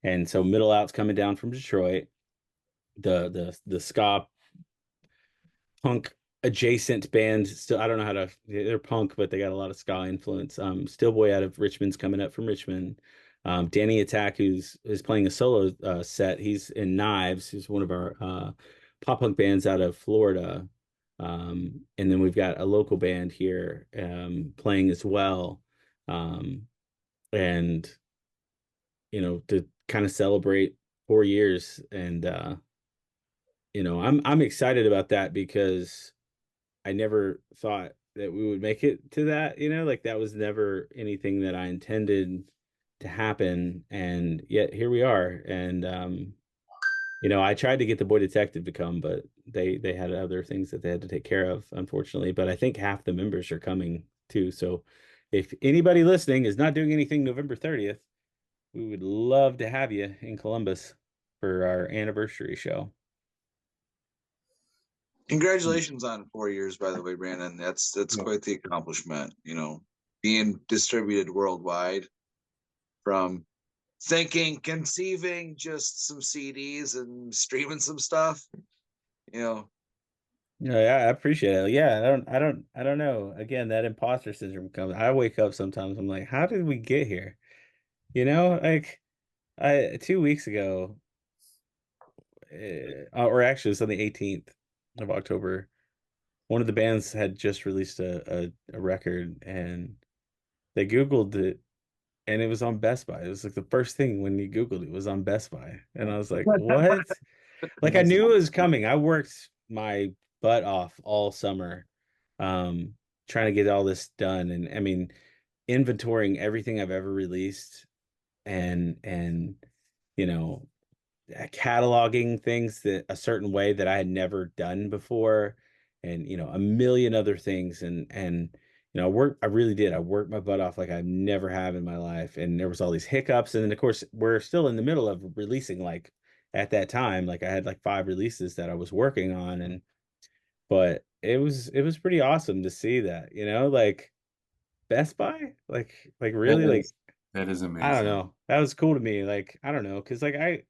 and so Middle Out's coming down from Detroit. The ska punk adjacent band, still I don't know how to, they're punk but they got a lot of ska influence. Steelboy out of Richmond's coming up from Richmond. Danny Attack, who's is playing a solo set. He's in Knives, who's one of our pop punk bands out of Florida. And then we've got a local band here playing as well. And to kind of celebrate 4 years. And I'm excited about that because I never thought that we would make it to that, like that was never anything that I intended to happen. And yet here we are. And I tried to get the Boy Detective to come, but they had other things that they had to take care of, unfortunately. But I think half the members are coming too. So if anybody listening is not doing anything November 30th, we would love to have you in Columbus for our anniversary show. Congratulations on 4 years, by the way, Brandon. That's quite the accomplishment. being distributed worldwide, from conceiving just some CDs and streaming some stuff, you know. Yeah, I appreciate it. Yeah, I don't know. Again, that imposter syndrome comes. I wake up sometimes, I'm like, how did we get here? You know, like 2 weeks ago, or actually it's on the 18th of October, one of the bands had just released a record, and they Googled it, and it was on Best Buy. It was like the first thing when you Googled it was on Best Buy. And I was like, what? Like I knew it was coming. I worked my butt off all summer, trying to get all this done. And I mean, inventorying everything I've ever released, and you know, cataloging things that a certain way that I had never done before, and a million other things. And I really did. I worked my butt off like I never have in my life. And there was all these hiccups. And then of course we're still in the middle of releasing, like at that time, like I had like 5 releases that I was working on. And but it was pretty awesome to see that, like Best Buy, like really, like that is I don't amazing. know. That was cool to me. Like, I don't know, because like I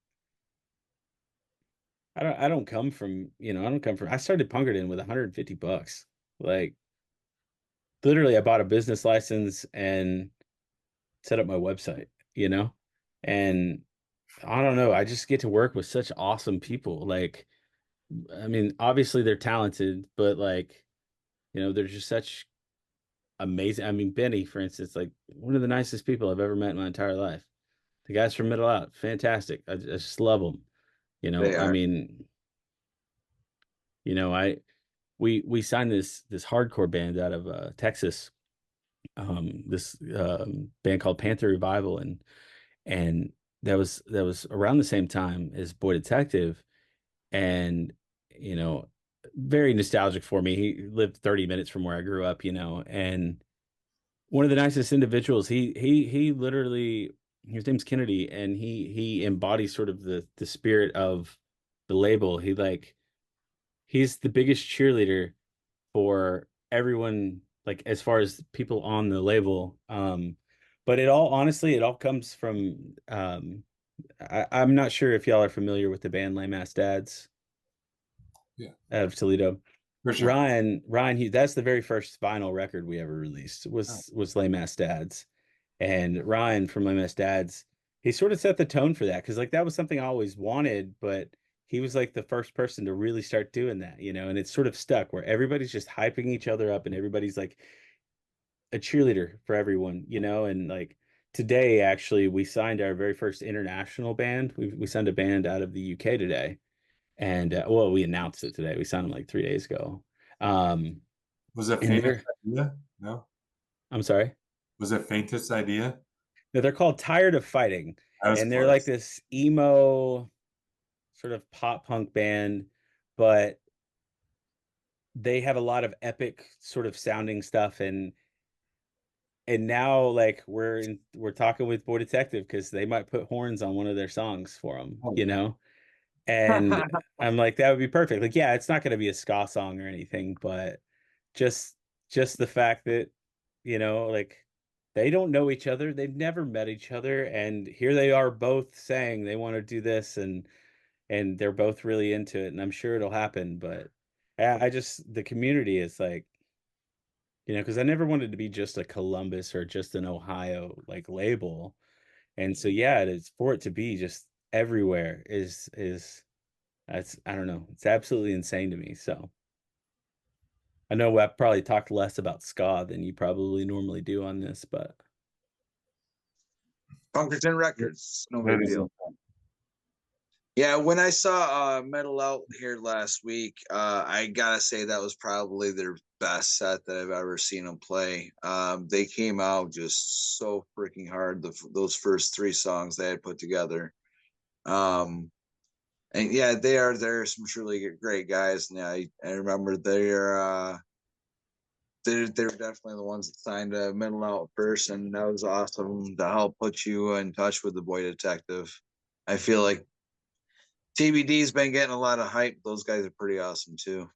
don't come from, I started Punkerton with $150. Like literally I bought a business license and set up my website, and I don't know, I just get to work with such awesome people. Like, I mean, obviously they're talented, but like, they're just such amazing. I mean, Benny, for instance, like one of the nicest people I've ever met in my entire life. The guys from Middle Out, fantastic. I just love them. They I are. mean, I we signed this hardcore band out of Texas, this band called Panther Revival, and that was around the same time as Boy Detective, and you know very nostalgic for me. He lived 30 minutes from where I grew up, and one of the nicest individuals. He literally, his name's Kennedy, and he embodies sort of the spirit of the label. He's the biggest cheerleader for everyone, like as far as people on the label. But it all comes from I'm not sure if y'all are familiar with the band Lame Ass Dads. Yeah. Out of Toledo. For sure. Ryan, that's the very first vinyl record we ever released Oh. was Lame Ass Dads. And Ryan from Lame Ass Dads, he sort of set the tone for that, because like that was something I always wanted, but he was like the first person to really start doing that, and it's sort of stuck where everybody's just hyping each other up and everybody's like a cheerleader for everyone, and like today actually we signed our very first international band. We signed a band out of the UK today, and well, we announced it today. We signed them like 3 days ago. Was it And faintest idea? No. I'm sorry. Was it faintest idea? No, they're called Tired of Fighting, That was and they're like close. this emo sort of pop punk band, but they have a lot of epic sort of sounding stuff. And now like we're talking with Boy Detective because they might put horns on one of their songs for them, Oh. And I'm like, that would be perfect. Like, yeah, it's not going to be a ska song or anything, but just just the fact that, like they don't know each other, they've never met each other, and here they are both saying they want to do this, and they're both really into it, and I'm sure it'll happen. But I just, the community is like, because I never wanted to be just a Columbus or just an Ohio like label. And so yeah, it is, for it to be just everywhere is that's, I don't know, it's absolutely insane to me. So I know I probably talked less about ska than you probably normally do on this, but Punkerton Records, no That big is deal. Yeah, when I saw Metal Out here last week, I gotta say that was probably their best set that I've ever seen them play. They came out just so freaking hard. Those first 3 songs they had put together, and yeah, they're some truly great guys. And I remember they're definitely the ones that signed a Metal Out first, and that was awesome to help put you in touch with the Boy Detective. I feel like TBD's been getting a lot of hype. Those guys are pretty awesome too.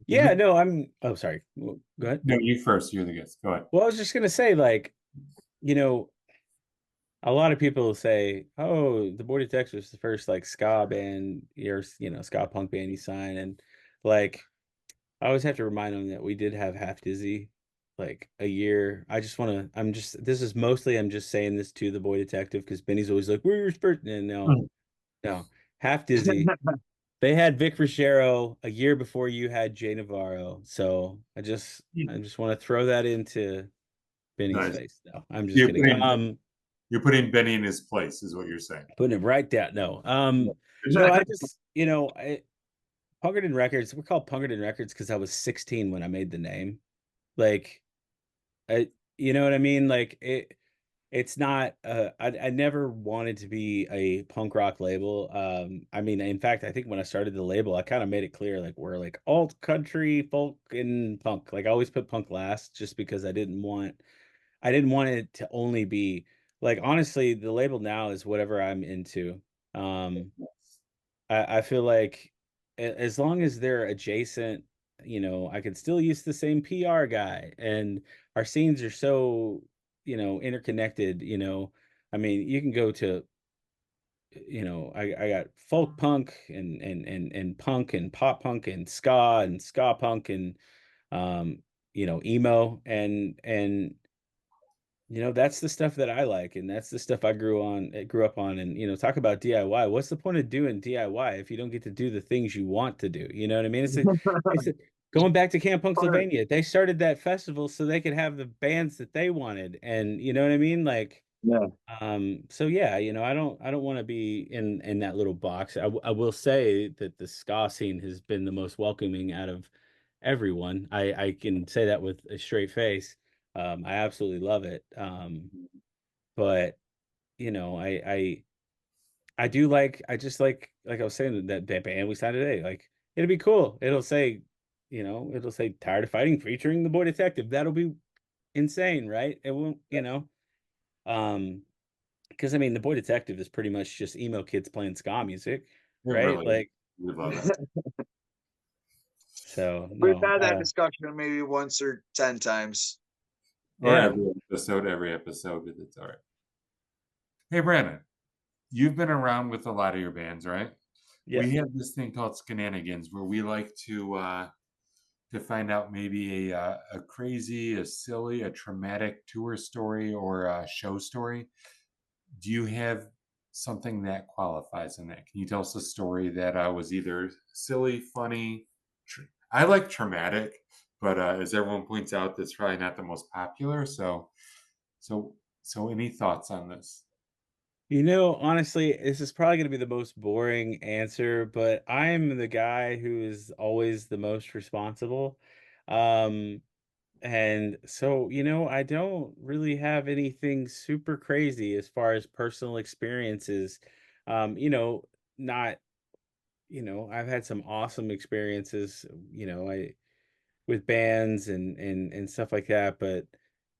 Yeah, no, oh, sorry. Go ahead. No, you first. You're the guest. Go ahead. Well, I was just gonna say, like, you know, a lot of people say, "Oh, the Boy Detectives was the first like ska band, or ska punk band you signed," and like, I always have to remind them that we did have Half Dizzy, like a year. I just want to. I'm just. This is mostly. I'm just saying this to the Boy Detective because Benny's always like, "We're your first," and no, Half Dizzy. They had Vic Ruggiero a year before you had Jay Navarro, so I just want to throw that into Benny's Nice. face. No, I'm just You're kidding. you're putting Benny in his place, is what you're saying. Putting it right down. No, no, I just, Punkerton Records. We're called Punkerton Records because I was 16 when I made the name. Like, you know what I mean? Like it's not. I never wanted to be a punk rock label. I mean, in fact, I think when I started the label, I kind of made it clear like we're like alt country, folk, and punk. Like I always put punk last, just because I didn't want it to only be like, honestly, the label now is whatever I'm into. Um, I feel like as long as they're adjacent, I could still use the same PR guy, and our scenes are so, interconnected. I mean, you can go to, I got folk punk and punk and pop punk and ska punk and emo and that's the stuff that I like, and that's the stuff I grew up on. And talk about DIY. What's the point of doing DIY if you don't get to do the things you want to do? You know what I mean? Going back to Camp Punksylvania. They started that festival so they could have the bands that they wanted, and you know what I mean? Like, Yeah. so yeah, I don't want to be in that little box. I will say that the ska scene has been the most welcoming out of everyone. I can say that with a straight face. I absolutely love it. But I do like, I just like I was saying, that band we signed today. Like, it'll be cool. It'll say "Tired of Fighting" featuring the Boy Detective. That'll be insane, right? It won't, because I mean, the Boy Detective is pretty much just emo kids playing ska music, It right? really, Like, we love that. so We've no, had that discussion maybe once or 10 times. Or yeah, every episode, it's all right. Hey, Brandon, you've been around with a lot of your bands, right? yeah. We have this thing called Shenanigans where we like to find out maybe a crazy, a silly, a traumatic tour story or a show story. Do you have something that qualifies in that? Can you tell us a story that was either silly, funny? I like traumatic, but as everyone points out, that's probably not the most popular. So, any thoughts on this? Honestly, this is probably going to be the most boring answer, but I'm the guy who is always the most responsible. Um, and so, I don't really have anything super crazy as far as personal experiences. Not, I've had some awesome experiences, with bands and stuff like that, but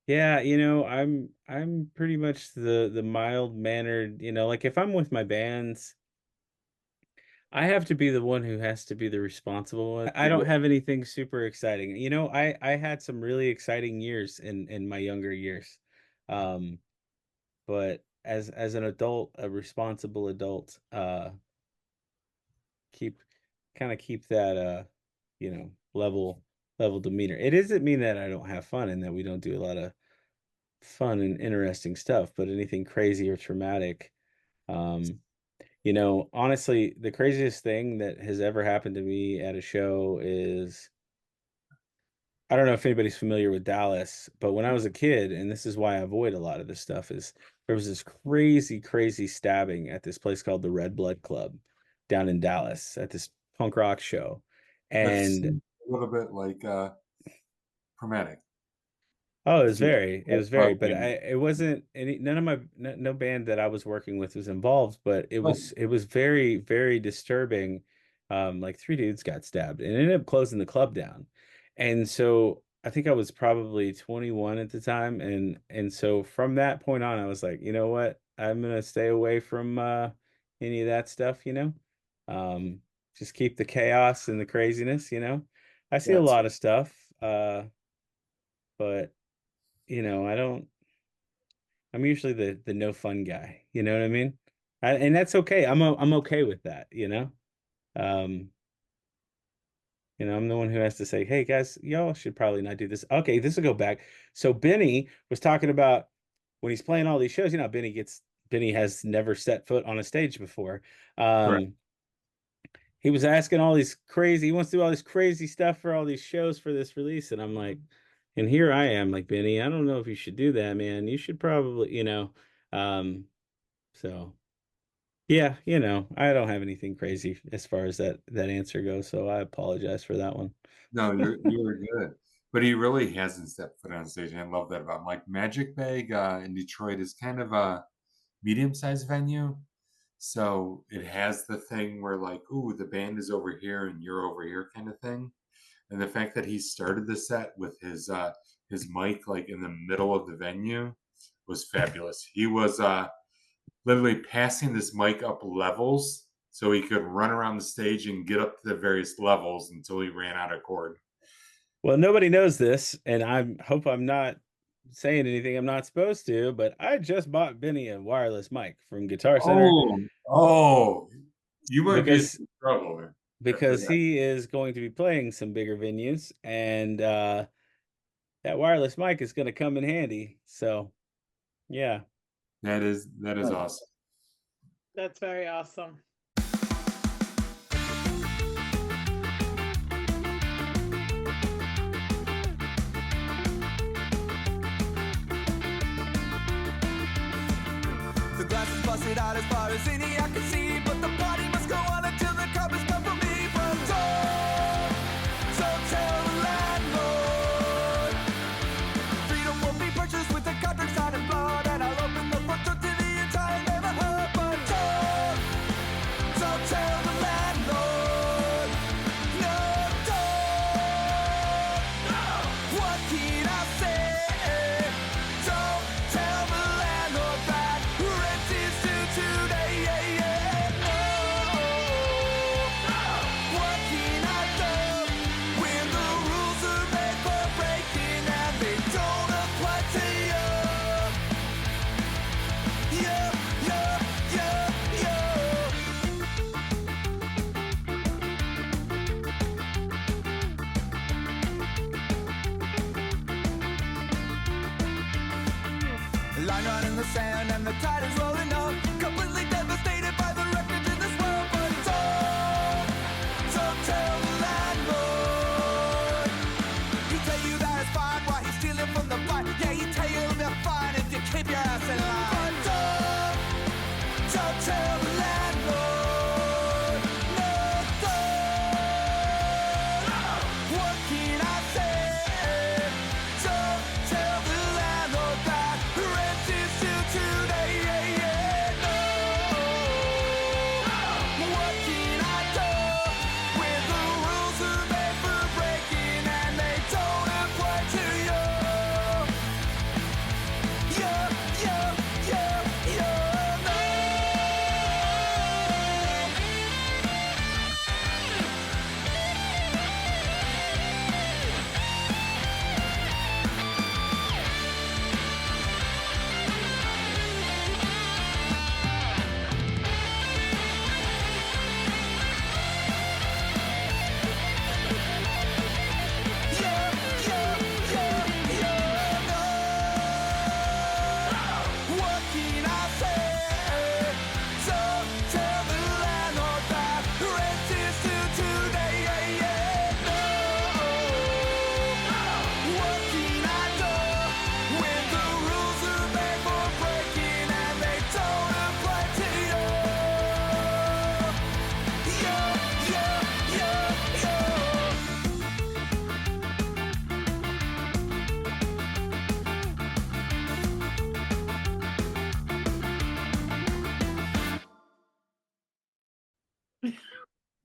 yeah, I'm pretty much the mild mannered, like if I'm with my bands, I have to be the one who has to be the responsible one. I don't have anything super exciting. I had some really exciting years in my younger years. Um, but as an adult, a responsible adult, keep keep that level demeanor. It doesn't mean that I don't have fun and that we don't do a lot of fun and interesting stuff, but anything crazy or traumatic, honestly, the craziest thing that has ever happened to me at a show is, I don't know if anybody's familiar with Dallas, but when I was a kid, and this is why I avoid a lot of this stuff, is there was this crazy, crazy stabbing at this place called the Red Blood Club down in Dallas at this punk rock show. That And seems a little bit like traumatic. oh, If you it was very, but it wasn't any, none of my, no band that I was working with was involved, but it was very, very disturbing. Like three dudes got stabbed and it ended up closing the club down. And so I think I was probably 21 at the time. And so from that point on, I was like, you know what? I'm gonna stay away from any of that stuff, just keep the chaos and the craziness. I see a That's- lot of stuff, but I'm usually the no fun guy. You know what I mean? And that's okay. I'm okay with that. Um, I'm the one who has to say, hey guys, y'all should probably not do this. Okay, this will go back. So Benny was talking about when he's playing all these shows, Benny has never set foot on a stage before. Correct. He was asking he wants to do all this crazy stuff for all these shows for this release. And I'm like, and here I am, like, Benny, I don't know if you should do that, man. You should probably, so yeah, I don't have anything crazy as far as that answer goes. So I apologize for that one. No, you were good. But he really hasn't stepped foot on stage. And I love that about him. Like Magic Bag in Detroit is kind of a medium-sized venue. So it has the thing where like, ooh, the band is over here and you're over here kind of thing. And the fact that he started the set with his mic like in the middle of the venue was fabulous. He was literally passing this mic up levels so he could run around the stage and get up to the various levels until he ran out of cord. Well, nobody knows this, and I hope I'm not saying anything I'm not supposed to, but I just bought Benny a wireless mic from Guitar Center. You might be in trouble there. Because he is going to be playing some bigger venues, and that wireless mic is going to come in handy. So, yeah. That is awesome. That's very awesome. The glass is busted out as far as any I can see, but the party must go on until the carpet's come for me from door. So tell the landlord, freedom will be purchased with a contract signed in blood, and I'll open the front door to the entire neighborhood. But door, so tell the landlord, no door. What can I say? Don't tell the landlord that rent is due today. What can I do when the rules are made for breaking and they don't apply to you? Line run in the sand and the tide is rolling up, completely devastated by the wreckage in this world. But don't tell the landlord. He tell you that it's fine while he's stealing from the fight. Yeah, he tell you they're fine if you keep your ass in line. But don't tell the landlord. No, don't. What can I say? Don't tell the landlord that rent is due today. No. What can I do when the rules are made for breaking and they don't apply to you? No. What can I say? Don't tell the landlord that rent is due today. No. What can I do when the rules are made for breaking and they don't apply to you?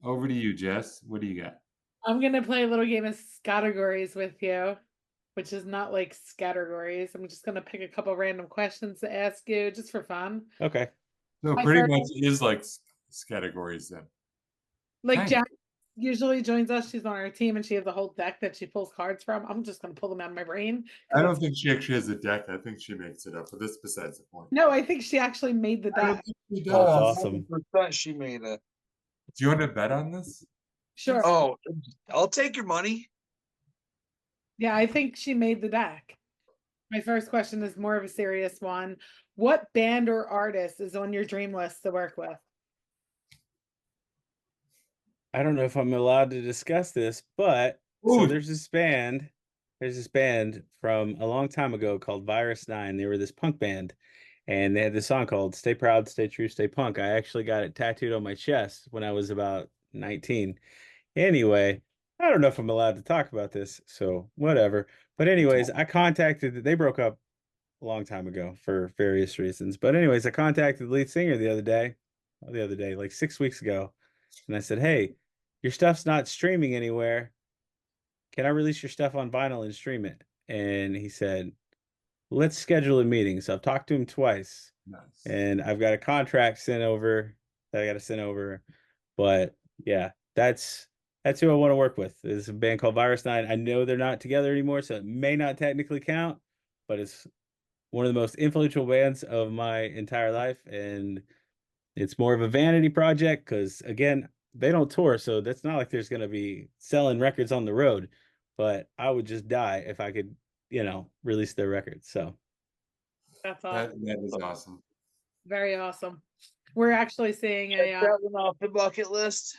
Over to you, Jess. What do you got? I'm gonna play a little game of categories with you, which is not like categories. I'm just gonna pick a couple random questions to ask you just for fun. Okay. So My pretty first- much is like categories then. Like Nice. Jack usually joins us. She's on our team and she has a whole deck that she pulls cards from. I'm just going to pull them out of my brain. I don't think she actually has a deck. I think she makes it up, but that's besides the point. No, I think she actually made the I don't deck. think she That's does. awesome. 100% she made it. Do you want to bet on this? Sure. Oh, I'll take your money. Yeah, I think she made the deck. My first question is more of a serious one. What band or artist is on your dream list to work with? I don't know if I'm allowed to discuss this, but so Ooh. there's this band from a long time ago called Virus 9. They were this punk band, and they had this song called Stay Proud, Stay True, Stay Punk. I actually got it tattooed on my chest when I was about 19. Anyway, I don't know if I'm allowed to talk about this, so whatever. But anyways, they broke up a long time ago for various reasons. But anyways, I contacted the lead singer the other day, like 6 weeks ago, and I said, "Hey, your stuff's not streaming anywhere. Can I release your stuff on vinyl and stream it?" And he said, "Let's schedule a meeting." So I've talked to him twice, Nice. and I've got a contract sent over that I got to send over. But yeah, that's who I want to work with. There's a band called Virus 9. I know they're not together anymore, so it may not technically count, but it's one of the most influential bands of my entire life, and it's more of a vanity project because, again, they don't tour, so that's not like there's going to be selling records on the road. But I would just die if I could, release their records. So That's awesome. That is awesome. Very awesome. We're actually seeing Check that one off the bucket list.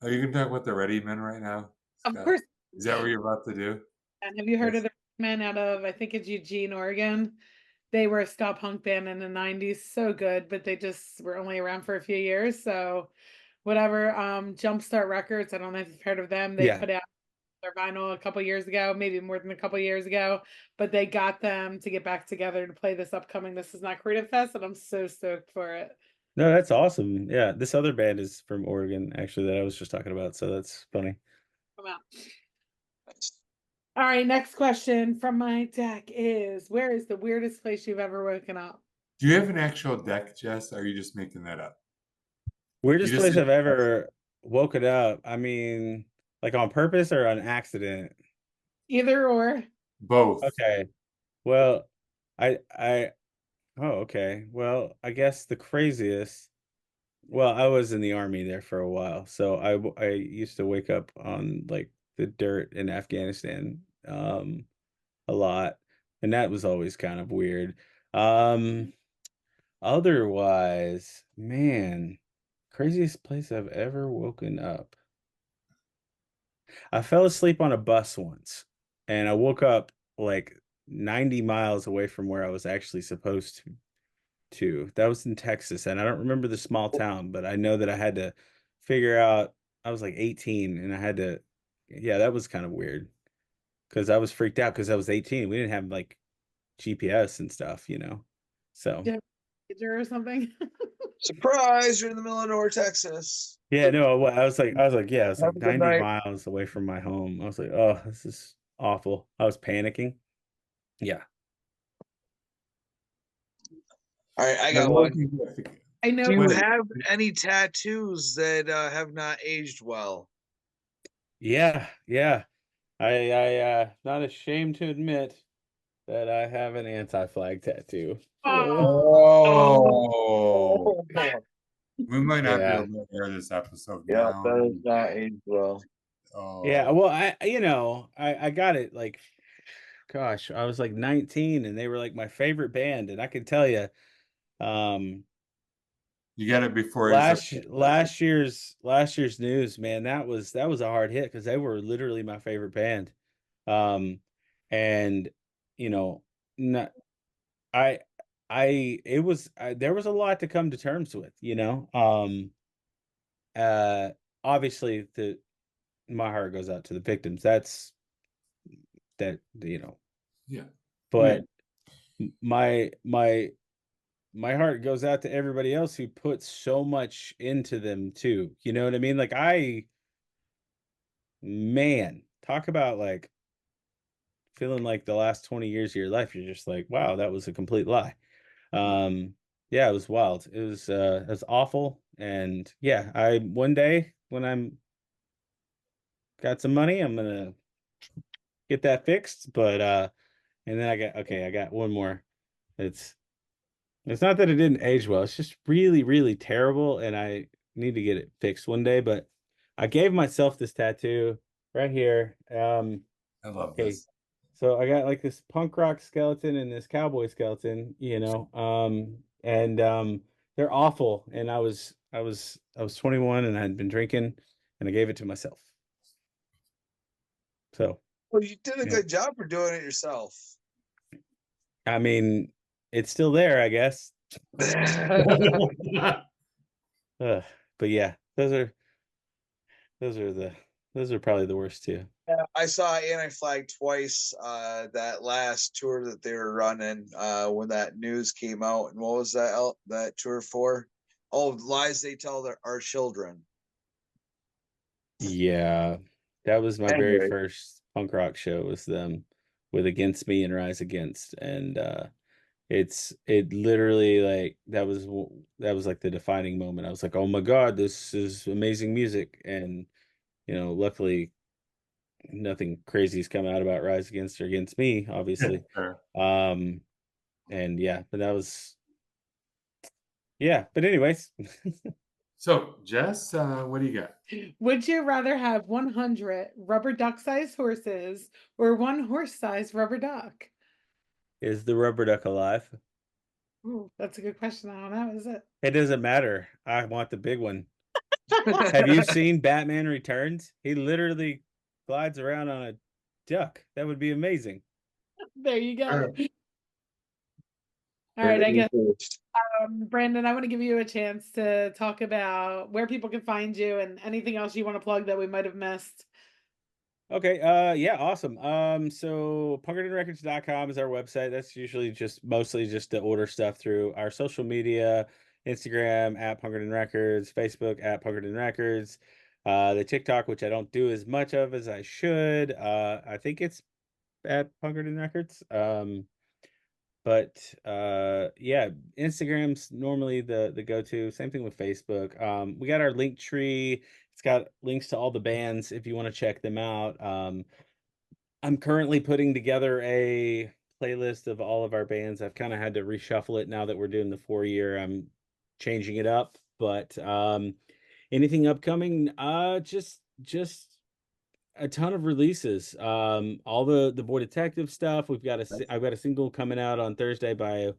Are you going to talk about the Ready Men right now? of Scott? course. Is that what you're about to do? And have you heard Yes. of the men out of, I think it's Eugene, Oregon? They were a ska punk band in the 90s. So good, but they just were only around for a few years. So whatever. Jumpstart Records, I don't know if you've heard of them. They Yeah. put out their vinyl a couple years ago, maybe more than a couple years ago, but they got them to get back together to play this upcoming This Is Not Creative Fest, and I'm so stoked for it. No, that's awesome. Yeah, this other band is from Oregon, actually, that I was just talking about. So that's funny. Come out. All right, next question from my deck is, where is the weirdest place you've ever woken up? Do you have an actual deck, Jess? Or are you just making that up? Weirdest just place said- I've ever woken up. I mean, like on purpose or on accident? Either or. Both. Okay. Well, okay. Well, I guess the craziest. Well, I was in the army there for a while, so I used to wake up on like the dirt in Afghanistan a lot, and that was always kind of weird. Otherwise, man, craziest place I've ever woken up. I fell asleep on a bus once, and I woke up like 90 miles away from where I was actually supposed to. That was in Texas, and I don't remember the small town, but I know that I had to figure out. I was like 18, and I had to. Yeah, that was kind of weird because I was freaked out because I was 18. We didn't have like GPS and stuff, So Yeah. Or something. Surprise! You're in the middle of nowhere, Texas. yeah, no, I was like, yeah, I was Have like a good 90 night. miles away from my home. I was like, oh, this is awful. I was panicking. Yeah. All right, I got one. I know. Do you Wait. have any tattoos that have not aged well? Yeah. I not ashamed to admit that I have an anti-flag tattoo. Oh. We might not Yeah. be able to air this episode Yeah, now. that has not aged well. Oh. Yeah, well, I got it like, gosh, I was like 19, and they were like my favorite band, and I can tell you, You got it before last year's news, man, that was a hard hit because they were literally my favorite band, and not there was a lot to come to terms with, obviously my heart goes out to the victims. Yeah. But my heart goes out to everybody else who puts so much into them too. You know what I mean? Like talk about like feeling like the last 20 years of your life, you're just like, wow, that was a complete lie. Yeah, it was wild. It was awful. And yeah, one day when I'm got some money. I'm gonna get that fixed. But and then I got one more. It's not that it didn't age well. It's just really, really terrible, and I need to get it fixed one day. But I gave myself this tattoo right here. I love Okay, this. so I got like this punk rock skeleton and this cowboy skeleton, and they're awful. And I was 21 and I had been drinking, and I gave it to myself. So, Well, you did a Yeah. good job for doing it yourself. I mean, it's still there, I guess. But yeah, those are probably the worst two. Yeah, I saw Anti-Flag twice that last tour that they were running when that news came out. And what was that tour for? Oh, lies they tell our children. Yeah, that was my very Anyway. first punk rock show, was them with Against Me and Rise Against, and it literally, like, that was like the defining moment. I was like, oh my God, this is amazing music. And luckily nothing crazy's come out about Rise Against or Against Me, obviously. Sure. And yeah, but that was, yeah, but anyways. So, Jess, what do you got? Would you rather have 100 rubber duck-sized horses or one horse-sized rubber duck? Is the rubber duck alive? Ooh, that's a good question. I don't know. Is it? It doesn't matter. I want the big one. Have you seen Batman Returns? He literally glides around on a duck. That would be amazing. There you go. Sure. All right, I guess, Brandon, I want to give you a chance to talk about where people can find you and anything else you want to plug that we might have missed. Okay, yeah, awesome. So punkertonrecords.com is our website. That's usually mostly just to order stuff through our social media, Instagram at Punkerton Records, Facebook at Punkerton Records, the TikTok, which I don't do as much of as I should. I think it's at Punkerton Records. But yeah, Instagram's normally the go-to. Same thing with Facebook. We got our link tree. It's got links to all the bands if you want to check them out. I'm currently putting together a playlist of all of our bands. I've kind of had to reshuffle it now that we're doing the 4-year. I'm changing it up. But anything upcoming, just a ton of releases. All the Boy Detective stuff. I've got a single coming out on Thursday by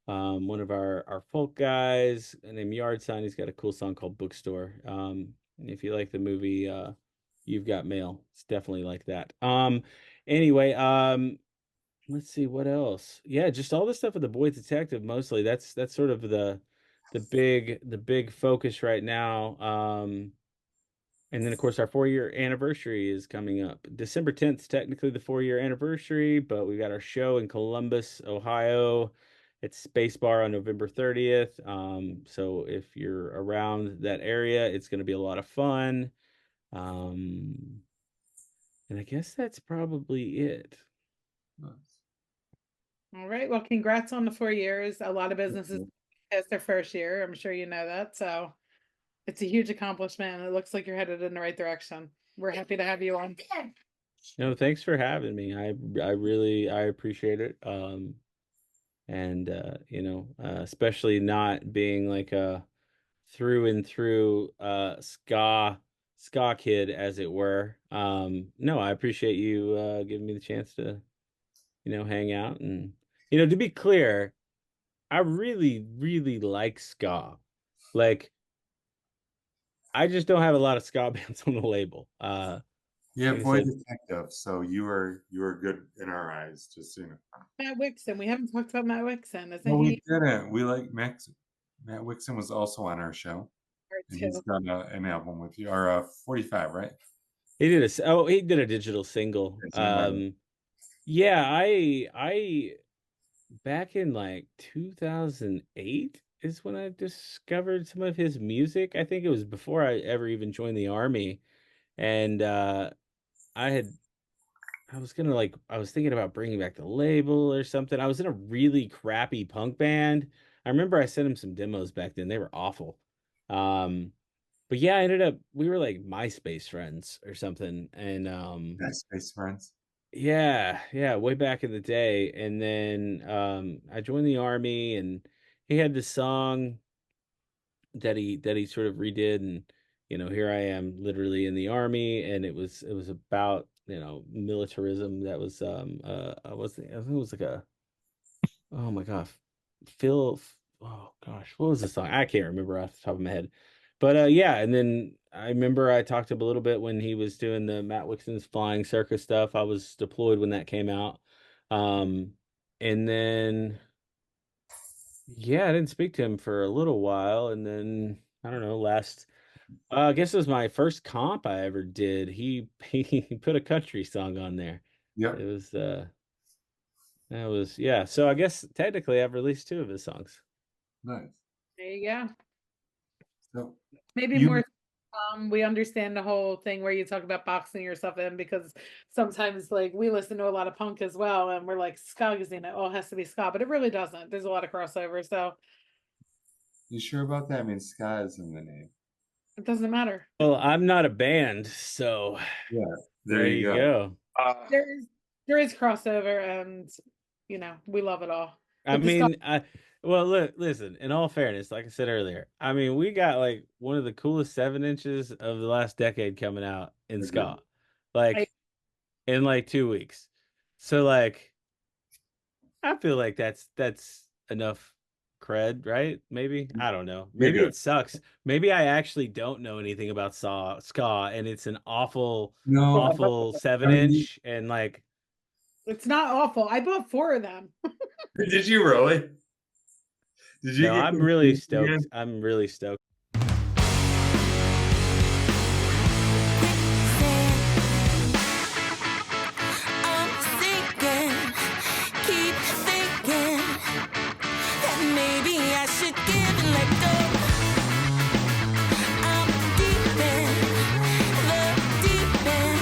one of our folk guys named Yard Sign. He's got a cool song called Bookstore. And if you like the movie You've Got Mail, it's definitely like that. Anyway, let's see what else. Yeah, just all the stuff with the Boy Detective mostly. That's sort of the big focus right now. And then, of course, our 4-year anniversary is coming up. December 10th is technically the 4-year anniversary, but we got our show in Columbus, Ohio. It's Space Bar on November 30th. So if you're around that area, it's going to be a lot of fun. And I guess that's probably it. All right. Well, congrats on the 4 years. A lot of businesses, it's their first year. I'm sure you know that. So it's a huge accomplishment, and it looks like you're headed in the right direction. We're happy to have you on. No, thanks for having me. I really appreciate it. And especially not being like a through and through ska kid, as it were. No, I appreciate you giving me the chance to hang out. And to be clear, I really, really like ska. Like, I just don't have a lot of ska bands on the label. Yeah, like I Boy said- Detective. So you were good in our eyes, just so you know. Matt Wixon. We haven't talked about Matt Wixon. Isn't No, he? we didn't. We like Matt Wixon was also on our show. hard And too? he's got an album with you, or 45, right? He did a digital single. Yeah, I back in like 2008 is when I discovered some of his music. I think it was before I ever even joined the army. And I was thinking about bringing back the label or something. I was in a really crappy punk band. I remember I sent him some demos back then. They were awful. but yeah, I ended up, we were like MySpace friends or something. And MySpace friends. yeah, way back in the day. And then I joined the army, and he had this song that he sort of redid, and here I am literally in the army, and it was about militarism. That was I think it was like a, oh my god, Phil, oh gosh, what was the song? I can't remember off the top of my head. But yeah, and then I remember I talked to him a little bit when he was doing the Matt Wixon's Flying Circus stuff. I was deployed when that came out. And then yeah, I didn't speak to him for a little while, and then I don't know, I guess it was my first comp I ever did. He he put a country song on there. Yep. It was that was, yeah. So I guess technically I've released 2 of his songs. Nice. There you go. So Maybe you more. We understand the whole thing where you talk about boxing yourself in, because sometimes like we listen to a lot of punk as well, and we're like Skagazine, it all has to be ska, but it really doesn't. There's a lot of crossover, so you sure about that? I mean, Ska is in the name. it doesn't matter. Well, I'm not a band, so Yeah. there you go. There is crossover, and we love it all. I But the ska- mean, well, look, listen, in all fairness, like I said earlier, I mean, we got like one of the coolest 7 inches of the last decade coming out in Agreed. ska, like in like 2 weeks. So like, I feel like that's enough cred, right? Maybe, I don't know. Maybe good. it sucks. Maybe I actually don't know anything about ska, and it's an awful, No, awful 7 inch, and like, it's not awful. I bought 4 of them. did you really? Did you no, get I'm really confused stoked. again? I'm really stoked. I'm thinking, keep thinking that maybe I should give and let go. I'm deep in the deep end.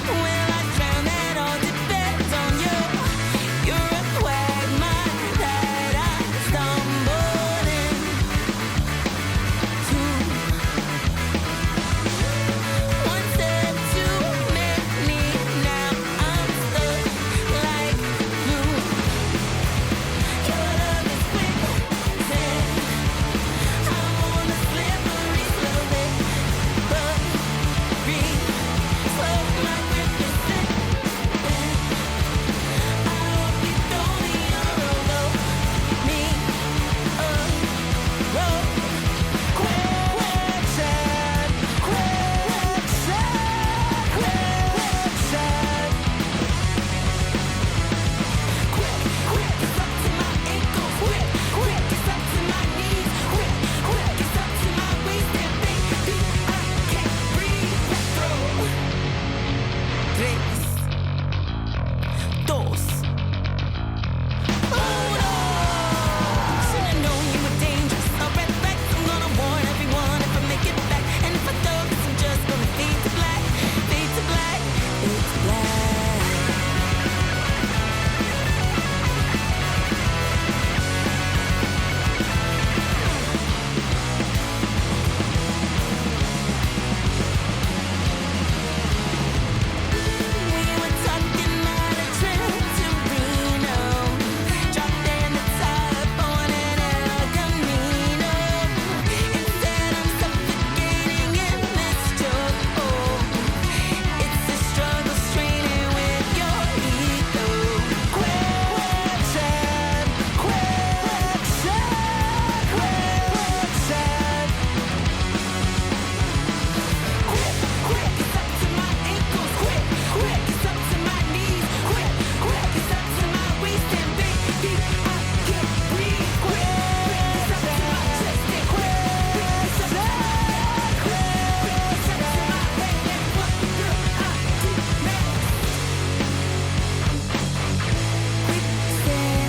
Will I drown? That all depends on you. You're a quagmire that I stumbled into. One step too many, now I'm stuck like glue. Your love is quicksand. I'm on a slippery slope, my grip is thick. I hope you don't overload me. Quicksand, quicksand, quicksand. Quick, it's up to my ankles. Quick, it's up to my knees. Quick, it's up to my waist. And baby, I can't breathe. Throw. 3, 2, 1. Should've known you were dangerous. A red flag, I'm gonna warn everyone if I make it back. And if I don't, I'm just gonna fade to black, fade to black, fade to black. We were talking about a trip to Reno, dropped in the top on an El Camino. Instead, I'm suffocating in this chokehold. It's a struggle straining with your ego. Quicksand, quicksand, quicksand. Quick, it's up to my ankles. Quick, it's up to my knees. Quick, it's up to my waist. And baby, I can't breathe. Quick, it's up to my chest. And it's up to my it's up to my head. And what will I do next? Quicksand.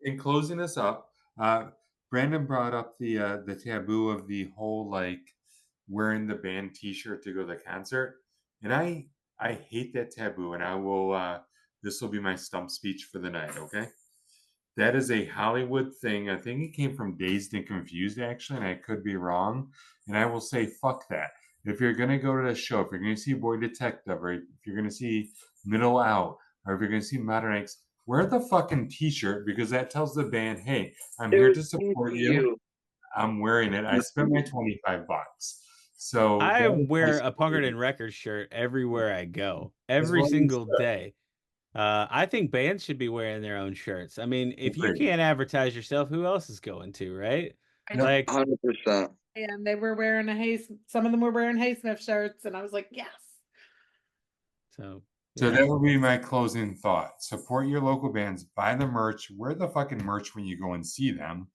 In closing this up, Brandon brought up the taboo of the whole like wearing the band T-shirt to go to the concert. And I hate that taboo, and I will this will be my stump speech for the night, okay? That is a Hollywood thing. I think it came from Dazed and Confused, actually, and I could be wrong. And I will say, fuck that. If you're going to go to the show, if you're going to see Boy Detective, or if you're going to see Middle Out, or if you're going to see Modern Angst, wear the fucking t-shirt, because that tells the band, hey, I'm here to support you. I'm wearing it. I spent my $25. So I that is my wear a support. Punkerton Records shirt everywhere I go, That's every what we single said. day. I think bands should be wearing their own shirts. I mean, if you Agreed. can't advertise yourself, who else is going to, right? I Like, 100%. And they were wearing some of them were wearing Haysmith shirts, and I was like, yes. so So yeah. that would be my closing thought. Support your local bands, buy the merch, wear the fucking merch when you go and see them,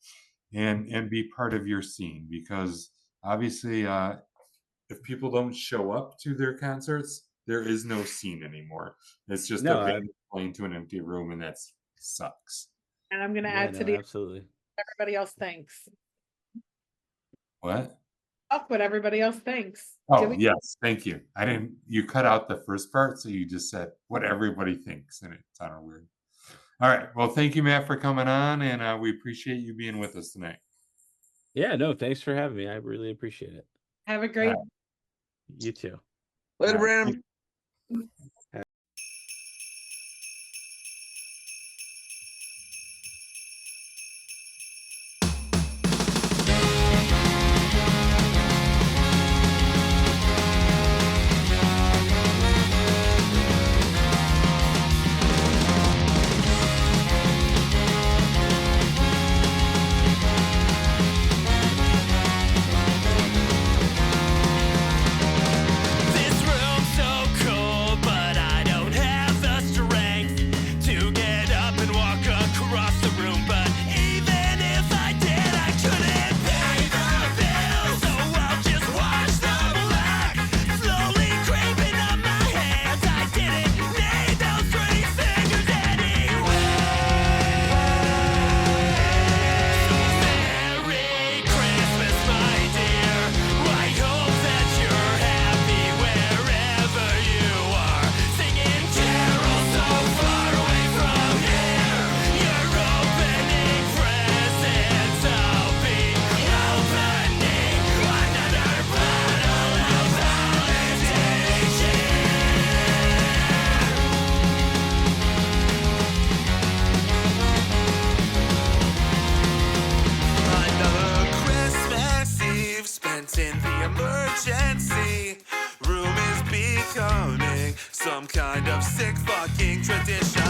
and be part of your scene, because obviously if people don't show up to their concerts, there is no scene anymore. It's just No, a band playing to an empty room, and that sucks. And I'm gonna yeah, add no, to the absolutely. everybody else thinks. What? Fuck what everybody else thinks. Oh, yes, thank you. I didn't. You cut out the first part, so you just said what everybody thinks, and it sounded weird. All right. Well, thank you, Matt, for coming on, and we appreciate you being with us tonight. Yeah, no, thanks for having me. I really appreciate it. Have a great You too. Later, All right. Brandon. This room's so cold, but I don't have the strength to get up and walk across the room. But even if I did, I couldn't pay the bills, so I'll just watch the black slowly creeping up my hands. I didn't need those 3 fingers anyway. Merry Christmas, my dear. I hope that you're happy wherever you are. Singing carols so far away from here. You're opening presents. I'll be opening another bottle of holiday Another Christmas Eve spent in the emergency room is becoming some kind of sick fucking tradition.